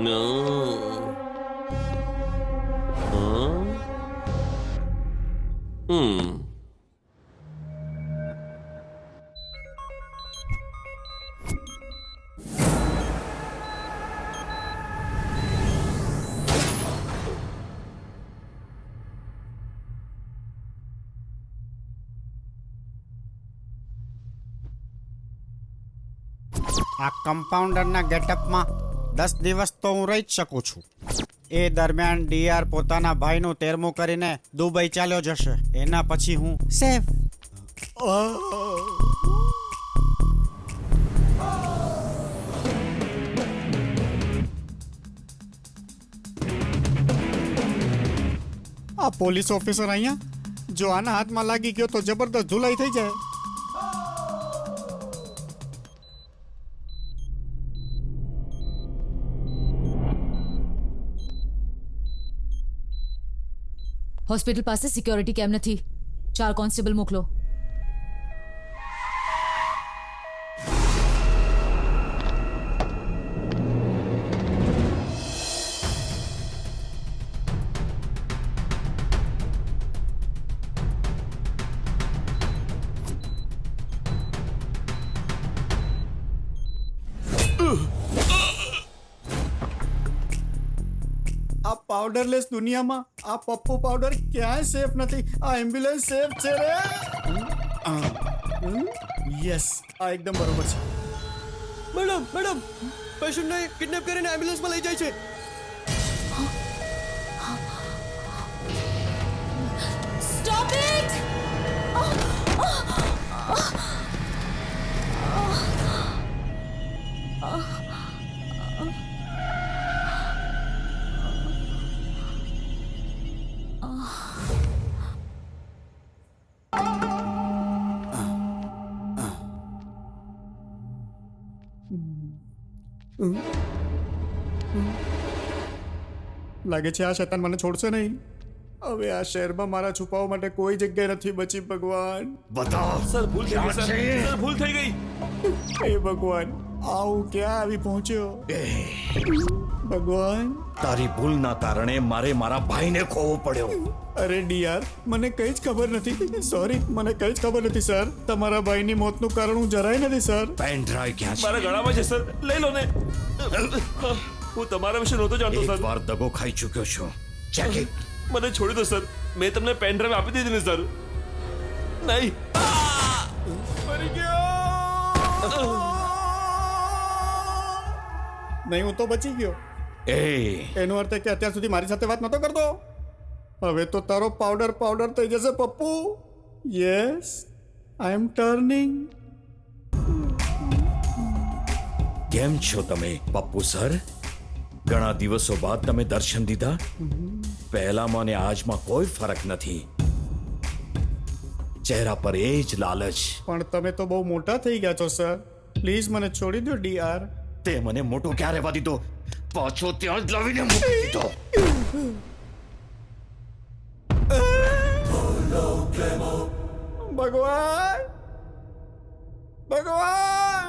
[SPEAKER 5] No.
[SPEAKER 7] આ કમ્પાઉન્ડરના ગેટઅપમાં 10 દિવસ તો હું રહી જ શકું છું. એ દરમિયાન ડીઆર પોતાના ભાઈનું 13મું કરીને દુબઈ ચાલ્યો જશે. એના પછી હું સેફ. આ પોલીસ ઓફિસર અહીંયા જો આના હાથમાં લાગી ગયો તો જબરદસ્ત ધુલાઈ થઈ જાય.
[SPEAKER 10] હોસ્પિટલ પાસે સિક્યોરિટી કેમ નથી? 4 કોન્સ્ટેબલ મોકલો.
[SPEAKER 7] આ પાવડરલેસ દુનિયામાં આ પપ્પુ પાવડર ક્યાંય સેફ નથી. આ એમ્બ્યુલન્સ સેફ છે રે. યસ, આ એકદમ બરોબર છે.
[SPEAKER 6] મેડમ પેશન્ટને કિડનેપ કરીને એમ્બ્યુલન્સમાં લઈ જાય છે.
[SPEAKER 10] Stop it!
[SPEAKER 7] લાગે છે આ શૈતાન મને છોડશે નહીં. હવે આ શહેરમાં મારા છુપાવવા માટે કોઈ જગ્યા નથી બચી. ભગવાન
[SPEAKER 2] બતાવ.
[SPEAKER 5] સર ભૂલ થઈ ગઈ સર.
[SPEAKER 2] છે?
[SPEAKER 5] સર ભૂલ થઈ ગઈ.
[SPEAKER 7] એ ભગવાન, આવું ક્યાં આવી પહોંચ્યો? ભગવાન,
[SPEAKER 2] તારી ભૂલના કારણે મારે મારા ભાઈને ખોવો પડ્યો.
[SPEAKER 7] અરે ડીઆર, મને કઈ જ ખબર નથી. સોરી, મને કઈ જ ખબર નથી સર. તમારા ભાઈની મોતનું કારણ હું જરાય નથી સર.
[SPEAKER 2] પેન ડ્રાઈવ ક્યાં છે?
[SPEAKER 5] મારા ગળામાં છે સર, લઈ લો ને. હું તમારા વિશે નહોતો જાણતો સર.
[SPEAKER 2] એક વાર દગો ખાઈ ચૂક્યો છું. Check it.
[SPEAKER 5] મને છોડી દો સર. મેં તમને પેન ડ્રાઈવ આપી દીધી ને સર. નહીં.
[SPEAKER 7] મરી ગયો. નહીં, હું તો બચી ગયો. એનો અર્થ એ કે અત્યાર સુધી મારી સાથે વાત નતો કરતો. હવે તો તારો પાવડર થઈ જશે પપ્પુ. યસ, આઈ એમ ટર્નિંગ.
[SPEAKER 2] કેમ છો તમે પપ્પુ સર? ઘણા દિવસો બાદ તમે દર્શન દીધા. પહેલામાં અને આજમાં કોઈ ફરક નથી. ચહેરા પર એ જ લાલચ.
[SPEAKER 7] પણ તમે તો બહુ મોટા થઈ ગયા છો સર. પ્લીઝ મને છોડી દો ડીઆર.
[SPEAKER 2] તે મને મોટો ક્યાં રહેવા દીધો? પાછો ત્યાં જ લાવીને મૂકી દીધો.
[SPEAKER 7] ભગવાન, ભગવાન!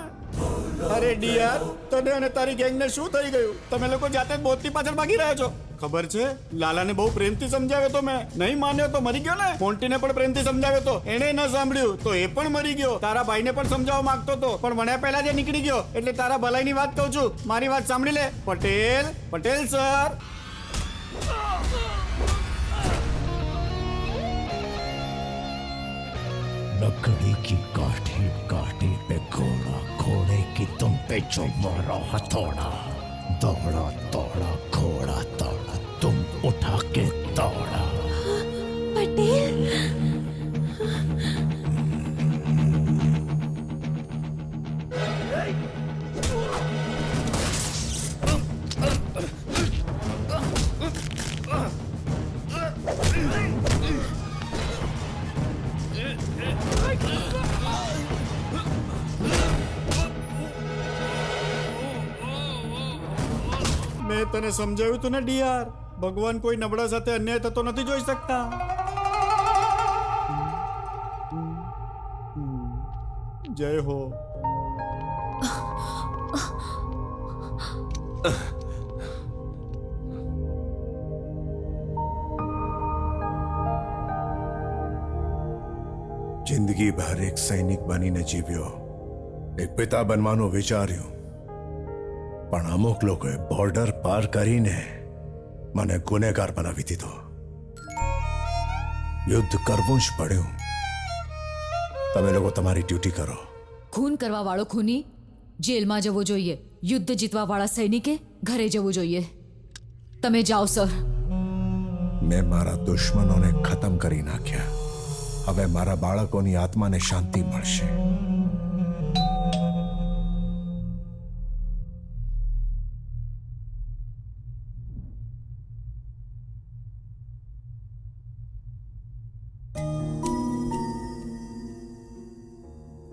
[SPEAKER 7] અરે ડીઆર, તને અને તારી ગેંગને શું થઈ ગયું? તમે લોકો જાતે જ બોટની પાછળ ભાગી રહ્યા છો. ખબર છે, લાલાને બહુ પ્રેમથી સમજાવ્યો તો મેં. નહીં માન્યો તો મરી ગયો ને. મોન્ટીને પણ પ્રેમથી સમજાવ્યો તો એણે ન સાંભળ્યું તો એ પણ મરી ગયો. તારા ભાઈને પણ સમજાવવા માંગતો હતો પણ ભણ્યા પહેલા જ નીકળી ગયો. એટલે તારા ભલાઈની વાત કહું છું, મારી વાત સાંભળી લે. પટેલ સર.
[SPEAKER 14] लकड़ी की काठी काठी पे घोड़ा, घोड़े की तुम पे जो मारा हथौड़ा, दौड़ा दौड़ा घोड़ा दौड़ा, तुम उठा के दौड़ा.
[SPEAKER 9] પટેલ,
[SPEAKER 7] મેં તને સમજાવ્યું તું ને ડીઆર, ભગવાન કોઈ નબળા સાથે અન્યાય થતો નથી જોઈ શકતા. જય હો.
[SPEAKER 8] જિંદગી ભર એક સૈનિક બનીને જીવ્યો, એક પિતા બનવાનું વિચાર્યું, પણ અમુક લોકોએ બોર્ડર પાર કરીને મને ગુનેગાર બનાવી દીધો. યુદ્ધ કરવું જ પડ્યું. તમે લોકો તમારી ડ્યુટી કરો.
[SPEAKER 10] ખૂન કરવા વાળો ખૂની જેલમાં જવું જોઈએ. યુદ્ધ જીતવાવાળા સૈનિકે ઘરે જવું જોઈએ. તમે જાઓ સર.
[SPEAKER 8] મેં મારા દુશ્મનોને ખતમ કરી નાખ્યા. હવે મારા બાળકોની આત્માને શાંતિ મળશે.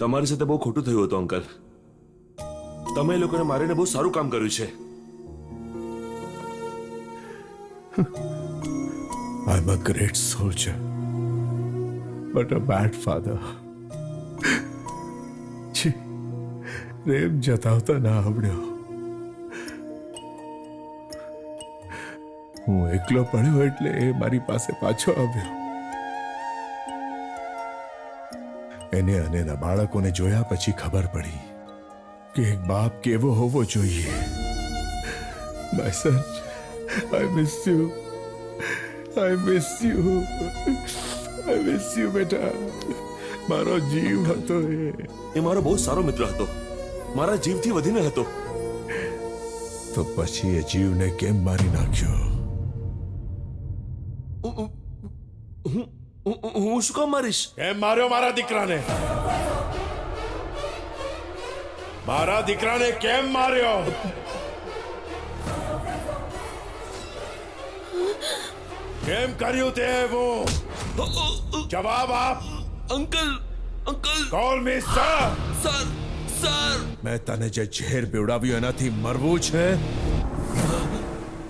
[SPEAKER 5] તમારી સાથે બહુ ખોટું થયું હતું અંકલ. તમે એ લોકોને મારીને બહુ સારું કામ કર્યું છે.
[SPEAKER 8] I'm a great soldier, but a bad father. છી, પ્રેમ જતાવતા ના આવડ્યો. હું એકલો પડ્યો એટલે એ મારી પાસે પાછો આવ્યો. એને અને એના બાળકોને જોયા પછી ખબર પડી કે એક બાપ કેવો હોવો જોઈએ. My son, I miss you. I miss you. I miss you, બેટા. મારો જીવ હતો
[SPEAKER 5] એ મારો બહુ સારો મિત્ર હતો. મારા જીવથી વધીને હતો.
[SPEAKER 8] તો પછી એ જીવને કેમ મારી નાખ્યો?
[SPEAKER 5] હું શું કામ મારીશ?
[SPEAKER 8] કેમ માર્યો મારા દીકરાને? મારા દીકરાને કેમ માર્યો? કેમ કર્યું તે? હું જવાબ આપ.
[SPEAKER 5] Uncle, uncle.
[SPEAKER 8] Call me sir.
[SPEAKER 5] Sir, sir.
[SPEAKER 8] મેં તને જે ઝેર પીવડાવ્યું એનાથી મરવું છે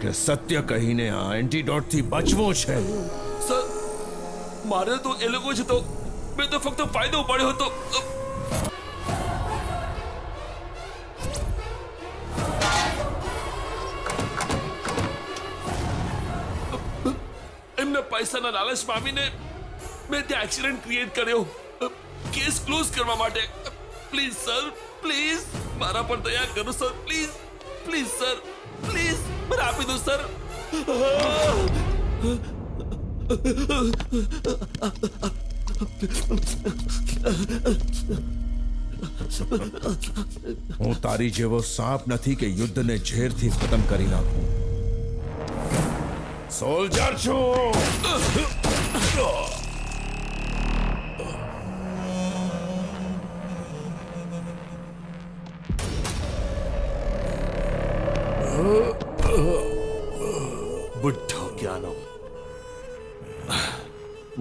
[SPEAKER 8] કે સત્ય કહીને આ એન્ટીડોટથી બચવું છે?
[SPEAKER 5] સર, મારે તો એ લોકો જ હતો. મેં તો ફક્ત ફાયદો ઉપાડ્યો હતો. એમના પૈસાના લાલચમાં આવીને મેં ત્યાં એક્સિડન્ટ ક્રિએટ કર્યો કેસ ક્લોઝ કરવા માટે. પ્લીઝ સર, પ્લીઝ મારા પર દયા કરો sir. Please, please sir, please મને આપી દો સર.
[SPEAKER 8] હું તારી જેવો સાપ નથી કે યુદ્ધને ઝેરથી ખતમ કરી નાખું. સોલ્જર છું.
[SPEAKER 5] બુઢ્ઢો ક્યાંનો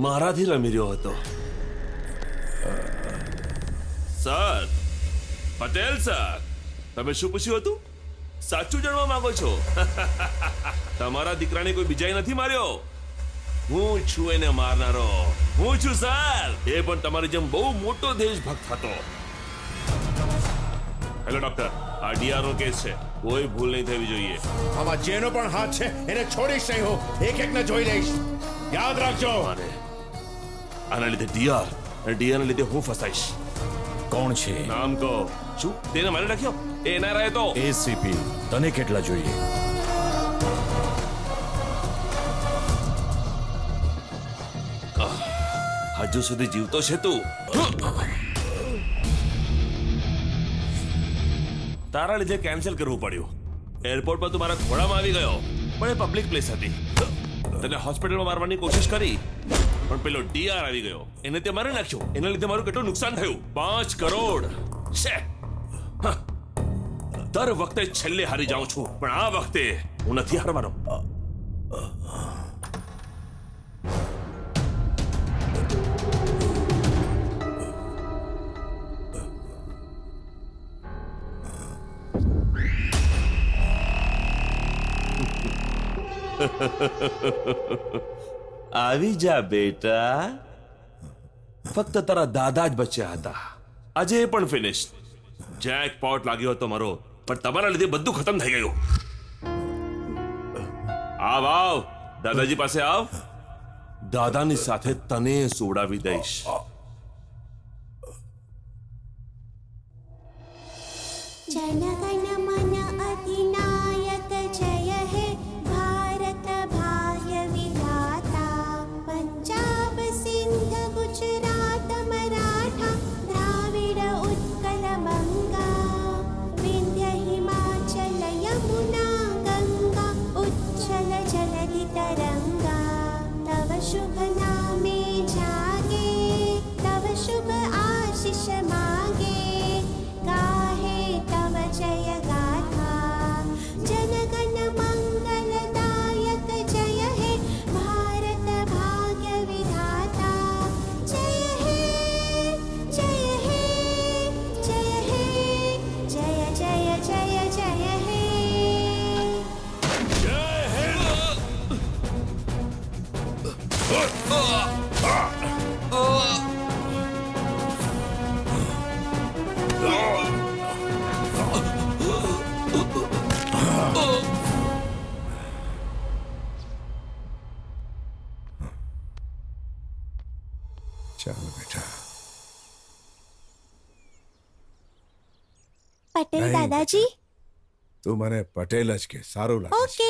[SPEAKER 5] મારાથી રમી રહ્યો હતો. સર, પટેલ સર, તમે શું પૂછ્યું હતું? સાચું જાણવા માંગો છો? તમારા દીકરાને કોઈ બીજાએ નથી માર્યો. હું છું એને મારનારો. હું છું સર. એ પણ તમારી જેમ બહુ મોટો દેશભક્ત હતો. હેલો ડોક્ટર, આ ડીઆરનો કેસ છે. કોઈ ભૂલ નહીં થવી જોઈએ.
[SPEAKER 8] આમાં જેનો પણ હાથ છે એને છોડીશ નહીં. હું એક એકને જોઈ લઈશ. યાદ રાખજો.
[SPEAKER 5] આના લીધે ડીઆર અને ડીઆરના લીધે હું ફસાઈશ.
[SPEAKER 2] કોણ છે?
[SPEAKER 5] નામ કહો. શું તેને મારી નાખ્યો? એ ના રહે તો
[SPEAKER 2] એસીપી. તને કેટલા જોઈએ?
[SPEAKER 5] હજુ સુધી જીવતો છે તું? તારા લીધે કેન્સલ કરવું પડ્યું. એરપોર્ટ પર તું મારા ઘોડામાં આવી ગયો, પણ એ પબ્લિક પ્લેસ હતી. તને હોસ્પિટલમાં મારવાની કોશિશ કરી, પણ પેલો ડીઆર આવી ગયો. એને તે મારી નાખ્યો. એના લીધે મારું કેટલું નુકસાન થયું? 5 કરોડ. દર વખતે છેલ્લે હારી જાઉં છું, પણ આ વખતે હું નથી હારવાનો. આવી જા બેટા. ફક્ત તારા દાદા જ બચ્યા હતા. આજે એ પણ ફિનિશ. જેકપોટ લાગ્યો હતો મારો, પણ તમારા લીધે બધું ખતમ થઈ ગયું. આવ આવ, દાદાજી પાસે આવ. દાદાની સાથે તને સોડાવી દઈશ.
[SPEAKER 9] જનગણ મન અધિનાયક જય હે ભારત ભાગ્ય વિધાતા. પંજાબ સિંધ ગુજરાત મરાઠા દ્રાવિડ ઉત્કલ બંગા.
[SPEAKER 8] ચાલો બેટા.
[SPEAKER 9] પટેલ
[SPEAKER 8] નહીં.
[SPEAKER 9] દાદાજી
[SPEAKER 8] તું મને પટેલ જ કે સારું લાગે છે.
[SPEAKER 9] ઓકે